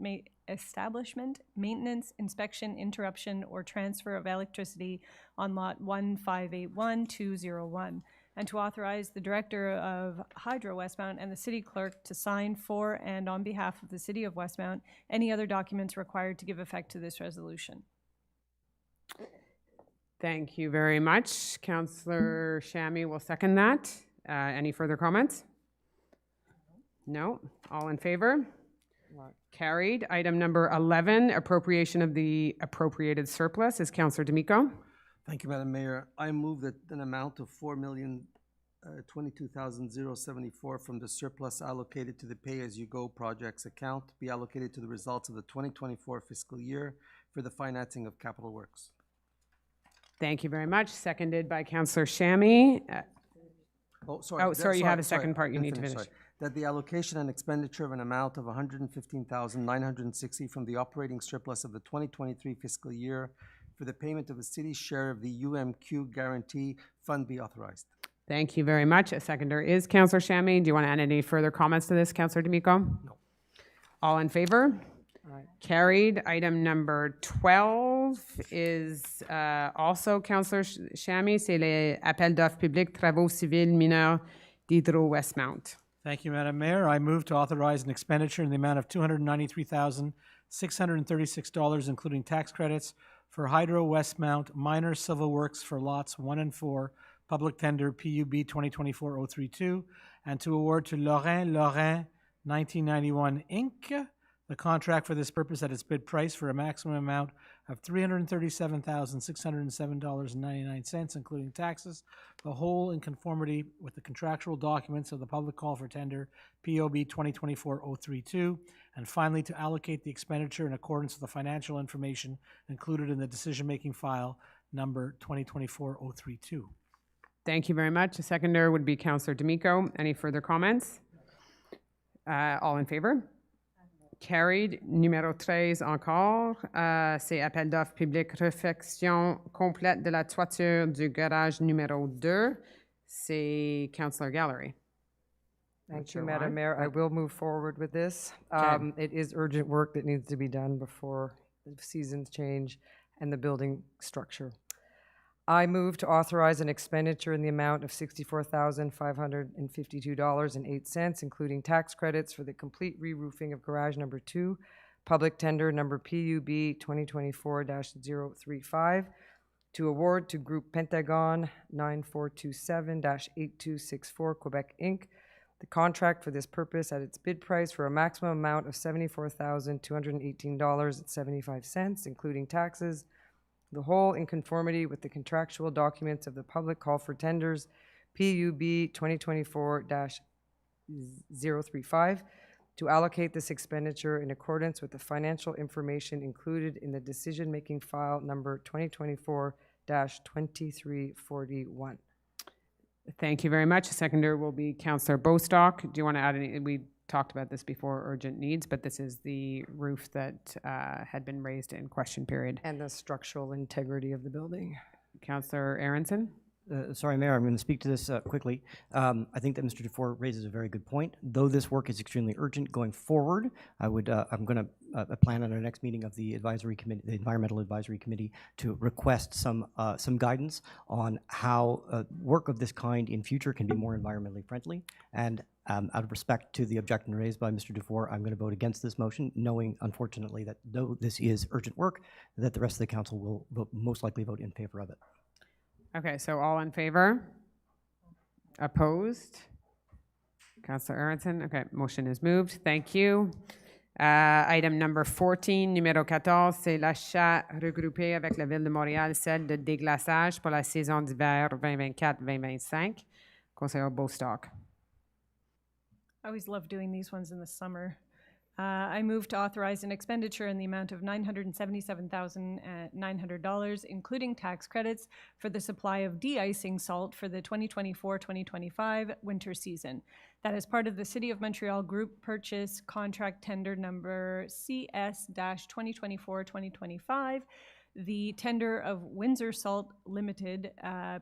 maintenance, inspection, interruption, or transfer of electricity on lot 1581201, and to authorize the Director of Hydro Westmount and the City Clerk to sign for and on behalf of the City of Westmount any other documents required to give effect to this resolution. Thank you very much. Councillor Chamy will second that. Any further comments? No? All in favor? Carried. Item number 11, appropriation of the appropriated surplus is Councillor D'Amico. Thank you, Madam Mayor. I move that an amount of $4,022,074 from the surplus allocated to the pay-as-you-go projects account be allocated to the results of the 2024 fiscal year for the financing of capital works. Thank you very much. Seconded by Councillor Chamy. Sorry, you have a second part you need to finish. Sorry. That the allocation and expenditure of an amount of $115,960 from the operating surplus of the 2023 fiscal year for the payment of the city's share of the UMQ guarantee fund be authorized. Thank you very much. A seconder is Councillor Chamy. Do you want to add any further comments to this, Councillor D'Amico? No. All in favor? Carried. Item number 12 is also Councillor Chamy. C'est les appels d'offres publics travaux civils mineurs d'Hydro Westmount. Thank you, Madam Mayor. I move to authorize an expenditure in the amount of $293,636, including tax credits, for Hydro Westmount minor civil works for lots 1 and 4, public tender PUB 2024-032, and to award to Lorrain 1991 Inc. the contract for this purpose at its bid price for a maximum amount of $337,607.99, including taxes, the whole in conformity with the contractual documents of the public call for tender, POB 2024-032, and finally, to allocate the expenditure in accordance with the financial information included in the decision-making file number 2024-032. Thank you very much. The seconder would be Councillor D'Amico. Any further comments? All in favor? Carried. Numéro 13 encore, c'est appel d'offres public réfection complète de la toiture du garage numéro 2. C'est Councillor Gallery. Thank you, Madam Mayor. I will move forward with this. It is urgent work that needs to be done before the seasons change and the building structure. I move to authorize an expenditure in the amount of $64,552.08, including tax credits for the complete re-roofing of garage number 2, public tender number PUB 2024-035, to award to Group Pentagon 9427-8264 Quebec Inc. the contract for this purpose at its bid price for a maximum amount of $74,218.75, including taxes, the whole in conformity with the contractual documents of the public call for tenders, PUB 2024-035, to allocate this expenditure in accordance with the financial information included in the decision-making file number 2024-2341. Thank you very much. The seconder will be Councillor Bostock. Do you want to add any? We talked about this before, urgent needs, but this is the roof that had been raised in question period. And the structural integrity of the building. Councillor Aronson? Sorry, Mayor, I'm going to speak to this quickly. I think that Mr. Dufour raises a very good point. Though this work is extremely urgent going forward, I'm going to plan on our next meeting of the advisory committee, the Environmental Advisory Committee, to request some guidance on how work of this kind in future can be more environmentally friendly. And out of respect to the objection raised by Mr. Dufour, I'm going to vote against this motion, knowing, unfortunately, that though this is urgent work, that the rest of the council will most likely vote in favor of it. Okay, so all in favor? Opposed? Councillor Aronson? Okay, motion is moved. Thank you. Item number 14, numéro 14, c'est l'achat regroupé avec la Ville de Montréal, celle de déglaçage pour la saison d'hiver 2024-2025. Conseiller Bostock. I always love doing these ones in the summer. I move to authorize an expenditure in the amount of $977,900, including tax credits, for the supply of de-icing salt for the 2024-2025 winter season. That is part of the City of Montreal Group Purchase Contract Tender number CS-2024-2025. The tender of Windsor Salt Limited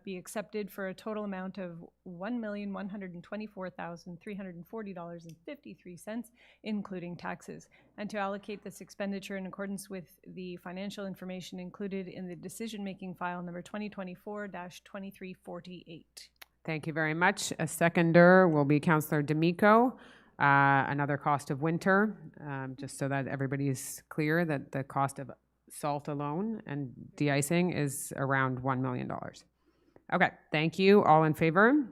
be accepted for a total amount of $1,124,340.53, including taxes, and to allocate this expenditure in accordance with the financial information included in the decision-making file number 2024-2348. Thank you very much. A seconder will be Councillor D'Amico. Another cost of winter, just so that everybody is clear that the cost of salt alone and de-icing is around $1 million. Okay, thank you. All in favor?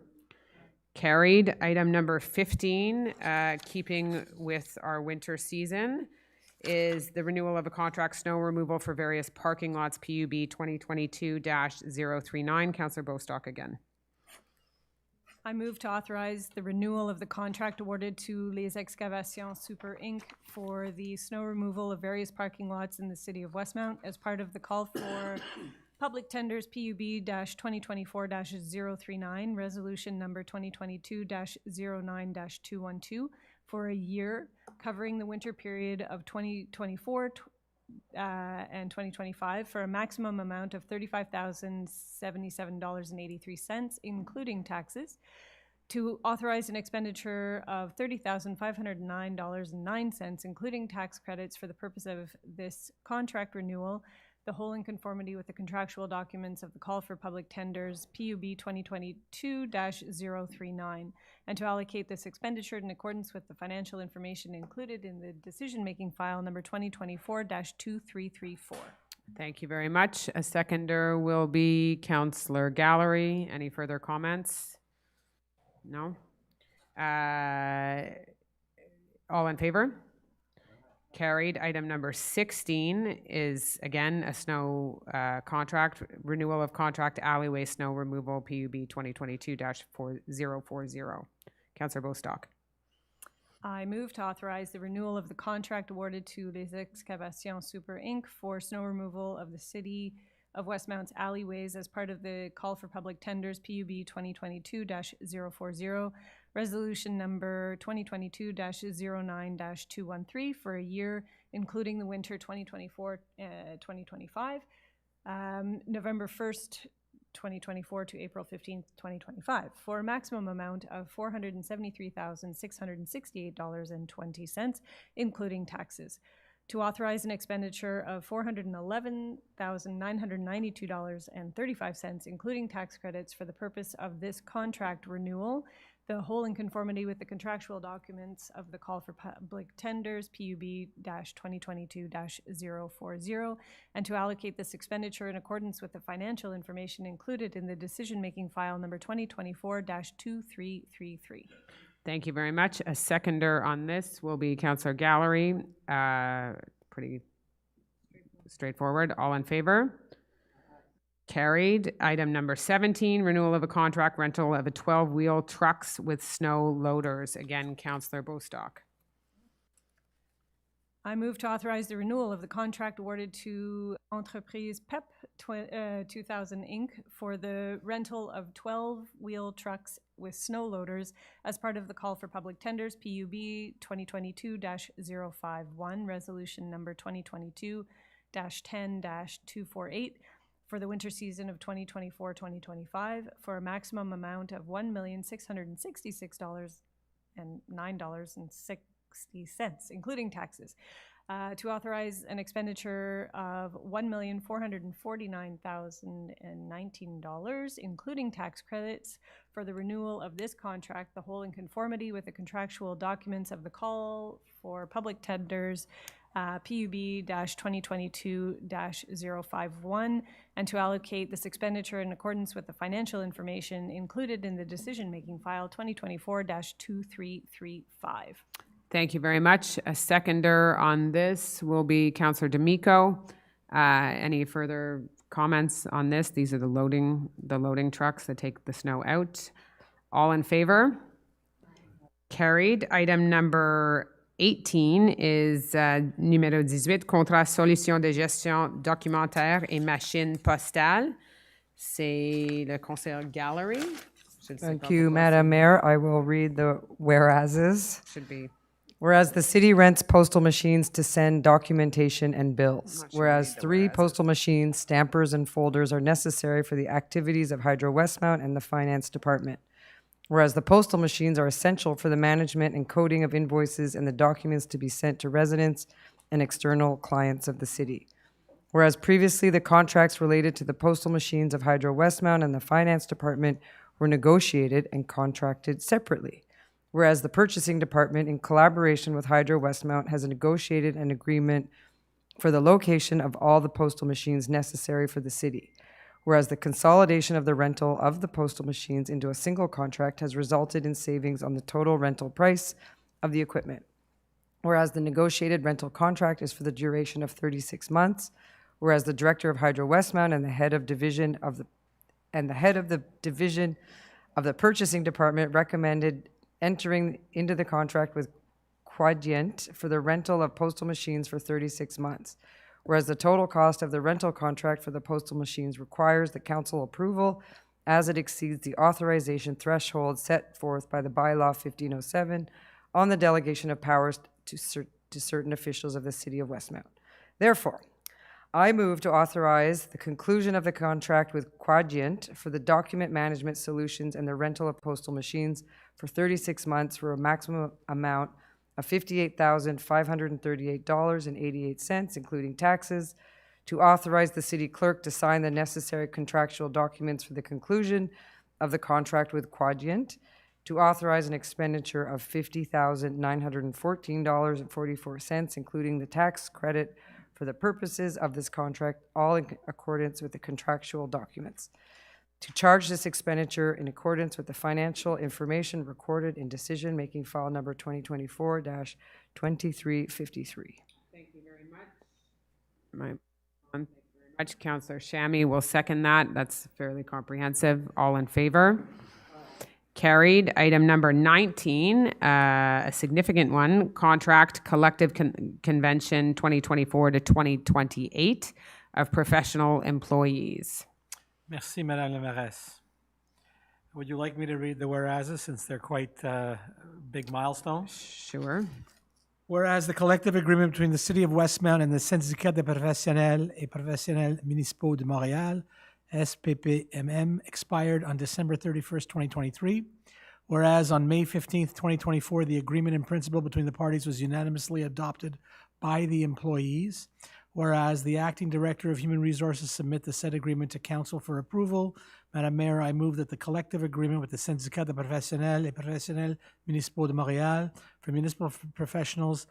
Carried. Item number 15, keeping with our winter season, is the renewal of a contract snow removal for various parking lots, PUB 2022-039. Councillor Bostock again. I move to authorize the renewal of the contract awarded to Les Excavations Super Inc. for the snow removal of various parking lots in the city of Westmount as part of the call for public tenders PUB-2024-039, resolution number 2022-09-212, for a year covering the winter period of 2024 and 2025 for a maximum amount of $35,077.83, including taxes, to authorize an expenditure of $30,509.09, including tax credits, for the purpose of this contract renewal, the whole in conformity with the contractual documents of the call for public tenders PUB 2022-039, and to allocate this expenditure in accordance with the financial information included in the decision-making file number 2024-2334. Thank you very much. A seconder will be Councillor Gallery. Any further comments? No? All in favor? Carried. Item number 16 is, again, a snow contract, renewal of contract alleyway snow removal, PUB 2022-4040. Councillor Bostock. I move to authorize the renewal of the contract awarded to Les Excavations Super Inc. for snow removal of the City of Westmount's alleyways as part of the call for public tenders, PUB 2022-040, resolution number 2022-09-213 for a year, including the winter 2024-2025, November 1st, 2024 to April 15th, 2025, for a maximum amount of $473,668.20, including taxes. To authorize an expenditure of $411,992.35, including tax credits, for the purpose of this contract renewal, the whole in conformity with the contractual documents of the call for public tenders, PUB-2022-040, and to allocate this expenditure in accordance with the financial information included in the decision-making file number 2024-2333. Thank you very much. A seconder on this will be Councillor Gallery. Pretty straightforward. All in favor? Carried. Item number 17, renewal of a contract rental of a 12-wheel trucks with snow loaders. Again, Councillor Bostock. I move to authorize the renewal of the contract awarded to Entreprise PEP 2000 Inc. for the rental of 12-wheel trucks with snow loaders as part of the call for public tenders, PUB 2022-051, resolution number 2022-10-248, for the winter season of 2024-2025, for a maximum amount of $1,666.09.60, including taxes, to authorize an expenditure of $1,449,019, including tax credits, for the renewal of this contract, the whole in conformity with the contractual documents of the call for public tenders, PUB-2022-051, and to allocate this expenditure in accordance with the financial information included in the decision-making file 2024-2335. Thank you very much. A seconder on this will be Councillor D'Amico. Any further comments on this? These are the loading trucks that take the snow out. All in favor? Carried. Item number 18 is numéro 18, contrat solution de gestion documentaire et machine postale. C'est le Conseil Gallery. Thank you, Madam Mayor. I will read the whereases. Should be. Whereas the city rents postal machines to send documentation and bills. Whereas 3 postal machines, stampers, and folders are necessary for the activities of Hydro Westmount and the Finance Department. Whereas the postal machines are essential for the management and coding of invoices and the documents to be sent to residents and external clients of the city. Whereas previously the contracts related to the postal machines of Hydro Westmount and the Finance Department were negotiated and contracted separately. Whereas the Purchasing Department, in collaboration with Hydro Westmount, has negotiated an agreement for the location of all the postal machines necessary for the city. Whereas the consolidation of the rental of the postal machines into a single contract has resulted in savings on the total rental price of the equipment. Whereas the negotiated rental contract is for the duration of 36 months. Whereas the Director of Hydro Westmount and the head of division of the Purchasing Department recommended entering into the contract with Quadient for the rental of postal machines for 36 months. Whereas the total cost of the rental contract for the postal machines requires the council approval as it exceeds the authorization threshold set forth by the bylaw 1507 on the delegation of powers to certain officials of the City of Westmount. Therefore, I move to authorize the conclusion of the contract with Quadient for the document management solutions and the rental of postal machines for 36 months for a maximum amount of $58,538.88, including taxes, to authorize the city clerk to sign the necessary contractual documents for the conclusion of the contract with Quadient, to authorize an expenditure of $50,914.44, including the tax credit for the purposes of this contract, all in accordance with the contractual documents. To charge this expenditure in accordance with the financial information recorded in decision-making file number 2024-2353. Much. Councillor Shammy will second that. That's fairly comprehensive. All in favor? Carried. Item number 19, a significant one, Contract Collective Convention 2024 to 2028 of professional employees. Merci, Madame la Mairesse. Would you like me to read the whereases since they're quite big milestones? Sure. Whereas the collective agreement between the City of Westmount and the Syndicat des professionnels et professionnels municipaux de Montréal, SPPMM, expired on December 31st, 2023. Whereas on May 15th, 2024, the agreement in principle between the parties was unanimously adopted by the employees. Whereas the acting director of Human Resources submit the said agreement to council for approval. Madam Mayor, I move that the collective agreement with the Syndicat des professionnels et professionnels municipaux de Montréal for municipal professionals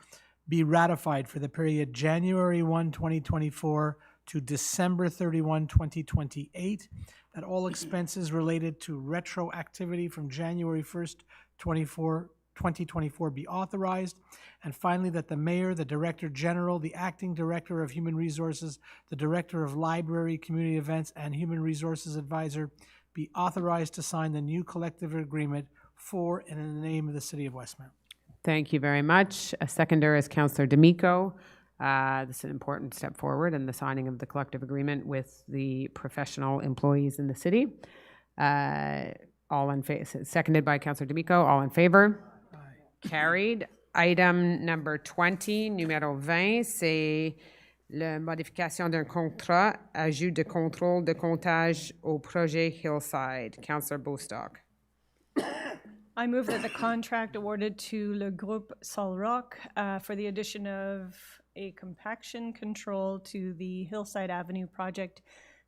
be ratified for the period January 1, 2024 to December 31, 2028, that all expenses related to retroactivity from January 1st, 2024 be authorized. And finally, that the mayor, the director general, the acting director of human resources, the director of library, community events, and human resources advisor be authorized to sign the new collective agreement for and in the name of the City of Westmount. Thank you very much. A seconder is Councillor D'Amico. This is an important step forward in the signing of the collective agreement with the professional employees in the city. All in favor, seconded by Councillor D'Amico. All in favor? Aye. Carried. Item number 20, numéro 20, c'est la modification d'un contrat, ajout de contrôle de comptage au projet Hillside. Councillor Bostock. I move that the contract awarded to Le Groupe Solrock for the addition of a compaction control to the Hillside Avenue project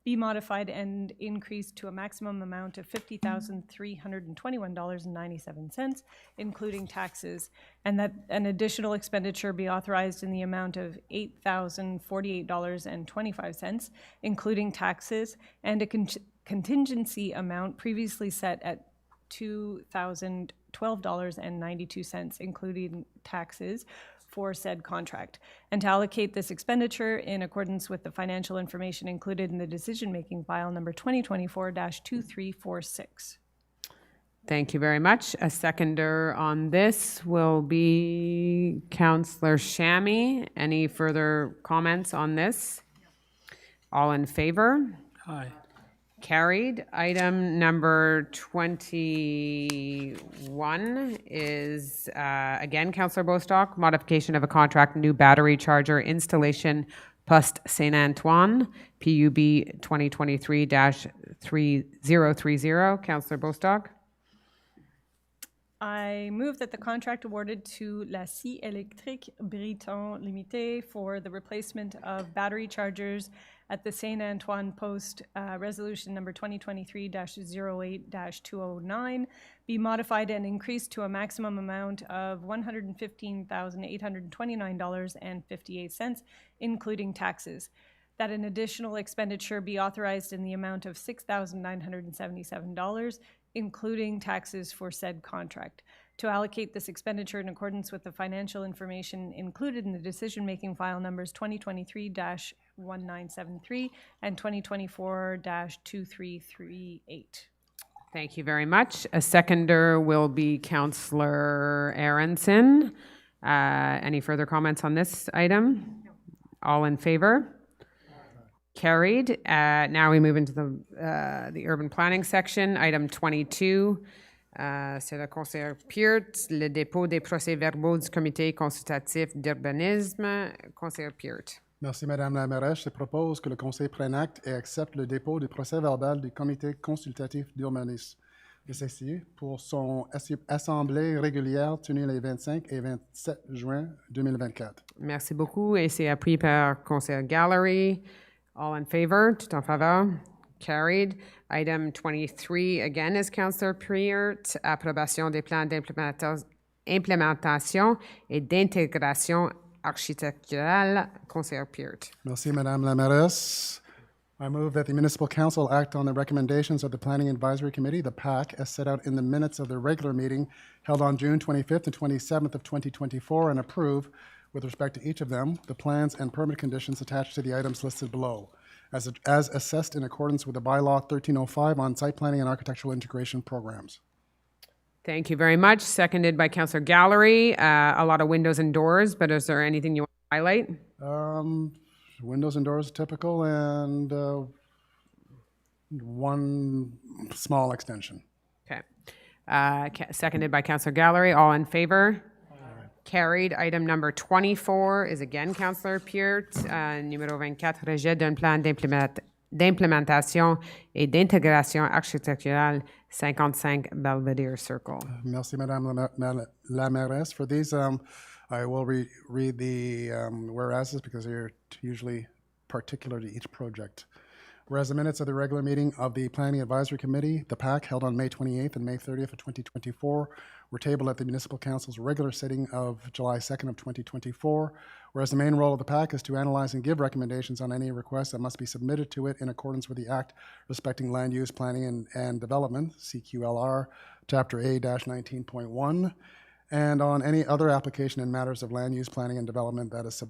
be modified and increased to a maximum amount of $50,321.97, including taxes, and that an additional expenditure be authorized in the amount of $8,048.25, including taxes, and a contingency amount previously set at $2,012.92, including taxes, for said contract, and to allocate this expenditure in accordance with the financial information included in the decision-making file number 2024-2346. Thank you very much. A seconder on this will be Councillor Shammy. Any further comments on this? All in favor? Aye. Carried. Item number 21 is, again, Councillor Bostock, modification of a contract, new battery charger installation, Poste Saint-Antoine, PUB 2023-3030. Councillor Bostock. I move that the contract awarded to La Scie Électrique Briton Limité for the replacement of battery chargers at the Saint-Antoine Post, resolution number 2023-08-209, be modified and increased to a maximum amount of $115,829.58, including taxes. That an additional expenditure be authorized in the amount of $6,977, including taxes for said contract. To allocate this expenditure in accordance with the financial information included in the decision-making file numbers 2023-1973 and 2024-2338. Thank you very much. A seconder will be Councillor Aronson. Any further comments on this item? No. All in favor? Carried. Now we move into the urban planning section. Item 22. C'est le conseiller Peart, le dépôt des procès-verbaux du comité consultatif d'urbanisme. Conseiller Peart. Merci, Madame la Mairesse. Je propose que le Conseil prenne acte et accepte le dépôt du procès-verbal du comité consultatif d'urbanisme de CCI pour son assemblée régulière tenue les 25 et 27 juin 2024. Merci beaucoup. Et c'est appuyé par Conseil Gallery. All in favor? Tout en faveur? Carried. Item 23, again, is Councillor Peart. Approbation des plans d'implémentation et d'intégration architecturale. Conseiller Peart. Merci, Madame la Mairesse. I move that the Municipal Council act on the recommendations of the Planning Advisory Committee, the PAC, as set out in the minutes of the regular meeting held on June 25th and 27th of 2024, and approve, with respect to each of them, the plans and permit conditions attached to the items listed below, as assessed in accordance with the bylaw 1305 on site planning and architectural integration programs. Thank you very much. Seconded by Councillor Gallery. A lot of windows and doors, but is there anything you want to highlight? Windows and doors typical, and one small extension. Okay. Seconded by Councillor Gallery. All in favor? Carried. Item number 24 is again Councillor Peart. Numéro 24, rejet d'un plan d'implémentation et d'intégration architecturale 55 Belvedere Circle. Merci, Madame la Mairesse. For these, I will read the whereases because they're usually particular to each project. Whereas the minutes of the regular meeting of the Planning Advisory Committee, the PAC, held on May 28th and May 30th of 2024, were tabled at the Municipal Council's regular sitting of July 2nd of 2024, whereas the main role of the PAC is to analyze and give recommendations on any requests that must be submitted to it in accordance with the Act respecting land use, planning, and development, CQLR, Chapter A-19.1, and on any other application in matters of land use, planning, and development that is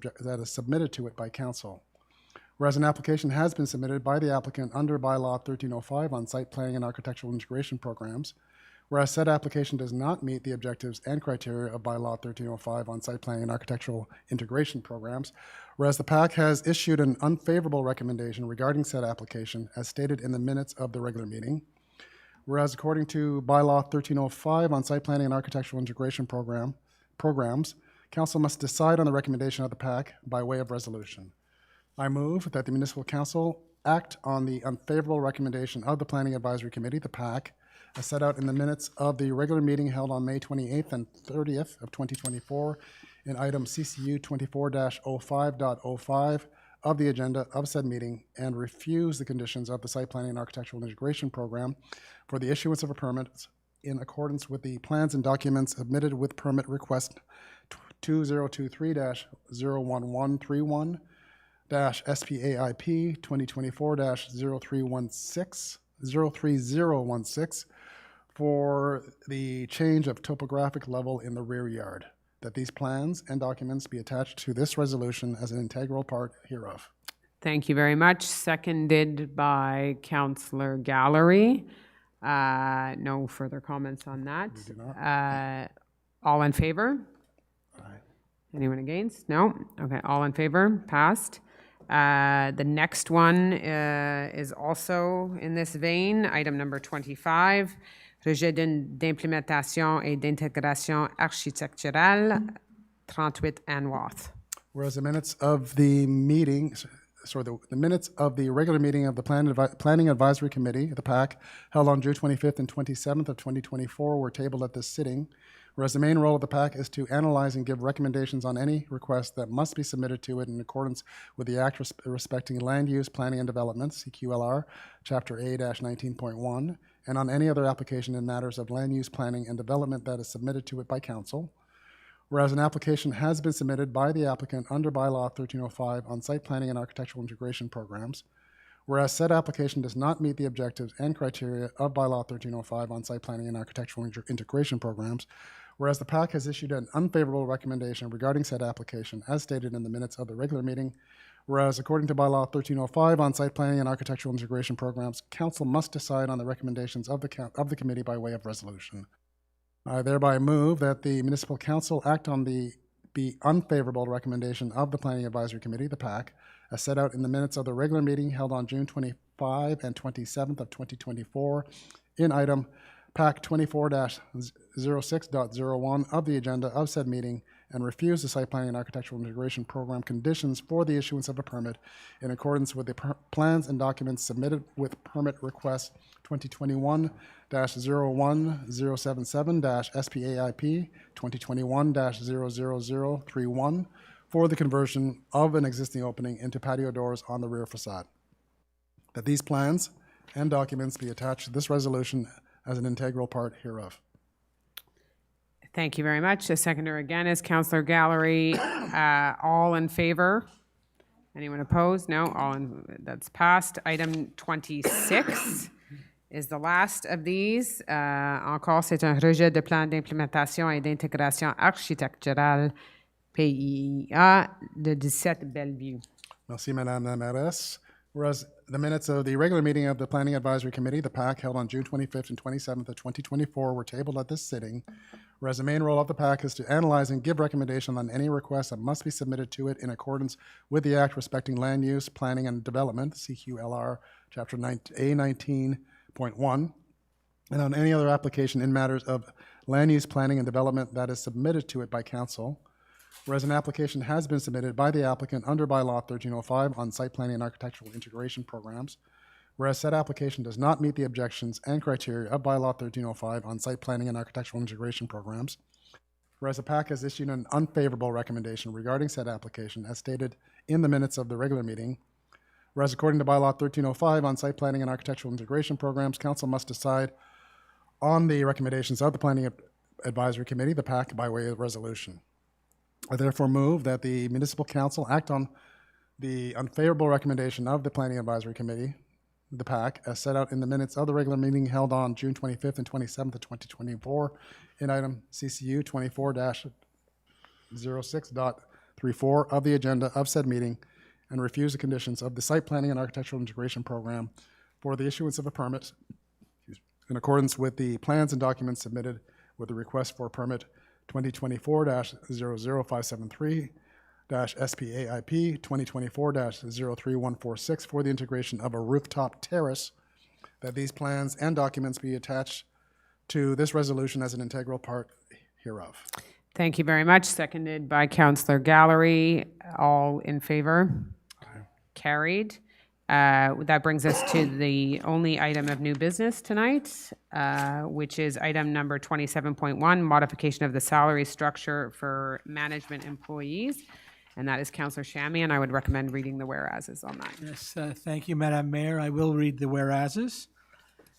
submitted to it by Council. Whereas an application has been submitted by the applicant under Bylaw 1305 on site planning and architectural integration programs, whereas said application does not meet the objectives and criteria of Bylaw 1305 on site planning and architectural integration programs, whereas the PAC has issued an unfavorable recommendation regarding said application as stated in the minutes of the regular meeting, whereas according to Bylaw 1305 on site planning and architectural integration programs, Council must decide on the recommendation of the PAC by way of resolution. I move that the Municipal Council act on the unfavorable recommendation of the Planning Advisory Committee, the PAC, as set out in the minutes of the regular meeting held on May 28th and 30th of 2024 in item CCU 24-05.05 of the agenda of said meeting and refuse the conditions of the Site Planning and Architectural Integration Program for the issuance of a permit in accordance with the plans and documents submitted with permit request 2023-01131 SPAIP 2024-03016 for the change of topographic level in the rear yard, that these plans and documents be attached to this resolution as an integral part hereof. Thank you very much. Seconded by Councillor Gallery. No further comments on that. We do not. All in favor? Aye. Anyone against? No? Okay, all in favor? Passed. The next one is also in this vein, item number 25, rejet d'implémentation et d'intégration architecturale, 38 Anwath. Whereas the minutes of the meeting, the minutes of the regular meeting of the Planning Advisory Committee, the PAC, held on June 25th and 27th of 2024 were tabled at this sitting, whereas the main role of the PAC is to analyze and give recommendations on any request that must be submitted to it in accordance with the Act respecting land use, planning, and development, CQLR, Chapter A-19.1, and on any other application in matters of land use, planning, and development that is submitted to it by Council. Whereas an application has been submitted by the applicant under Bylaw 1305 on site planning and architectural integration programs, whereas said application does not meet the objectives and criteria of Bylaw 1305 on site planning and architectural integration programs, whereas the PAC has issued an unfavorable recommendation regarding said application as stated in the minutes of the regular meeting, whereas according to Bylaw 1305 on site planning and architectural integration programs, Council must decide on the recommendations of the committee by way of resolution. I thereby move that the Municipal Council act on the unfavorable recommendation of the Planning Advisory Committee, the PAC, as set out in the minutes of the regular meeting held on June 25 and 27th of 2024 in item PAC 24-06.01 of the agenda of said meeting and refuse the Site Planning and Architectural Integration Program conditions for the issuance of a permit in accordance with the plans and documents submitted with permit request 2021-01077-SPAIP 2021-00031 for the conversion of an existing opening into patio doors on the rear facade. That these plans and documents be attached to this resolution as an integral part hereof. Thank you very much. The seconder again is Councillor Gallery. All in favor? Anyone opposed? No? That's passed. Item 26 is the last of these. Encore, c'est un rejet de plan d'implémentation et d'intégration architecturale P.I.I.A, de 17 Bellevue. Merci, Madame la Mairesse. Whereas the minutes of the regular meeting of the Planning Advisory Committee, the PAC, held on June 25th and 27th of 2024 were tabled at this sitting. Whereas the main role of the PAC is to analyze and give recommendation on any requests that must be submitted to it in accordance with the Act respecting land use, planning, and development, CQLR, Chapter A19.1, and on any other application in matters of land use, planning, and development that is submitted to it by council. Whereas an application has been submitted by the applicant under bylaw 1305 on site planning and architectural integration programs, whereas said application does not meet the objections and criteria of bylaw 1305 on site planning and architectural integration programs, whereas the PAC has issued an unfavorable recommendation regarding said application as stated in the minutes of the regular meeting, whereas according to bylaw 1305 on site planning and architectural integration programs, council must decide on the recommendations of the Planning Advisory Committee, the PAC, by way of resolution. I therefore move that the Municipal Council act on the unfavorable recommendation of the Planning Advisory Committee, the PAC, as set out in the minutes of the regular meeting held on June 25th and 27th of 2024 in item CCU 24-06.34 of the agenda of said meeting, and refuse the conditions of the Site Planning and Architectural Integration Program for the issuance of a permit in accordance with the plans and documents submitted with the request for permit 2024-00573-SPAIP 2024-03146 for the integration of a rooftop terrace, that these plans and documents be attached to this resolution as an integral part hereof. Thank you very much. Seconded by Councillor Gallery. All in favor? Aye. Carried. That brings us to the only item of new business tonight, which is item number 27.1, modification of the salary structure for management employees. And that is Councillor Shammy, and I would recommend reading the whereases on that. Yes, thank you, Madam Mayor. I will read the whereases.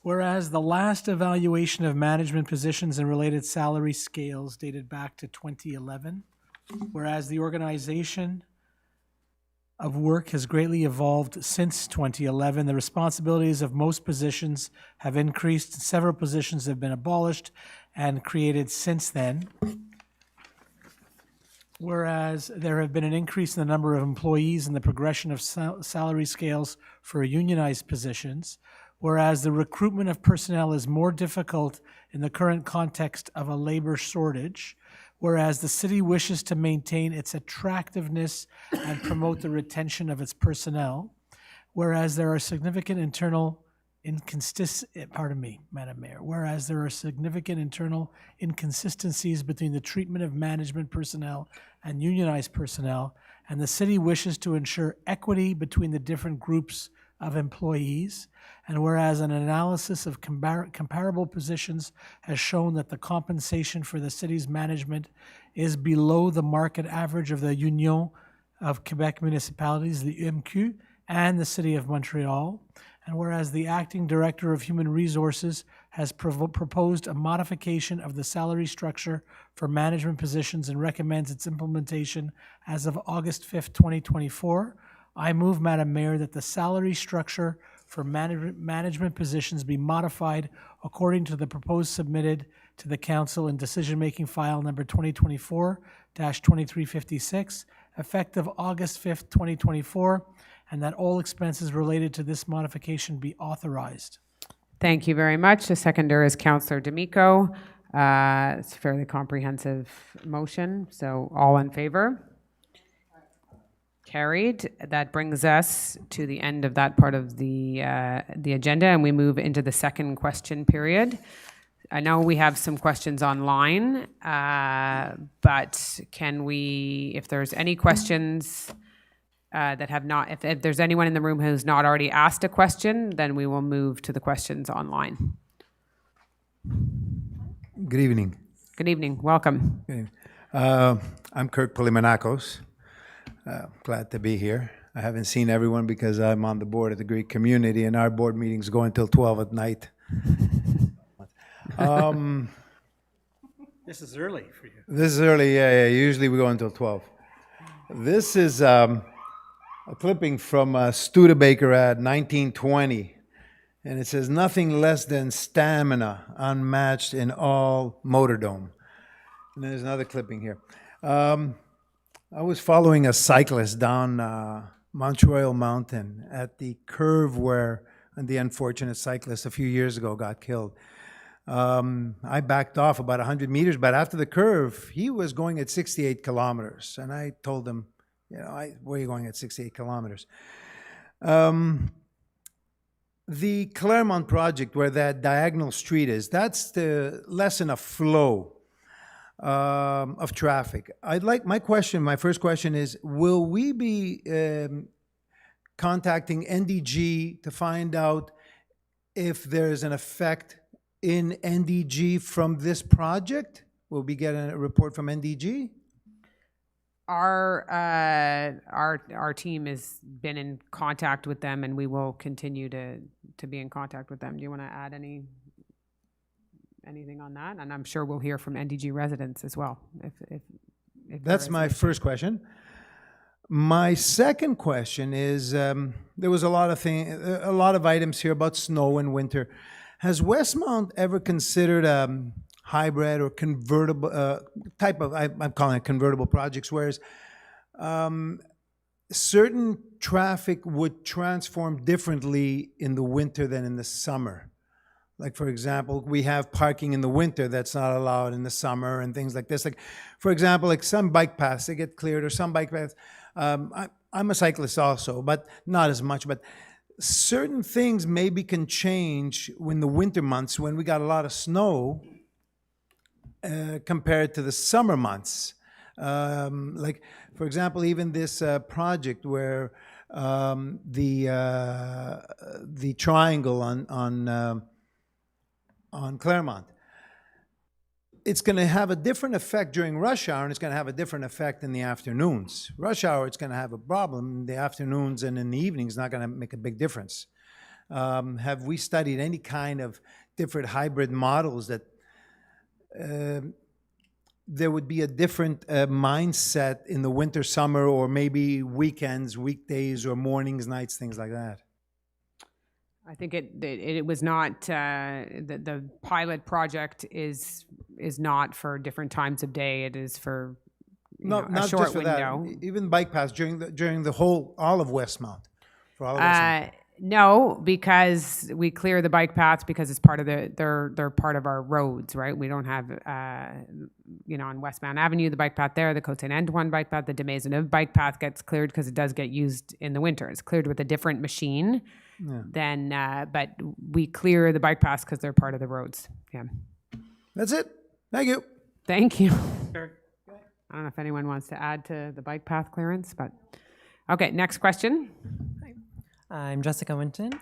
Whereas the last evaluation of management positions and related salary scales dated back to 2011, whereas the organization of work has greatly evolved since 2011. The responsibilities of most positions have increased. Several positions have been abolished and created since then. Whereas there have been an increase in the number of employees and the progression of salary scales for unionized positions. Whereas the recruitment of personnel is more difficult in the current context of a labor shortage. Whereas the city wishes to maintain its attractiveness and promote the retention of its personnel. Whereas there are significant internal Madam Mayor. Whereas there are significant internal inconsistencies between the treatment of management personnel and unionized personnel, and the city wishes to ensure equity between the different groups of employees. And whereas an analysis of comparable positions has shown that the compensation for the city's management is below the market average of the Union of Quebec Municipalities, the UMQ, and the City of Montreal. And whereas the acting director of human resources has proposed a modification of the salary structure for management positions and recommends its implementation as of August 5th, 2024, I move, Madam Mayor, that the salary structure for management positions be modified according to the proposed submitted to the Council in decision-making file number 2024-2356, effective August 5th, 2024, and that all expenses related to this modification be authorized. Thank you very much. The seconder is Councillor D'Amico. It's a fairly comprehensive motion, so all in favor? Carried. That brings us to the end of that part of the agenda, and we move into the second question period. I know we have some questions online, but can we, if there's any questions that have not, if there's anyone in the room who's not already asked a question, then we will move to the questions online. Good evening. Good evening. Welcome. Good evening. I'm Kirk Polimenakos. Glad to be here. I haven't seen everyone because I'm on the board of the Greek community and our board meetings go until 12 at night. This is early for you. This is early, yeah. Usually we go until 12. This is a clipping from Studebaker ad 1920, and it says, nothing less than stamina unmatched in all motordom. And there's another clipping here. I was following a cyclist down Mount Royal Mountain at the curve where the unfortunate cyclist a few years ago got killed. I backed off about 100 meters, but after the curve, he was going at 68 kilometers. And I told him, you know, where are you going at 68 kilometers? The Claremont project, where that diagonal street is, that's the lessen of flow of traffic. My first question is, will we be contacting NDG to find out if there's an effect in NDG from this project? Will we get a report from NDG? Our team has been in contact with them, and we will continue to be in contact with them. Do you want to add anything on that? And I'm sure we'll hear from NDG residents as well. If That's my first question. My second question is, there was a lot of items here about snow and winter. Has Westmount ever considered hybrid or convertible type of, I'm calling it convertible projects, whereas certain traffic would transform differently in the winter than in the summer? Like, for example, we have parking in the winter that's not allowed in the summer and things like this. Like, for example, like some bike paths, they get cleared, or some bike paths. I'm a cyclist also, but not as much. But certain things maybe can change in the winter months when we got a lot of snow compared to the summer months. Like, for example, even this project where the triangle on Claremont, it's going to have a different effect during rush hour, and it's going to have a different effect in the afternoons. Rush hour, it's going to have a problem. In the afternoons and in the evenings, it's not going to make a big difference. Have we studied any kind of different hybrid models that there would be a different mindset in the winter, summer, or maybe weekends, weekdays, or mornings, nights, things like that? I think it was not, the pilot project is not for different times of day. It is for not a short just for window. that. Even bike paths during all of Westmount. For all of Westmount. No, because we clear the bike paths because it's part of they're part of our roads, right? We don't have, on Westmount Avenue, the bike path there, the Saint-ANTOINE bike path, the de Maisonneuve bike path gets cleared because it does get used in the winter. It's cleared with a different machine. Yeah. But we clear the bike paths because they're part of the roads. Yeah. That's it. Thank you. Thank you. Sure. I don't know if anyone wants to add to the bike path clearance, but okay. Next question. I'm Jessica Winton.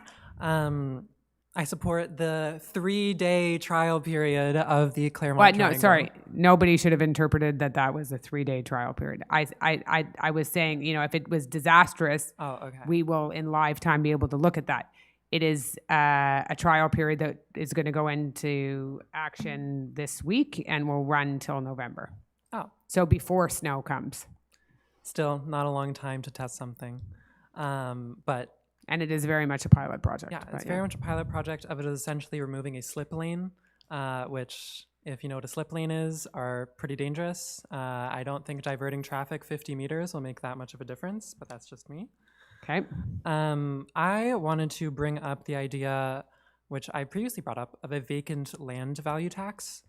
I support the 3-day trial period of the Claremont Triangle. No, sorry. Nobody should have interpreted that was a 3-day trial period. I was saying, if it was disastrous, we will in live time be able to look at that. It is a trial period that is going to go into action this week and will run till November. Oh. So before snow comes. Still not a long time to test something. And it is very much a pilot project. Yeah, it's very much a pilot project of it is essentially removing a slip lane, which, if you know what a slip lane is, are pretty dangerous. I don't think diverting traffic 50 meters will make that much of a difference, but that's just me. Okay. I wanted to bring up the idea, which I previously brought up, of a vacant land value tax.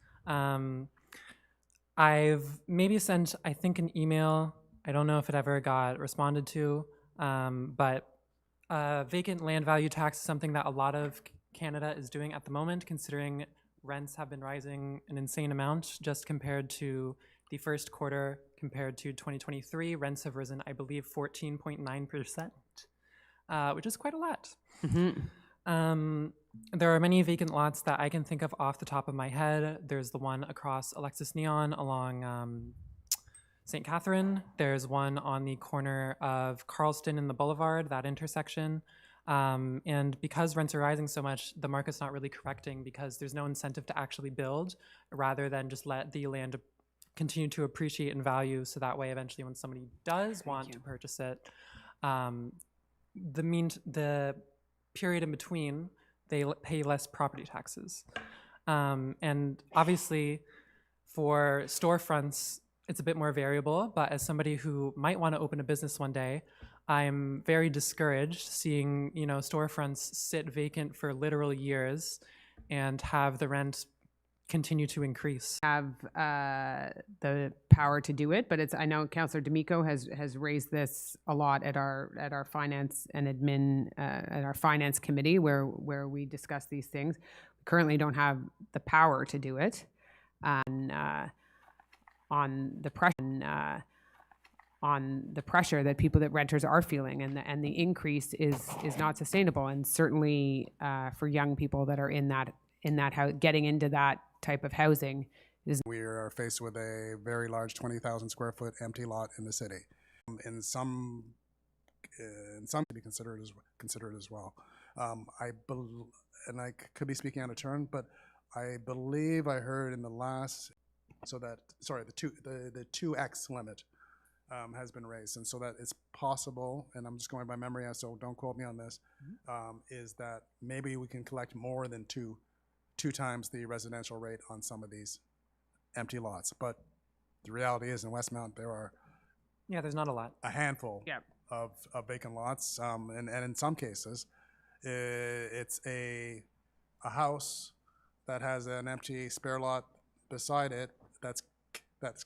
I've maybe sent, I think, an email. I don't know if it ever got responded to, but vacant land value tax is something that a lot of Canada is doing at the moment, considering rents have been rising an insane amount just compared to the first quarter compared to 2023. Rents have risen, I believe, 14.9%, which is quite a lot. Mm-hmm. There are many vacant lots that I can think of off the top of my head. There's the one across Alexis Neon along St. Catherine. There's one on the corner of Carlston and the Boulevard, that intersection. And because rents are rising so much, the market's not really correcting because there's no incentive to actually build, rather than just let the land continue to appreciate in value. So that way, eventually, when somebody does want to purchase it, the period in between, they pay less property taxes. And obviously, for storefronts, it's a bit more variable, but as somebody who might want to open a business one day, I'm very discouraged seeing, you know, storefronts sit vacant for literal years and have the rent continue to increase. Have the power to do it, but it's, I know Councillor D'Amico has raised this a lot at our finance and admin at our finance committee where we discuss these things. We currently don't have the power to do it on the pressure that renters are feeling, and the increase is not sustainable, and certainly for young people that are in that house, getting into that type of housing is. We are faced with a very large 20,000 square foot empty lot in the city. In some to be considered as well. And I could be speaking out of turn, but I believe I heard in the last, the 2x limit has been raised, and so that it's possible, and I'm just going by memory, so don't quote me on this, is that maybe we can collect more than two times the residential rate on some of these empty lots. But the reality is in Westmount there's not a lot. A handful of vacant lots, and in some cases it's a house that has an empty spare lot beside it that's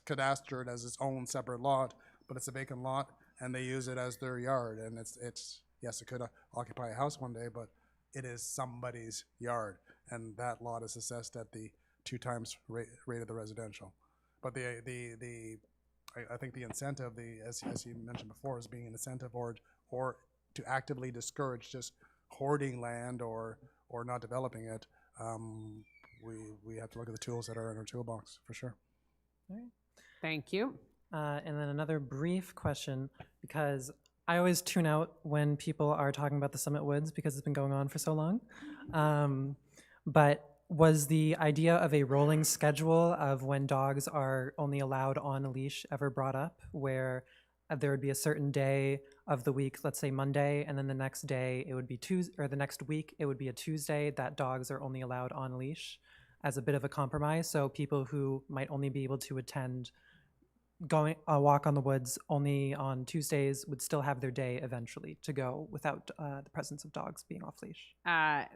cadastered as its own separate lot, but it's a vacant lot and they use it as their yard, and it's yes, it could occupy a house one day, but it is somebody's yard, and that lot is assessed at the 2 times rate of the residential. But I think the incentive, as you mentioned before, is being an incentive or to actively discourage just hoarding land or not developing it. We have to look at the tools that are in our toolbox for sure. All right. Thank you. And then another brief question, because I always tune out when people are talking about the Summit Woods because it's been going on for so long. But was the idea of a rolling schedule of when dogs are only allowed on a leash ever brought up, where there would be a certain day of the week, let's say Monday, and then the next day it would be Tuesday, or the next week it would be a Tuesday that dogs are only allowed on a leash as a bit of a compromise, so people who might only be able to attend going a walk on the woods only on Tuesdays would still have their day eventually to go without the presence of dogs being off leash?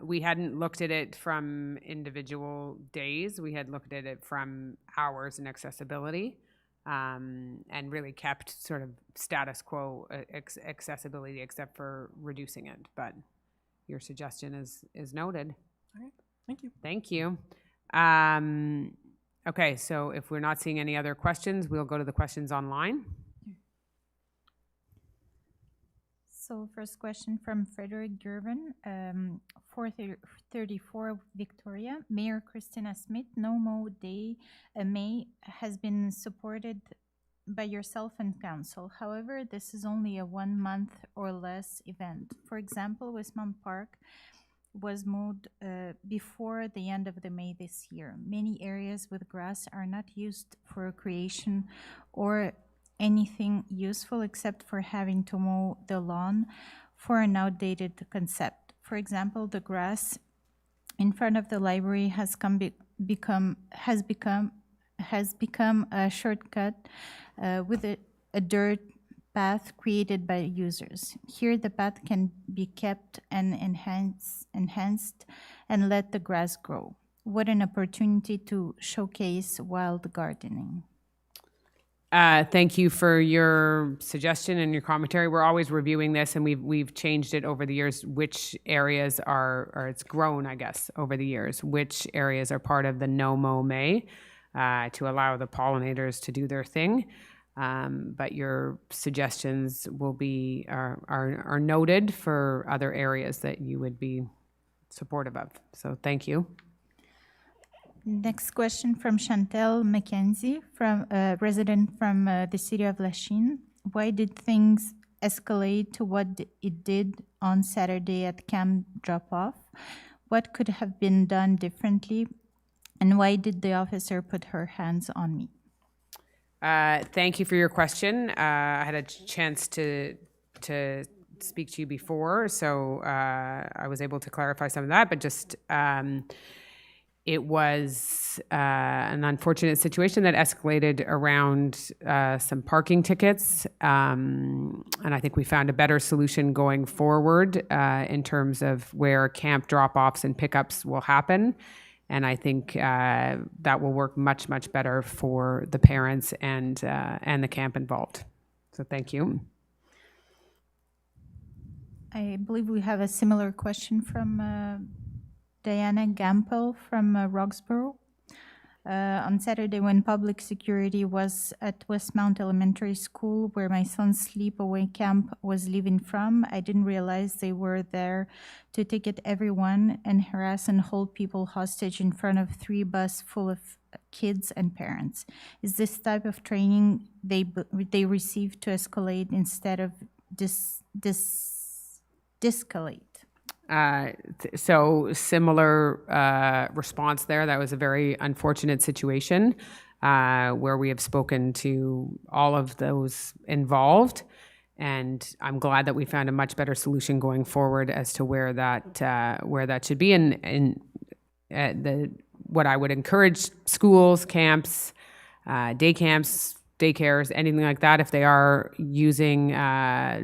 We hadn't looked at it from individual days. We had looked at it from hours and accessibility, and really kept sort of status quo accessibility except for reducing it. But your suggestion is noted. All right, thank you. Thank you. Okay, so if we're not seeing any other questions, we'll go to the questions online. So first question from Frederick Gervin, 434 Victoria. Mayor Christina Smith, No Mo Day May has been supported by yourself and council. However, this is only a 1 month or less event. For example, Westmount Park was mowed before the end of the May this year. Many areas with grass are not used for recreation or anything useful except for having to mow the lawn for an outdated concept. For example, the grass in front of the library has become a shortcut with a dirt path created by users. Here the path can be kept and enhanced and let the grass grow. What an opportunity to showcase wild gardening. Thank you for your suggestion and your commentary. We're always reviewing this, and we've changed it over the years, which areas or it's grown, I guess, over the years, which areas are part of the No Mow May to allow the pollinators to do their thing. But your suggestions will be are noted for other areas that you would be supportive of. So thank you. Next question from Chantel McKenzie, from resident from the city of Lachine. Why did things escalate to what it did on Saturday at camp drop-off? What could have been done differently? And why did the officer put her hands on me? Thank you for your question. I had a chance to speak to you before, so I was able to clarify some of that, but just it was an unfortunate situation that escalated around some parking tickets. And I think we found a better solution going forward in terms of where camp drop-offs and pickups will happen. And I think that will work much, much better for the parents and the camp involved. So thank you. I believe we have a similar question from Diana Gampel from Roxborough. On Saturday, when public security was at Westmount Elementary School, where my son's sleepaway camp was leaving from, I didn't realize they were there to ticket everyone and harass and hold people hostage in front of 3 buses full of kids and parents. Is this type of training they receive to escalate instead of de-escalate? So similar response there. That was a very unfortunate situation where we have spoken to all of those involved, and I'm glad that we found a much better solution going forward as to where that should be. And what I would encourage schools, camps, day camps, daycares, anything like that, if they are using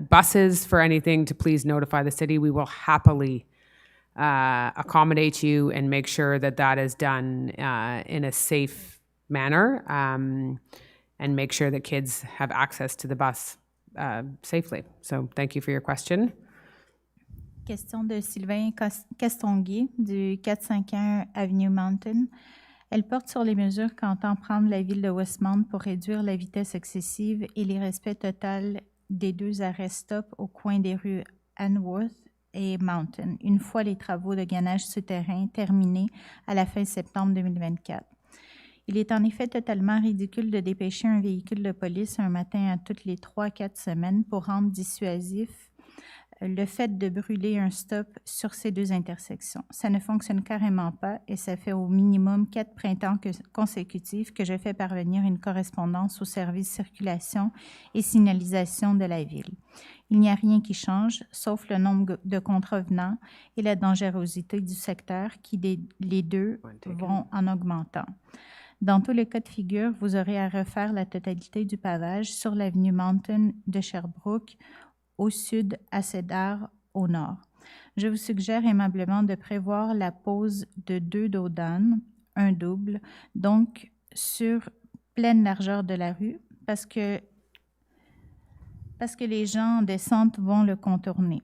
buses for anything, to please notify the city. We will happily accommodate you and make sure that that is done in a safe manner, and make sure that kids have access to the bus safely. So thank you for your question. Question de Sylvain Castonguay du 451 Avenue Mountain. Elle porte sur les mesures qu'entend prendre la Ville de Westmount pour réduire la vitesse excessive et les respects total des 2 arrêts-stop au coin des rues Anworth et Mountain, une fois les travaux de gainage souterrain terminés à la fin septembre 2024. Il est en effet totalement ridicule de dépêcher un véhicule de police un matin à toutes les 3-4 semaines pour rendre dissuasif le fait de brûler un stop sur ces 2 intersections. Ça ne fonctionne carrément pas et ça fait au minimum 4 printemps consécutifs que je fais parvenir une correspondance au service circulation et signalisation de la Ville. Il n'y a rien qui change, sauf le nombre de contrevenants et la dangerosité du secteur qui, les deux, vont en augmentant. Dans tous les cas de figure, vous aurez à refaire la totalité du pavage sur l'avenue Mountain de Sherbrooke, au sud, à Cedar, au nord. Je vous suggère aimablement de prévoir la pose de 2 dodanes, un double, donc sur pleine largeur de la rue, parce que les gens en descente vont le contourner.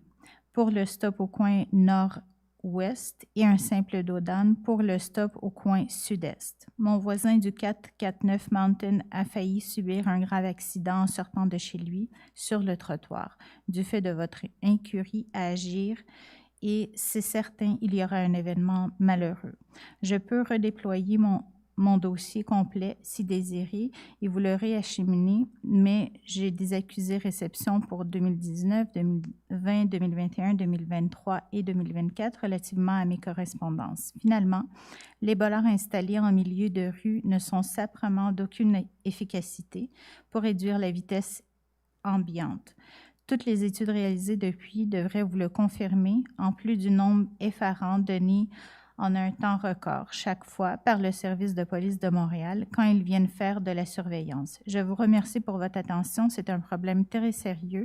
Pour le stop au coin nord-ouest et un simple dodane pour le stop au coin sud-est. Mon voisin du 449 Mountain a failli subir un grave accident en sortant de chez lui sur le trottoir, du fait de votre incurie à agir, et c'est certain, il y aura un événement malheureux. Je peux redéployer mon dossier complet si désiré et vous le réacheminer, mais j'ai des accusés réception pour 2019, 2020, 2021, 2023 et 2024 relativement à mes correspondances. Finalement, les bollards installés en milieu de rue ne sont saprement d'aucune efficacité pour réduire la vitesse ambiante. Toutes les études réalisées depuis devraient vous le confirmer, en plus du nombre effarant donné en un temps record chaque fois par le service de police de Montréal quand ils viennent faire de la surveillance. Je vous remercie pour votre attention. C'est un problème très sérieux.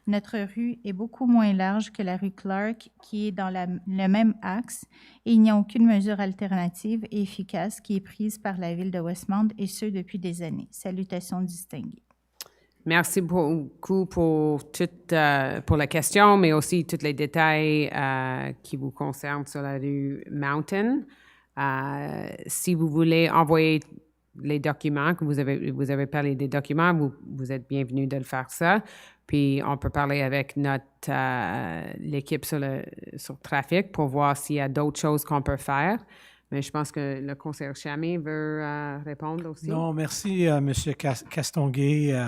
Notre rue est beaucoup moins large que la rue Clark qui est dans le même axe et il n'y a aucune mesure alternative et efficace qui est prise par la Ville de Westmount et ce depuis des années. Salutations distinguées. Merci beaucoup pour la question, mais aussi tous les détails qui vous concernent sur la rue Mountain. Si vous voulez envoyer les documents, que vous avez parlé des documents, vous êtes bienvenus de le faire ça. Puis on peut parler avec l'équipe sur trafic pour voir s'il y a d'autres choses qu'on peut faire. Mais je pense que le conseiller Chamé veut répondre aussi. Non, merci, M. Castonguay.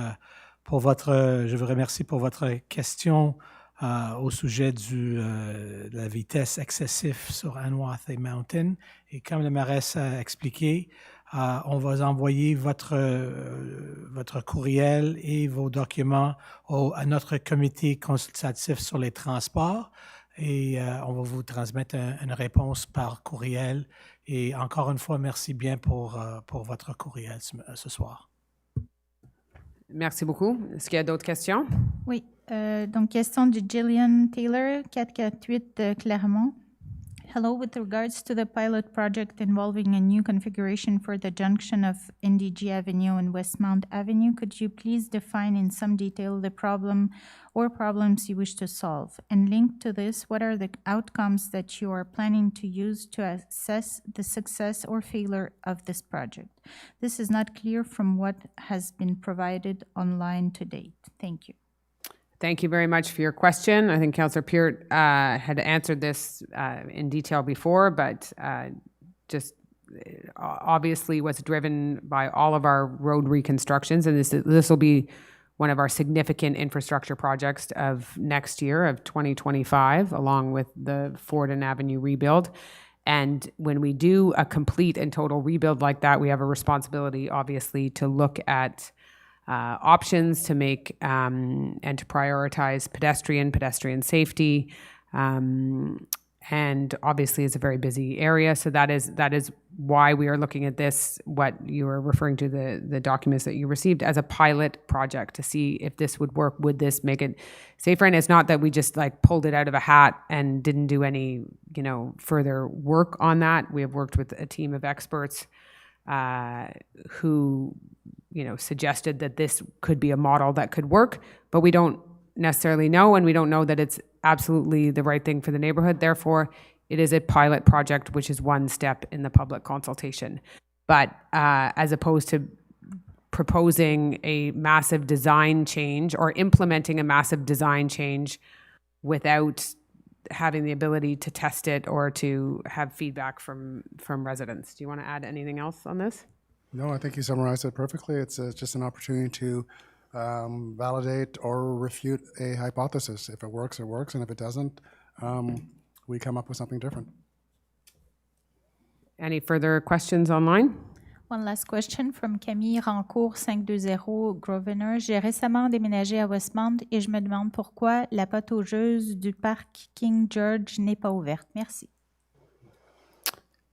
Je vous remercie pour votre question au sujet de la vitesse excessive sur Anworth et Mountain. Et comme la mairesse a expliqué, on va envoyer votre courriel et vos documents à notre comité consultatif sur les transports et on va vous transmettre une réponse par courriel Et encore une fois, merci bien pour votre courriel ce soir. Merci beaucoup. Est-ce qu'il y a d'autres questions? Oui. Donc, question de Gillian Taylor, 448 Clermont. Hello, with regards to the pilot project involving a new configuration for the junction of NDG Avenue and Westmount Avenue, could you please define in some detail the problem or problems you wish to solve? And linked to this, what are the outcomes that you are planning to use to assess the success or failure of this project? This is not clear from what has been provided online to date. Thank you. Thank you very much for your question. I think Councillor Peart had answered this in detail before, but just obviously was driven by all of our road reconstructions, and this will be one of our significant infrastructure projects of next year, of 2025, along with the Forden Avenue rebuild. And when we do a complete and total rebuild like that, we have a responsibility, obviously, to look at options to make and to prioritize pedestrian safety, and obviously it's a very busy area, so that is why we are looking at this, what you are referring to, the documents that you received, as a pilot project to see if this would work. Would this make it safer? And it's not that we just like pulled it out of a hat and didn't do any further work on that. We have worked with a team of experts who suggested that this could be a model that could work, but we don't necessarily know, and we don't know that it's absolutely the right thing for the neighborhood. Therefore, it is a pilot project, which is one step in the public consultation. But as opposed to proposing a massive design change or implementing a massive design change without having the ability to test it or to have feedback from residents. Do you want to add anything else on this? No, I think you summarized it perfectly. It's just an opportunity to validate or refute a hypothesis. If it works, it works, and if it doesn't, we come up with something different. Any further questions online? One last question from Camille Rancourt, 520 Grosvenor. J'ai récemment déménagé à Westmount et je me demande pourquoi la pataugeuse du parc King George n'est pas ouverte. Merci.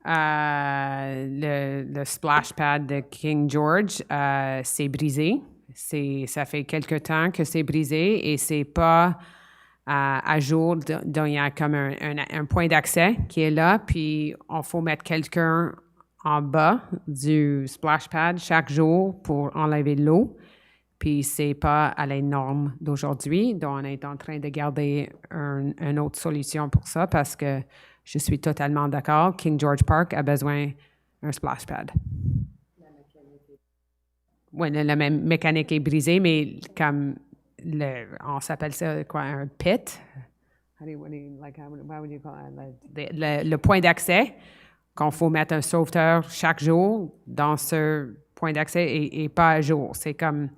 Le splash pad de King George, c'est brisé. Ça fait quelque temps que c'est brisé et c'est pas à jour. Donc, il y a comme un point d'accès qui est là, puis il faut mettre quelqu'un en bas du splash pad chaque jour pour enlever l'eau. Puis c'est pas à la norme d'aujourd'hui. Donc, on est en train de garder une autre solution pour ça parce que je suis totalement d'accord. King George Park a besoin d'un splash pad. Oui, la même mécanique est brisée, mais comme on s'appelle ça quoi, un pit? What would you call it? Le point d'accès, qu'on faut mettre un sauveteur chaque jour dans ce point d'accès et pas à jour. C'est comme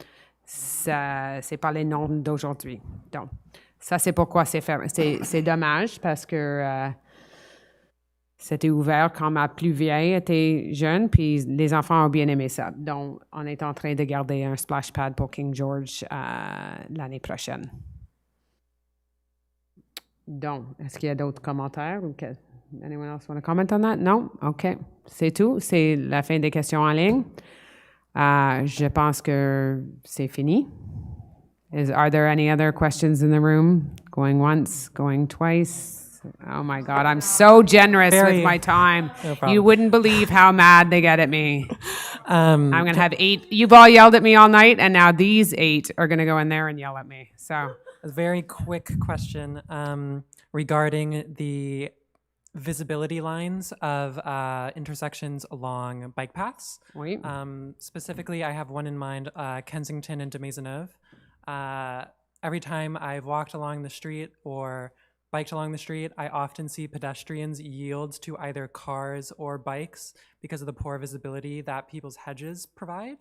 ça, c'est pas les normes d'aujourd'hui. Donc, ça, c'est pourquoi c'est fermé. C'est dommage parce que c'était ouvert quand ma plus vieille était jeune, puis les enfants ont bien aimé ça. Donc, on est en train de garder un splash pad pour King George l'année prochaine. Donc, est-ce qu'il y a d'autres commentaires? Anyone else want to comment on that? Non? OK. C'est tout. C'est la fin des questions en ligne. Je pense que c'est fini. Are there any other questions in the room? Going once, going twice? Oh my God, I'm so generous with my time. No, you wouldn't believe how mad they get at me. I'm going to have 8. You've all yelled at me all night, and now these 8 are going to go in there and yell at me. So, a very quick question regarding the visibility lines of intersections along bike paths. Oui. Specifically, I have one in mind, Kensington and de Maisonneuve. Every time I've walked along the street or biked along the street, I often see pedestrians yield to either cars or bikes because of the poor visibility that people's hedges provide.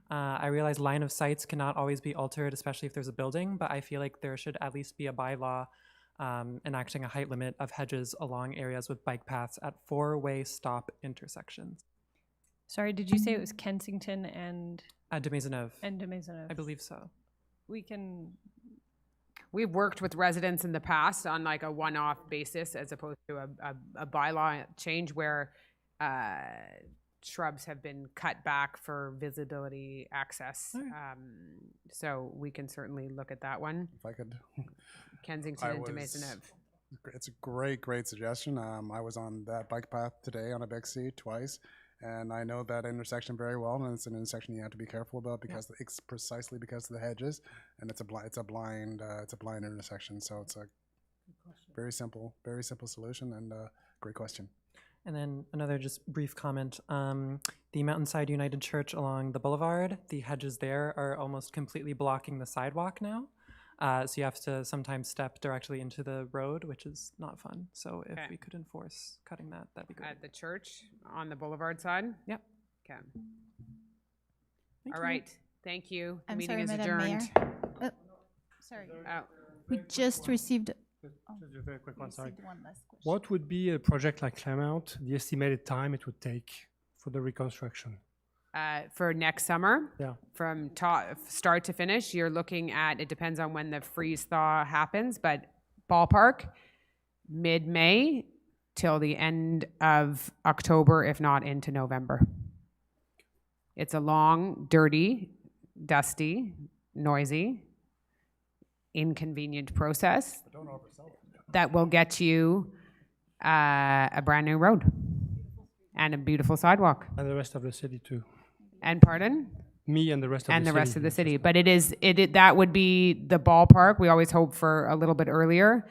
I realize line of sights cannot always be altered, especially if there's a building, but I feel like there should at least be a bylaw enacting a height limit of hedges along areas with bike paths at 4-way stop intersections. Sorry, did you say it was Kensington and de Maisonneuve? And de Maisonneuve. I believe so. We've worked with residents in the past on like a one-off basis as opposed to a bylaw change where shrubs have been cut back for visibility access. So we can certainly look at that one. If I could. Kensington and Maisonneuve. It's a great suggestion. I was on that bike path today on a big C twice, and I know that intersection very well, and it's an intersection you have to be careful about because it's precisely because of the hedges, and it's a blind intersection. So it's a very simple solution, and great question. And then another just brief comment. The Mountainside United Church along the boulevard, the hedges there are almost completely blocking the sidewalk now. So you have to sometimes step directly into the road, which is not fun. So if we could enforce cutting that, that'd be great. At the church on the boulevard side? Yep. Okay. Thank All you. right. Thank you. The I'm meeting sorry, is Madam adjourned. Mayor. Sorry. Oh. We just received. Just a very quick one, sorry. One last question. What would be a project like Claremont, the estimated time it would take for the reconstruction? For next summer, Yeah. from start to finish, you're looking at, it depends on when the freeze thaw happens, but ballpark, mid-May till the end of October, if not into November. It's a long, dirty, dusty, noisy, inconvenient process that will get you a brand new road and a beautiful sidewalk. And the rest of the city too. And pardon? Me and the rest of And the the city. rest of the city. But that would be the ballpark. We always hope for a little bit earlier.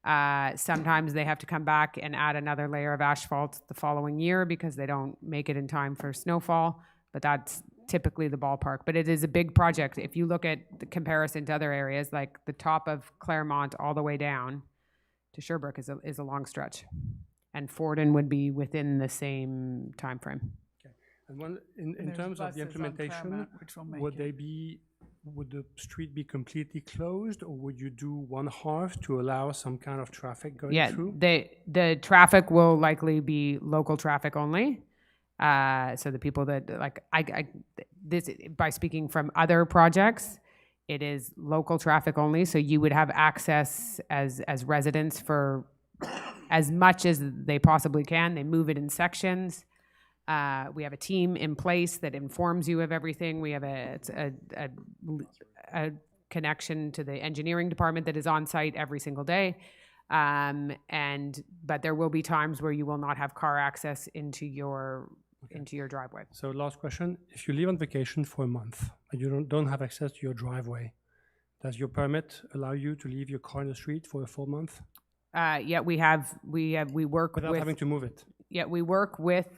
Sometimes they have to come back and add another layer of asphalt the following year because they don't make it in time for snowfall. But that's typically the ballpark. But it is a big project. If you look at the comparison to other areas, like the top of Claremont all the way down to Sherbrooke is a long stretch. And Forden would be within the same time frame. And in terms of the implementation, would the street be completely closed, or would you do one half to allow some kind of traffic going through? The traffic will likely be local traffic only. So the people that by speaking from other projects, it is local traffic only. So you would have access as residents for as much as they possibly can. They move it in sections. We have a team in place that informs you of everything. We have a connection to the engineering department that is on site every single day. But there will be times where you will not have car access into your driveway. So last question, if you live on vacation for a month and you don't have access to your driveway, does your permit allow you to leave your car in the street for a full month? Yeah, we work without having to move it. Yeah, we work with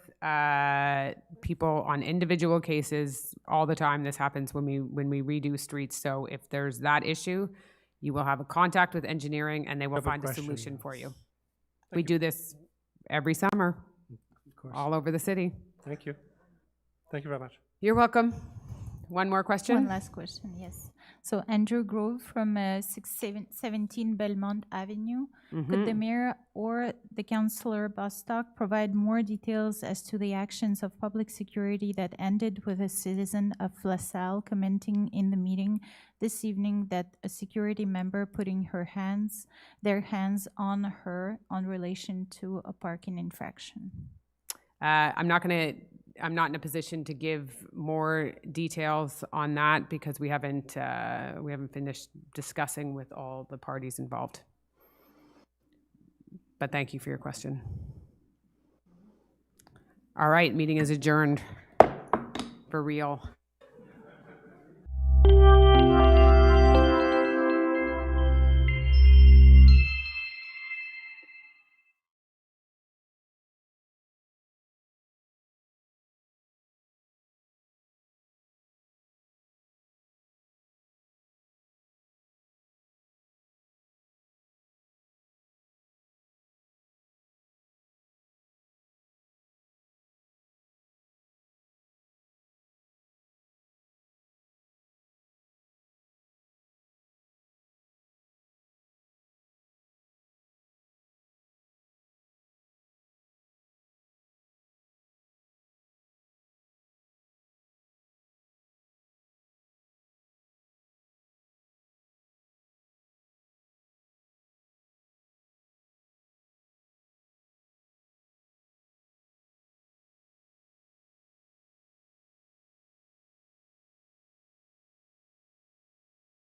people on individual cases all the time. This happens when we redo streets. So if there's that issue, you will have a contact with engineering and they will find a solution for you. We do this every summer, all over the city. Thank you. Thank you very much. You're welcome. One more question? One last question, yes. So Andrew Grove from 617 Belmont Avenue. Could the mayor or the councillor Bostock provide more details as to the actions of public security that ended with a citizen of LaSalle commenting in the meeting this evening that a security member putting their hands on her on relation to a parking infraction? I'm not in a position to give more details on that because we haven't finished discussing with all the parties involved. But thank you for your question. All right, meeting is adjourned for real.